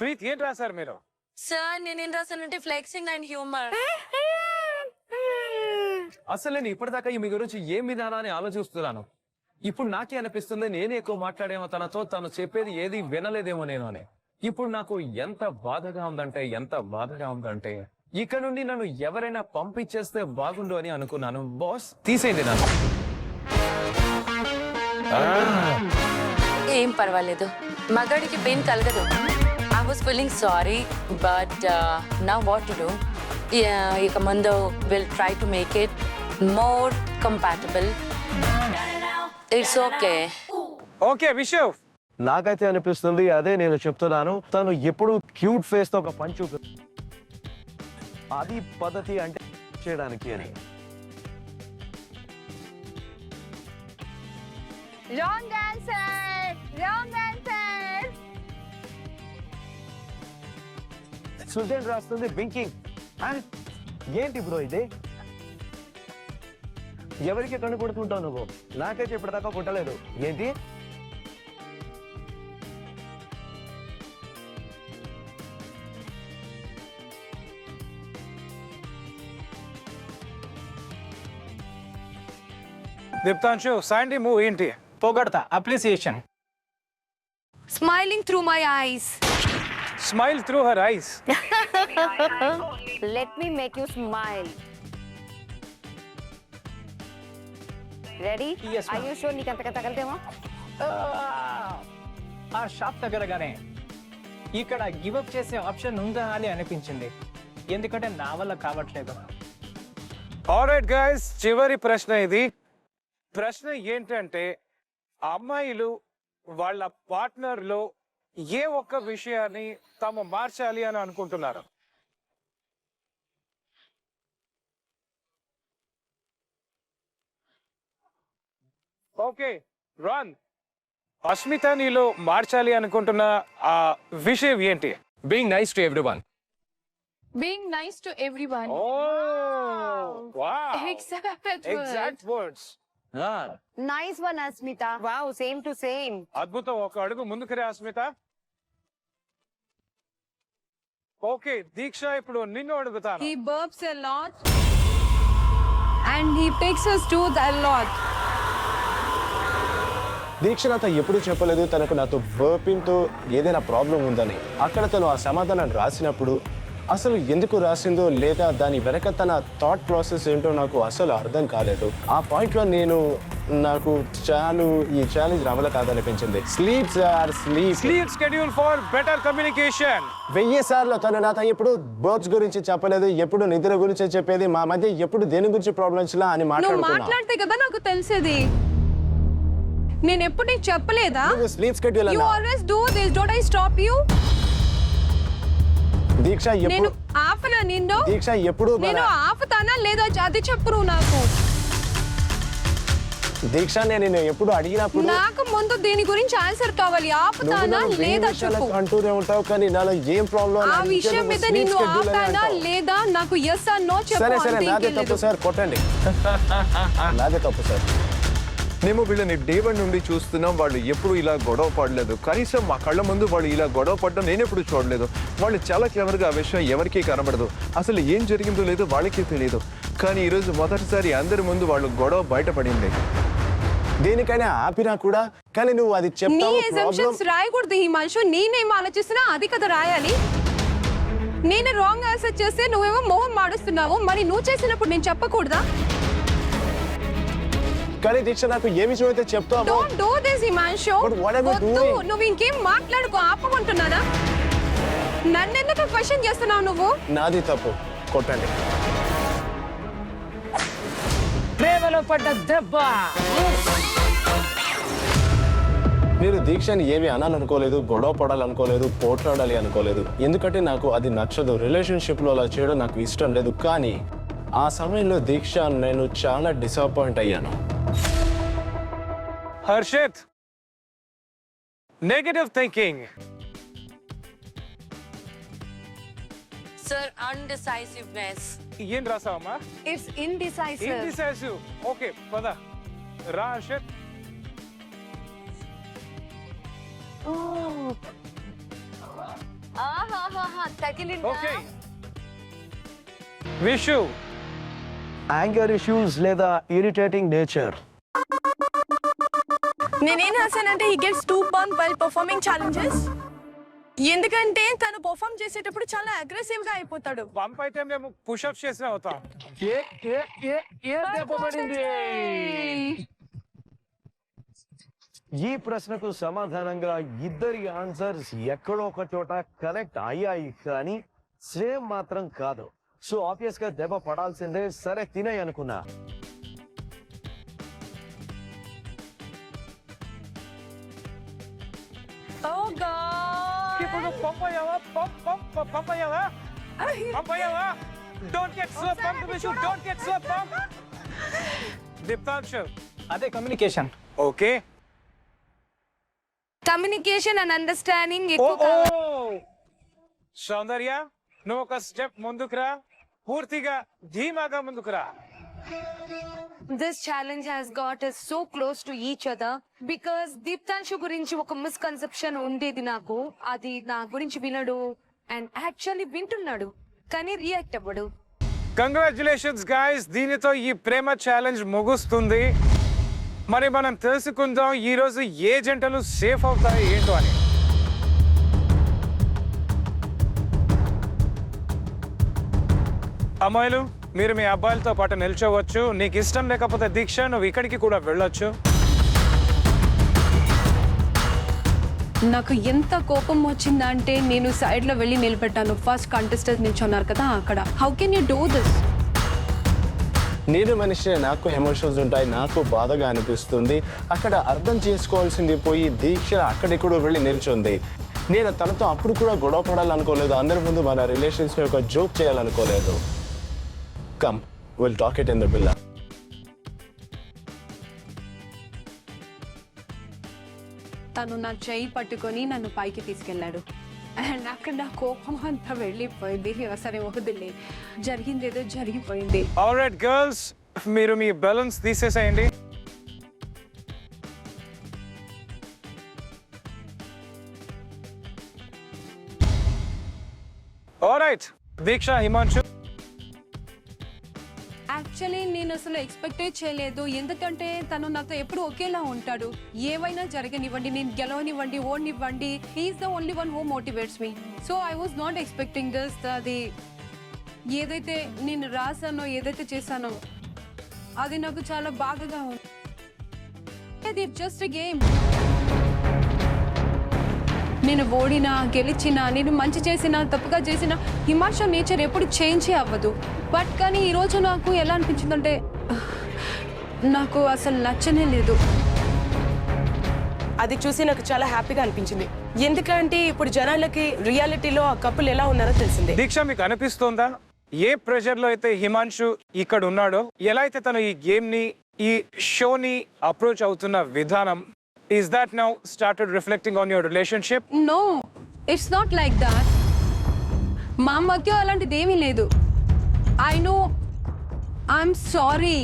ప్రీత్ ఏం రాశారు మీరు? సార్ నేనేం రాసానంటే ఫ్లెక్సింగ్ అండ్ హ్యూమర్. అసలు నేను ఇప్పటిదాకా మీ గురించి ఏం విధానా అని ఆలోచిస్తున్నాను. ఇప్పుడు నాకే అనిపిస్తుంది నేనే ఎక్కువ మాట్లాడేమో తనతో, తను చెప్పేది ఏది వినలేదేమో నేను అని. ఇప్పుడు నాకు ఎంత బాధగా ఉందంటే ఇక్కడ నుండి నన్ను ఎవరైనా పంపించేస్తే బాగుండు అని అనుకున్నాను. బాస్ తీసేయండి నన్ను. ఏం పర్వాలేదు, మగాడికి పెయిన్ కలగదు. I was feeling sorry but now what to do? ఇక ముందు will try to make it more compatible. It's okay. Okay Vishav. నాకైతే అనిపిస్తుంది అదే నేను చెప్తున్నాను, తను ఎప్పుడు క్యూట్ ఫేస్ తో ఒక పంచు, అది పద్ధతి అంటే చేయడానికి అని. Wrong answer. సుజన్ రాస్తుంది బింకింగ్. ఏంటి బ్రో ఇది? ఎవరికి కన్ను కొడుతుంటావు నువ్వు? నాకైతే ఇప్పటిదాకా కొట్టలేదు. ఏంటి? దీప్తాంశు శాండీ మూవ్ ఏంటి? పొగడతా, appreciation. Smiling through my eyes. Smile through her eyes. Let me make you smile. Ready? Yes, ma'am. Are you sure నీకు అంతగా తగలదేమో? ఆ షాప్ తగలగానే ఇక్కడ గివప్ చేసే ఆప్షన్ ఉందా అని అనిపించింది, ఎందుకంటే నా వల్ల కావట్లేదు. ఆల్రైట్ గైస్, చివరి ప్రశ్న ఇది. ప్రశ్న ఏంటంటే అమ్మాయిలు వాళ్ళ పార్ట్నర్ లో ఏ ఒక్క విషయాన్ని తాము మార్చాలి అని అనుకుంటున్నారు? ఓకే రాన్, అస్మిత నీలో మార్చాలి అనుకుంటున్న ఆ విషయం ఏంటి? Being nice to everyone. Being nice to everyone. Oh, wow. Exact words. Nice one, Asmita. Wow, same to same. అద్భుతం. ఒక అడుగు ముందుకు రా అస్మిత. ఓకే దీక్ష, ఇప్పుడు నిన్ను అడుగుతాను. He burps a lot and he takes us to a lot. దీక్ష నాతో ఎప్పుడు చెప్పలేదు తనకు నాతో బర్పింగ్తో ఏదైనా ప్రాబ్లం ఉందని. అక్కడ తను ఆ సమాధానం రాసినప్పుడు అసలు ఎందుకు రాసిందో లేదా దాని వెనక తన థాట్ ప్రాసెస్ ఏంటో నాకు అసలు అర్థం కాలేదు. ఆ పాయింట్లో నాకు ఈ ఛాలెంజ్ రావల కాదనిపించింది. Sleep schedule for better communication. 1000 సార్లు తను నాతో ఎప్పుడు బర్డ్స్ గురించి చెప్పలేదు, ఎప్పుడు నిద్ర గురించి చెప్పేది, మా మధ్య ఎప్పుడు దేని గురించి ప్రాబ్లమ్స్ లా అని మాట్లాడితే కదా నాకు తెలిసేది. నేను ఎప్పుడు నీకు చెప్పలేదా? Sleep schedule You always do this. Don't I stop you? దీక్ష నేను ఆపనా నిన్ను? దీక్ష ఎప్పుడు నేను ఆపుతానా లేదా అది చెప్పు నువ్వు నాకు. దీక్ష నేను ఎప్పుడు అడిగినప్పుడు నాకు ముందు దీని గురించి ఆన్సర్ కావాలి. ఆపుతానా లేదా చెప్పు. అంటూనే ఉంటావు కానీ నాలో ఏం ప్రాబ్లం ఆ విషయం మీద నిన్ను ఆపుతానా లేదా నాకు yes or no చెప్పు. సరే నాదే తప్పు సార్, కొట్టండి. నాదే తప్పు సార్. మేము వీళ్ళని డే 1 నుండి చూస్తున్నాం. వాళ్ళు ఎప్పుడు ఇలా గొడవ పడలేదు. కనీసం మా కళ్ళ ముందు వాళ్ళు ఇలా గొడవ పడడం నేను ఎప్పుడు చూడలేదు. వాళ్ళు చాలా క్లవర్గా ఆ విషయం ఎవరికీ కనబడదు. అసలు ఏం జరిగిందో లేదో వాళ్ళకి తెలియదు. కానీ ఈరోజు మొదటిసారి అందరి ముందు వాళ్ళు గొడవ బయటపడింది. దేనికైనా ఆపినా కూడా కానీ నువ్వు అది చెప్తావు. రాయకూడదు ఈ మనిషి. నేనేం ఆలోచిస్తున్నా అది కదా రాయాలి. నేను రాంగ్ ఆన్సర్ చేస్తే నువ్వేమో మొహం మాడుస్తున్నావు. మరి నువ్వు చేసినప్పుడు నేను చెప్పకూడదా? కానీ దీక్ష నాకు ఏ విషయం అయితే చెప్తావు. Don't do this, Himanshu. నువ్వు ఇంకేం మాట్లాడుకో, ఆపమంటున్నానా? నన్నెందుకు క్వశ్చన్ చేస్తున్నావు నువ్వు? నాది తప్పు, కొట్టండి. ప్రేమలో పడ్డ దెబ్బ. మీరు దీక్షని ఏమి అనాలనుకోలేదు, గొడవ పడాలనుకోలేదు, పోట్లాడాలి అనుకోలేదు. ఎందుకంటే నాకు అది నచ్చదు. రిలేషన్షిప్లో అలా చేయడం నాకు ఇష్టం లేదు. కానీ ఆ సమయంలో దీక్ష నేను చాలా డిసప్పాయింట్ అయ్యాను. హర్షిత్, నెగటివ్ థింకింగ్. Sir, undecisiveness. ఏం రాసావమ్మా? It's indecisive. Indecisive. ఓకే పద రా హర్షిత్. తగిలిందా? ఓకే విషు. యాంగర్ ఇష్యూస్ లేదా ఇరిటేటింగ్ నేచర్. నేనేం రాశానంటే he gets too pumped while performing challenges. ఎందుకంటే తను పర్ఫామ్ చేసేటప్పుడు చాలా అగ్రెసివ్ గా అయిపోతాడు. పంప్ అయితే మేము పుషప్ చేసి అవుతాం. ఈ ప్రశ్నకు సమాధానంగా ఇద్దరి ఆన్సర్స్ ఎక్కడో ఒక చోట కనెక్ట్ అయ్యాయి కానీ సేమ్ మాత్రం కాదు. సో ఆబ్వియస్ గా దెబ్బ పడాల్సిందే. సరే తినేయి అనుకున్నా. ఇప్పుడు పంపయ్యావా? పంపయ్యావా? Don't get slow pump, Vishu. Don't get slow pump. Deeptanshu, అదే communication. Okay. Communication and understanding Soundarya, నువ్వు ఒక స్టెప్ ముందుకురా. పూర్తిగా ధీమాగా ముందుకురా. This challenge has got us so close to each other because దీప్తాంశు గురించి ఒక మిస్కన్సెప్షన్ ఉండేది నాకు. అది నా గురించి వినడు అండ్ యాక్చువల్లీ వింటున్నాడు కానీ రియాక్ట్ అవ్వడు. కంగ్రాచులేషన్స్ గైస్, దీనితో ఈ ప్రేమ ఛాలెంజ్ ముగుస్తుంది. మరి మనం తెలుసుకుందాం ఈ రోజు ఏ జంటలు సేఫ్ అవుతాయి ఏంటో అని. అమ్మాయిలు, మీరు మీ అబ్బాయిలతో పాటు నిల్చోవచ్చు. నీకు ఇష్టం లేకపోతే దీక్ష నువ్వు ఇక్కడికి కూడా వెళ్ళొచ్చు. నాకు ఎంత కోపం వచ్చిందంటే నేను సైడ్ లో వెళ్ళి నిలబెట్టాను. ఫస్ట్ కంటెస్టెంట్ నిల్చున్నారు కదా అక్కడ. How can you do this? నేను మనిషి, నాకు ఎమోషన్స్ ఉంటాయి, నాకు బాధగా అనిపిస్తుంది. అక్కడ అర్థం చేసుకోవాల్సింది పోయి దీక్ష అక్కడిక్కడ వెళ్ళి నిల్చుంది. నేను తనతో అప్పుడు కూడా గొడవ పడాలనుకోలేదు. అందరి ముందు మన రిలేషన్స్ ఒక జోక్ చేయాలనుకోలేదు. Come, will talk it in the villa. తను నా చెయ్యి పట్టుకొని నన్ను పైకి తీసుకెళ్ళాడు అండ్ అక్కడ నా కోపం అంతా వెళ్ళిపోయింది. సరే వదిలే, జరిగింది ఏదో జరిగిపోయింది. ఆల్రైట్ గర్ల్స్, మీరు మీ బెలూన్స్ తీసేసేయండి. ఆల్రైట్ దీక్ష, హిమాంశు. యాక్చువల్లీ నేను అసలు ఎక్స్పెక్టే చేయలేదు, ఎందుకంటే తను నాతో ఎప్పుడు ఒకేలా ఉంటాడు. ఏవైనా జరగనివ్వండి, నేను గెలవనివ్వండి, ఓడినివ్వండి, he's the only one who motivates me. So I was not expecting this. అది ఏదైతే నేను రాసానో, ఏదైతే చేశానో అది నాకు చాలా బాధగా ఉంది. ఇది జస్ట్ గేమ్. నేను ఓడినా గెలిచినా, నేను మంచి చేసినా తప్పుగా చేసినా, హిమాంశు నేచర్ ఎప్పుడు చేంజ్ అవ్వదు. బట్ కానీ ఈరోజు నాకు ఎలా అనిపించిందంటే నాకు అసలు నచ్చనే లేదు. అది చూసి నాకు చాలా హ్యాపీగా అనిపించింది, ఎందుకంటే ఇప్పుడు జనాలకి రియాలిటీలో ఆ కపుల్ ఎలా ఉన్నారో తెలిసిందే. దీక్ష, మీకు అనిపిస్తుందా ఏ ప్రెషర్ లో అయితే హిమాంశు ఇక్కడ ఉన్నాడో, ఎలా అయితే తను ఈ గేమ్ ని, ఈ షోని అప్రోచ్ అవుతున్న విధానం, is that now started reflecting on your relationship? No, it's not like that. మా మధ్య అలాంటిది ఏమీ లేదు. I know, I'm sorry,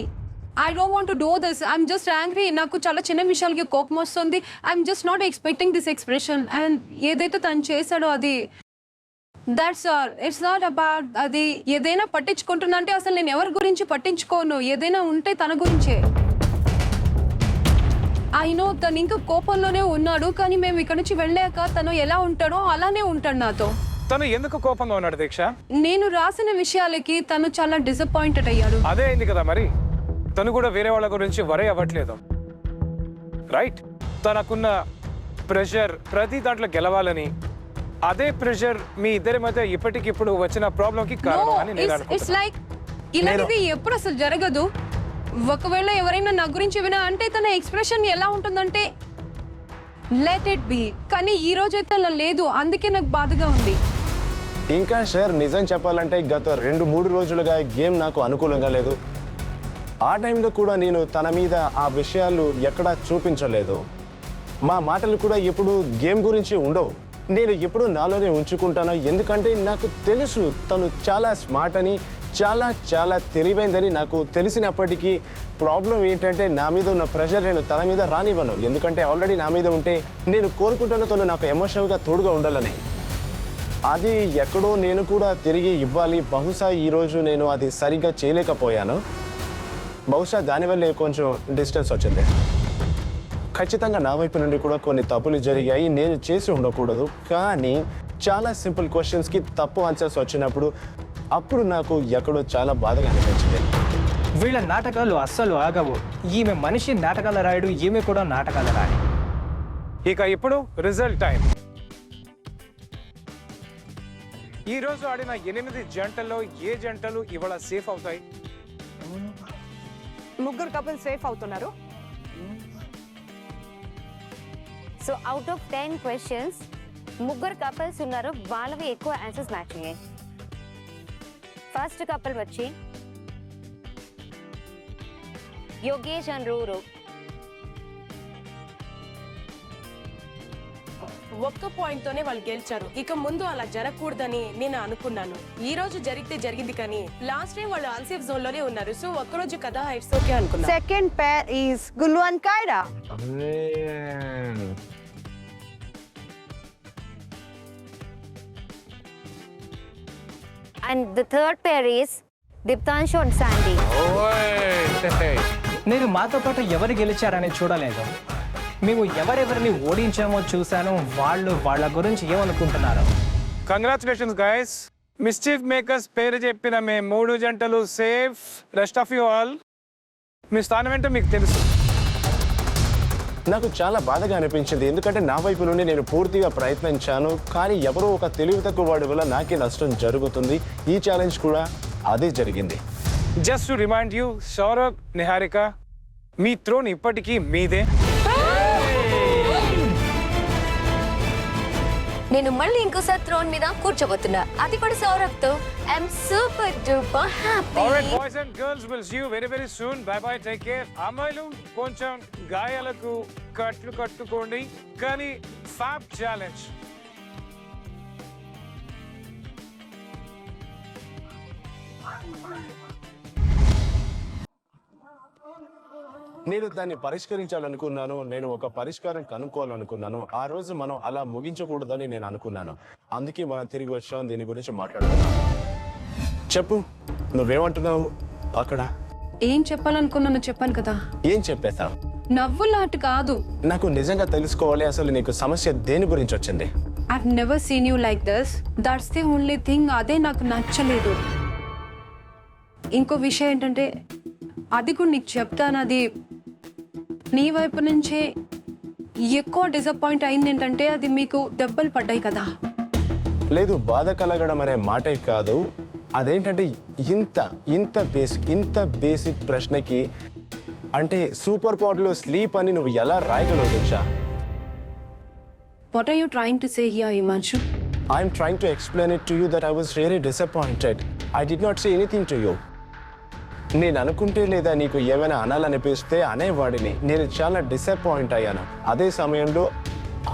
I don't want to do this, I'm just angry. నాకు చాలా చిన్న విషయాలకి కోపం వస్తుంది. I'm just not expecting this expression. And ఏదైతే తను చేశాడో అది, that's all. It's not about అది. ఏదైనా పట్టించుకుంటున్నా అంటే అసలు నేను ఎవరి గురించి పట్టించుకోను. ఏదైనా ఉంటే తన గురించే. ఐ నో తను ఇంకా కోపంలోనే ఉన్నాడు, కానీ మేము ఇక్కడ నుంచి వెళ్ళాక తను ఎలా ఉంటాడో అలానే ఉంటాడు నాతో. తను ఎందుకు కోపంగా ఉన్నాడు దీక్ష? నేను రాసిన విషయాలకి తను చాలా డిసప్పాయింటెడ్ అయ్యాడు. అదే అయింది కదా మరి. తను కూడా వేరే వాళ్ళ గురించి వరే అవ్వట్లేదు, రైట్? తనకున్న ప్రెషర్ ప్రతి దాంట్లో గెలవాలని, అదే ప్రెషర్ మీ ఇద్దరి మధ్య ఇప్పటికిప్పుడు వచ్చిన ప్రాబ్లం కి కారణం అని నేను అనుకుంటున్నాను. ఇట్స్ లైక్ ఇలాంటిది ఎప్పుడు అసలు జరగదు. ఒకవేళ ఎవరైనా నా గురించి వినా అంటే తన ఎక్స్ప్రెషన్ ఎలా ఉంటుందంటే లెట్ ఇట్ బి, కానీ ఈ రోజు అయితే అలా లేదు. అందుకే నాకు బాధగా ఉంది. ఇంకా సార్ నిజం చెప్పాలంటే గత 2-3 రోజులుగా గేమ్ నాకు అనుకూలంగా లేదు. ఆ టైంలో కూడా నేను తన మీద ఆ విషయాలు ఎక్కడా చూపించలేదు. మా మాటలు కూడా ఎప్పుడు గేమ్ గురించి ఉండవు. నేను ఎప్పుడు నాలోనే ఉంచుకుంటాను, ఎందుకంటే నాకు తెలుసు తను చాలా స్మార్ట్ అని, చాలా చాలా తెలివైందని నాకు తెలిసినప్పటికీ ప్రాబ్లం ఏంటంటే నా మీద ఉన్న ప్రెషర్ నేను తన మీద రానివ్వను. ఎందుకంటే ఆల్రెడీ నా మీద ఉంటే నేను కోరుకుంటాను తను నాకు ఎమోషనల్గా తోడుగా ఉండాలని. అది ఎక్కడో నేను కూడా తిరిగి ఇవ్వాలి. బహుశా ఈరోజు నేను అది సరిగ్గా చేయలేకపోయాను. బహుశా దానివల్లే కొంచెం డిస్టెన్స్ వచ్చింది. ఖచ్చితంగా నా వైపు నుండి కూడా కొన్ని తప్పులు జరిగాయి, నేను చేసి ఉండకూడదు. కానీ చాలా సింపుల్ క్వశ్చన్స్కి తప్పు ఆన్సర్స్ వచ్చినప్పుడు అప్పుడు నాకు ఎక్కడో చాలా బాధగా అనిపించింది. వీళ్ళ నాటకాలు అస్సలు ఆగవు. ఈమె మనిషి నాటకాలు రాయడు, ఈమె కూడా నాటకాలు రాయడు. ఇక ఇప్పుడు రిజల్ట్ టైం. ఈ రోజు ఆడిన 8 జంటల్లో ఏ జంటలు ఇవాళ సేఫ్ అవుతాయి? ముగ్గురు కపుల్ సేఫ్ అవుతున్నారు. సో అవుట్ ఆఫ్ 10 క్వశ్చన్స్ ముగ్గురు కపుల్స్ ఉన్నారు, వాళ్ళవి ఎక్కువ ఆన్సర్స్ మ్యాచ్ అయ్యాయి. ఫస్ట్ కపుల్ వచ్చి యోగేష్ అండ్ రూరు. ఒక్క పాయింట్ తోనే వాళ్ళు గెలిచారు. ఇక ముందు అలా జరగకూడదని నేను అనుకున్నాను. ఈ రోజు జరిగితే జరిగింది, కానీ లాస్ట్ టైం వాళ్ళు అన్సేఫ్ జోన్ లోనే ఉన్నారు. సో ఒక్క రోజు కదా, ఇట్స్ ఓకే అనుకున్నా. Second pair is Gullu and Kaira. And the third pair is Deeptanshu and Sandy. నేను మాతో పాటు ఎవరు గెలిచారని చూడలేదు. మేము ఎవరెవరిని ఓడించామో చూశాను. వాళ్ళు వాళ్ళ గురించి ఏమనుకుంటున్నారు. Congratulations guys. మిస్చీఫ్ మేకర్స్ పేరు చెప్పిన మే 3 జంటలు safe. Rest of you all మీ స్థానం ఏంటో మీకు తెలుసు. నాకు చాలా బాధగా అనిపించింది, ఎందుకంటే నా వైపు నుండి నేను పూర్తిగా ప్రయత్నించాను, కానీ ఎవరో ఒక తెలివి తక్కువ వాడి వల్ల నాకే నష్టం జరుగుతుంది. ఈ ఛాలెంజ్ కూడా అదే జరిగింది. Just to remind you, Saurabh, Niharika, మీ త్రోన్ ఇప్పటికీ మీదే. నేను మళ్ళీ ఇంకోసారి థ్రోన్ మీద కూర్చోబోతున్నా, అది కూడా సౌరభ్ తో. I'm super duper happy. Alright boys and girls, we'll see you very very soon. Bye bye, take care. అమ్మాయిలు కొంచెం గాయాలకు కట్లు కట్టుకోండి, కానీ ఫ్యాబ్ ఛాలెంజ్ నేను దాన్ని పరిష్కరించాలనుకున్నాను. నేను ఒక పరిష్కారం కనుక్కోవాలనుకున్నాను. ఆ రోజు మనం అలా ముగించకూడదని నేను అనుకున్నాను. అందుకే మనం తిరిగి వచ్చాం, దీని గురించి మాట్లాడుతున్నాం. చెప్పు, నువ్వేమంటున్నావు అక్కడ? ఏం చెప్పాలనుకున్నానో చెప్పాను కదా. ఏం చెప్పేశావు? నవ్వులాట కాదు. నాకు నిజంగా తెలుసుకోవాలి, అసలు నీకు సమస్య దేని గురించి వచ్చింది? I've never seen you like this. That's the only thing. అదే నాకు నచ్చలేదు. ఇంకో విషయం ఏంటంటే అది కూడా నీకు చెప్తాను, అది నీ వైపు నుంచే ఎక్కువ డిసప్పాయింట్ అయింది ఏంటంటే అది మీకు దెబ్బలు పడ్డాయి కదా. లేదు, బాధ కలగడం అనే మాటే కాదు. అదేంటంటే ఇంత బేసిక్ ప్రశ్నకి అంటే సూపర్ పవర్లో స్లీప్ అని నువ్వు ఎలా రాయగలవు దీక్ష? What are you trying to say here, Himanshu? I'm trying to explain it to you that I was really disappointed. I did not say anything to you. నేను అనుకుంటే లేదా నీకు ఏమైనా అనాలనిపిస్తే అనేవాడిని. నేను చాలా డిసప్పాయింట్ అయ్యాను. అదే సమయంలో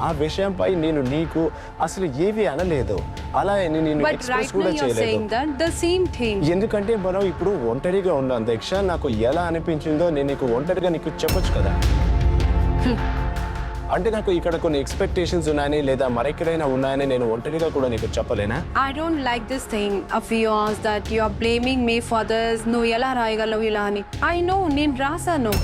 ఆ విషయంపై నేను నీకు అసలు ఏవి అనలేదు, అలా నేను ఎక్స్ప్రెస్ కూడా చేయలేదు. ఎందుకంటే మనం ఇప్పుడు ఒంటరిగా ఉన్నాం దీక్ష. నాకు ఎలా అనిపించిందో నేను నీకు ఒంటరిగా నీకు చెప్పొచ్చు కదా. అంటే నాకు ఇక్కడ కొన్ని ఎక్స్పెక్టేషన్స్ ఉన్నాయని లేదా మరెక్కడైనా ఉన్నాయని నేను ఒంటరిగా కూడా నీకు చెప్పలేనా? I don't like this thing of yours that you are blaming me for this. నువ్వు ఎలా రాయగలవు ఇలా అని. I know, నేను రాసాను.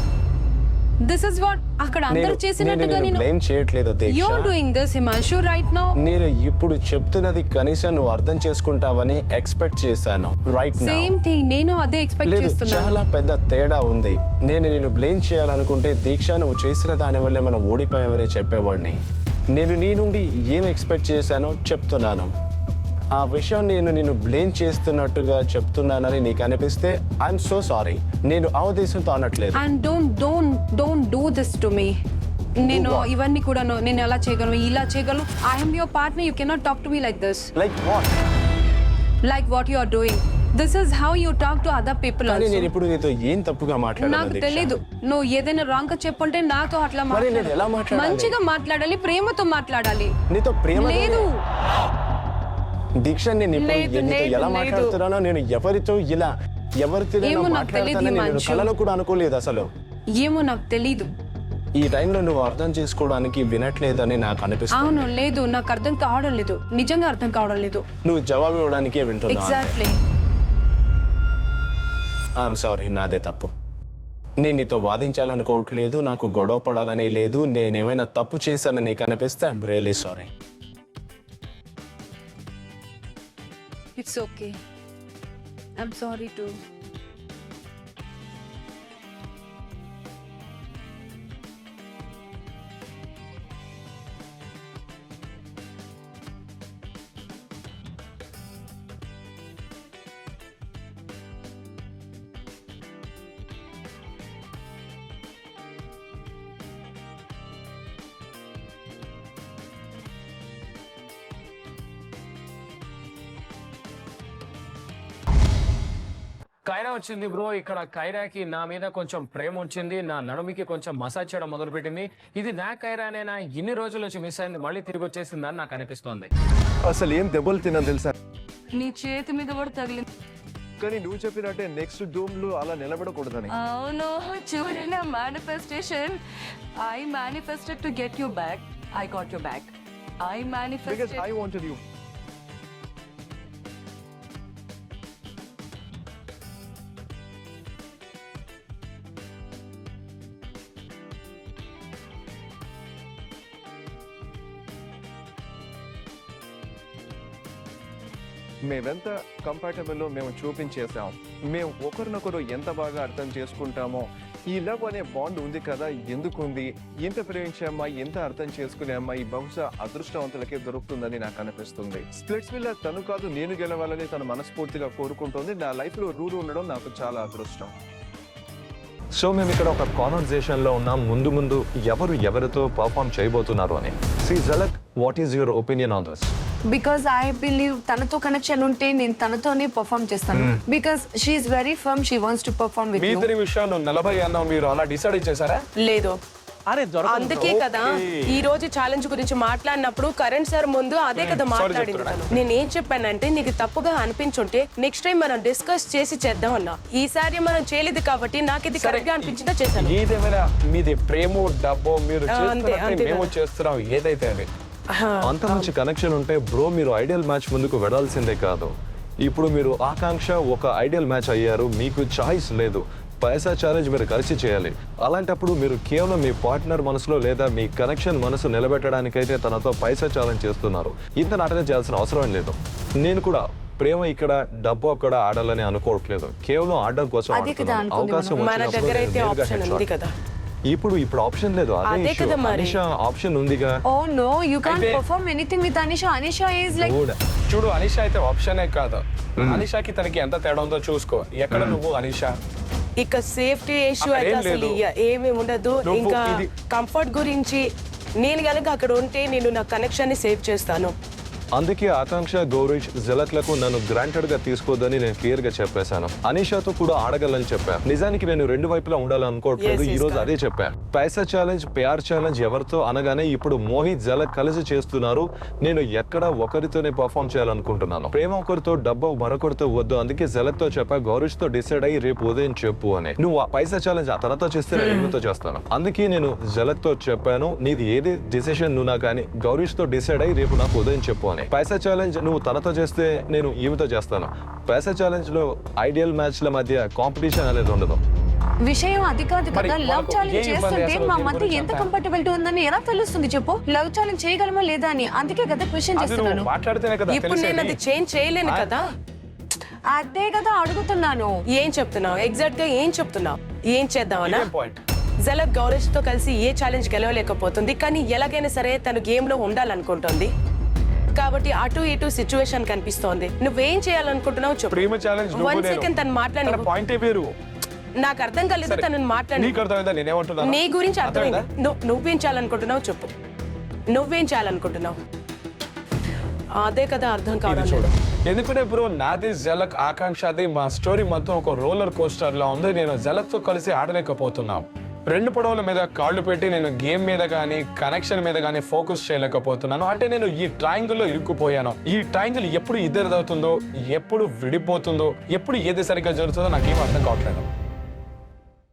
This is what అక్కడ అందరూ చేసినట్టుగా నేను బ్లేమ్ చేయట్లేదు దీక్ష. You're doing this, Himanshu, right now. నేను ఇప్పుడు చెప్తున్నది కనీసం నువ్వు అర్థం చేసుకుంటావని ఎక్స్పెక్ట్ చేశాను. రైట్ నౌ సేమ్ థింగ్, నేను అదే ఎక్స్పెక్ట్ లేదు, చేస్తున్నాను. చాలా పెద్ద తేడా ఉంది. నేను బ్లేమ్ చేయాలనుకుంటే దీక్ష నువ్వు చేసిన దాని వల్లే మనం ఓడిపోయామని చెప్పేవాడిని. నేను నీ నుండి ఏం ఎక్స్పెక్ట్ చేశానో చెప్తున్నాను. ఆ విషయం నేను బ్లేమ్ చేస్తున్నట్టుగా చెప్తున్నానని నీకు అనిపిస్తే ఐఎమ్ సో సారీ. నేను ఆ ఉద్దేశంతో అనట్లేదు. And don't do this to me. నేను ఇవన్నీ కూడా నేను ఎలా చేయగలను, ఇలా చేయగలను. I am your partner. You cannot talk to me like this. Like what? Like what you are doing. This is how you talk to other people కానీ also. నేను ఇప్పుడు నీతో ఏం తప్పుగా మాట్లాడాను నాకు దీక్ష? తెలీదు. నువ్వు ఏదైనా రాంగ్ గా చెప్పుంటే నాతో అట్లా మరి నేను ఎలా మాట్లాడాలి? మంచిగా మాట్లాడాలి, ప్రేమతో మాట్లాడాలి. నీతో ప్రేమ లేదు. దీక్ష నేను ఇప్పుడు నీతో ఎలా మాట్లాడుతున్నానో నేను ఎవరితో ఏమో నాకు తెలీదు, మాట్లాడతానని నేను హిమాంశు. కలలో కూడా అనుకోలేదు అసలు. ఏమో నాకు తెలీదు. ఈ టైంలో నువ్వు అర్థం చేసుకోవడానికి వినట్లేదని నాకు అనిపిస్తుంది. అవును, లేదు, నాకు అర్థం కావడం లేదు. నిజంగా అర్థం కావడం లేదు. నువ్వు జవాబు ఇవ్వడానికే వింటున్నావు. ఎగ్జాక్ట్లీ. ఐఎమ్ సారీ, నాదే తప్పు. నేను నీతో వాదించాలనుకోవట్లేదు, నాకు గొడవ పడాలని లేదు. నేనేమైనా తప్పు చేశానని నీకు అనిపిస్తే I'm really sorry. It's okay. I'm sorry too. Kaira వచ్చింది బ్రో. ఇక్కడ కైరాకి నా మీద కొంచెం ప్రేమ వచ్చింది, నా నడుమికి కొంచెం మసాజ్ చేయడం మొదలు పెట్టింది. ఇది నా కైరానేనా, ఇన్ని రోజుల నుంచి మిస్ అయింది, మళ్ళీ తిరిగి వచ్చేసిందని నాకు అనిపిస్తోంది. అసలు ఏం దెబ్బలు తిన్నా తెలుసా? నీ చేతి మీద కూడా తగిలింది. కానీ నువ్వు చెప్పినట్టే నెక్స్ట్ డూమ్ లో అలా నిలబడకూడదని. అవును, చూడనా manifestation. I manifested to get you back. I got you back. I Because manifested. I wanted you. మేమెంత కంఫర్టబుల్లో మేము చూపించేసాం. మేము ఒకరినొకరు ఎంత బాగా అర్థం చేసుకుంటామో. ఈ లవ్ అనే బాండ్ ఉంది కదా, ఎందుకు ఉంది? ఎంత ప్రేమించే అమ్మాయి, ఎంత అర్థం చేసుకునే అమ్మాయి బహుశా అదృష్టవంతులకే దొరుకుతుందని నాకు అనిపిస్తుంది. స్ప్లిట్స్ విల్ల తను కాదు, నేను గెలవాలని తను మనస్ఫూర్తిగా కోరుకుంటుంది. నా లైఫ్ లో రూరు ఉండడం నాకు చాలా అదృష్టం. సో మేము ఇక్కడ ఒక కాన్వర్జేషన్లో ఉన్నాం, ముందు ఎవరితో పర్ఫామ్ చేయబోతున్నారు అని. See Jhalak, what is your opinion on this? Because I believe తనతో కనెక్షన్ ఉంటే నేను తనతోనే పర్ఫామ్ చేస్తాను. Because she's very firm, she wants to perform with me you. ఇద్దరి విషయాలు 40 అన్నావు, మీరు అలా డిసైడ్ చేశారా? లేదు. అరే అందుకే కదా ఈ రోజు ఛాలెంజ్ గురించి మాట్లాడినప్పుడు కరణ్ సార్ ముందు అదే కదా మాట్లాడింది. నేను ఏం చెప్పానంటే నీకు తప్పుగా అనిపించుంటే నెక్స్ట్ టైం మనం డిస్కస్ చేసి చేద్దాం అన్నా. ఈసారి మనం చేయలేదు కాబట్టి నాకు ఇది కరెక్ట్ గా అనిపించిందో చేశాను. ఏదేమైనా మీది ప్రేమో డబ్బో మీరు మేము చేస్తున్నాం, ఏదైతే అది. అంత మంచి కనెక్షన్ ఉంటే బ్రో మీరు ఐడియల్ మ్యాచ్ ముందుకు వెళ్ళాల్సిందే కాదు. ఇప్పుడు మీరు ఆకాంక్ష ఒక ఐడియల్ మ్యాచ్ అయ్యారు, మీకు చాయిస్ లేదు. పైసా ఛాలెంజ్ మీరు కలిసి చేయాలి. అలాంటప్పుడు మీరు కేవలం మీ పార్ట్నర్ మనసులో లేదా మీ కనెక్షన్ మనసు నిలబెట్టడానికైతే తనతో పైసా ఛాలెంజ్ చేస్తున్నారు. ఇంత నాటనే చేయాల్సిన అవసరం లేదు. నేను కూడా ప్రేమ ఇక్కడ డబ్బు అక్కడ ఆడాలని అనుకోవట్లేదు, కేవలం ఆడడం కోసం ఆడుతున్నాను. అవకాశం మన దగ్గర అయితే ఆప్షన్ ఉంది కదా. ఇప్పుడు ఆప్షన్ లేదు, అదే కదా మరి. అనిషా ఆప్షన్ ఉందిగా. Oh no, you can't perform anything with Anisha. Anisha is like చూడు, అనిషా అయితే ఆప్షనే కాదు. అనిషాకి తనకి ఎంత తేడా ఉందో చూసుకో. ఎక్కడ నువ్వు అనిషా? ఇక సేఫ్టీ ఇష్యూ అక్కడ అయితే ఏం అసలు లేదు. ఏమీ ఉండదు. నువ్వు ఇంకా ఇది- కంఫర్ట్ గురించి నేను కనుక అక్కడ ఉంటే నేను నా కనెక్షన్ ని సేవ్ చేస్తాను. అందుకే ఆకాంక్ష, గౌరీష్, జలక్లకు నన్ను గ్రాంటెడ్ గా తీసుకోవద్దని నేను క్లియర్ గా చెప్పేశాను. అనిషాతో కూడా ఆడగలని చెప్పాను. నిజానికి నేను రెండు వైపులా ఉండాలనుకోవట్లేదు. ఈ రోజు అదే చెప్పాను. పైసా ఛాలెంజ్, ప్యార్ ఛాలెంజ్ ఎవరితో అనగానే ఇప్పుడు మోహిత్, జలక్ కలిసి చేస్తున్నారు. నేను ఎక్కడ ఒకరితోనే పర్ఫామ్ చేయాలనుకుంటున్నాను. ప్రేమ ఒకరితో, డబ్బు మరొకరితో వద్దు. అందుకే జలక్ తో చెప్పా, గౌరీష్ తో డిసైడ్ అయ్యి రేపు ఉదయం చెప్పు అని. నువ్వు ఆ పైసా ఛాలెంజ్ ఆ తనతో చేస్తే నేను ఈమెతో చేస్తాను. అందుకే నేను జలక్ తో చెప్పాను, నీది ఏది డిసిషన్ నువ్వు కానీ గౌరీష్ తో డిసైడ్ అయ్యి రేపు నాకు ఉదయం చెప్పు అని. పైసా ఛాలెంజ్ నువ్వు తనతో చేస్తే నేను ఈమెతో చేస్తాను. పైసా ఛాలెంజ్ లో ఐడియల్ మ్యాచ్ల మధ్య కాంపిటీషన్ అనేది ఉండదు. విషయం అది కాదు మరి కదా. లవ్ మనకు ఛాలెంజ్ ఏ ఇబ్బంది చేస్తుంటే అసలు మా దీని మధ్య గురించి ఎంత అంతా? కంఫర్టబిలిటీ ఉందని ఎలా తెలుస్తుంది చెప్పు? లవ్ ఛాలెంజ్ చేయగలమా లేదా అని. అందుకే కదా క్వశ్చన్ అది నువ్వు చేస్తున్నాను. మాట్లాడితేనే కదా ఇప్పుడు నేను అది చేంజ్ చేయలేను కదా. అదే కదా అడుగుతున్నాను. ఏం చెప్తున్నావు? ఎగ్జాక్ట్ గా ఏం చెప్తున్నావు? ఏం చేద్దామనా? పాయింట్. జలక్ గౌరీష్ తో కలిసి ఏ ఛాలెంజ్ గెలవలేకపోతుంది, కానీ ఎలాగైనా సరే తను గేమ్ లో ఉండాలనుకుంటుంది. కాబట్టి అటు ఇటు సిచ్యువేషన్ కనిపిస్తోంది. నువ్వేం చేయాలనుకుంటున్నావు చెప్పు. ప్రేమ ఛాలెంజ్ వన్ సెకండ్ తను మాట్లాడి పాయింట్ వేరు. నాకు అర్థం కాలేదు. సరే. తనని మాట్లాడి నీకు అర్థమైందా నేనేమంటున్నాను? నీ గురించి అర్థమైంది. నువ్వేం చేయాలనుకుంటున్నావు చెప్పు. నువ్వేం చేయాలనుకుంటున్నావు? అదే కదా అర్థం కావడం లేదు. ఎందుకంటే ఇప్పుడు నాది, జలక్, ఆకాంక్షది మా స్టోరీ మొత్తం ఒక రోలర్ కోస్టర్ లా ఉంది. నేను జలక్ తో కలిసి ఆడలేకపోతున్నాం. రెండు పడవల మీద కాళ్ళు పెట్టి నేను గేమ్ మీద కానీ కనెక్షన్ మీద కానీ ఫోకస్ చేయలేకపోతున్నాను. అంటే నేను ఈ ట్రయాంగిల్ లో ఇరుక్కుపోయాను. ఈ ట్రయాంగిల్ ఎప్పుడు ఇద్దరిదవుతుందో, ఎప్పుడు విడిపోతుందో, ఎప్పుడు ఏది సరిగ్గా జరుగుతుందో నాకేం అర్థం కావట్లేదు.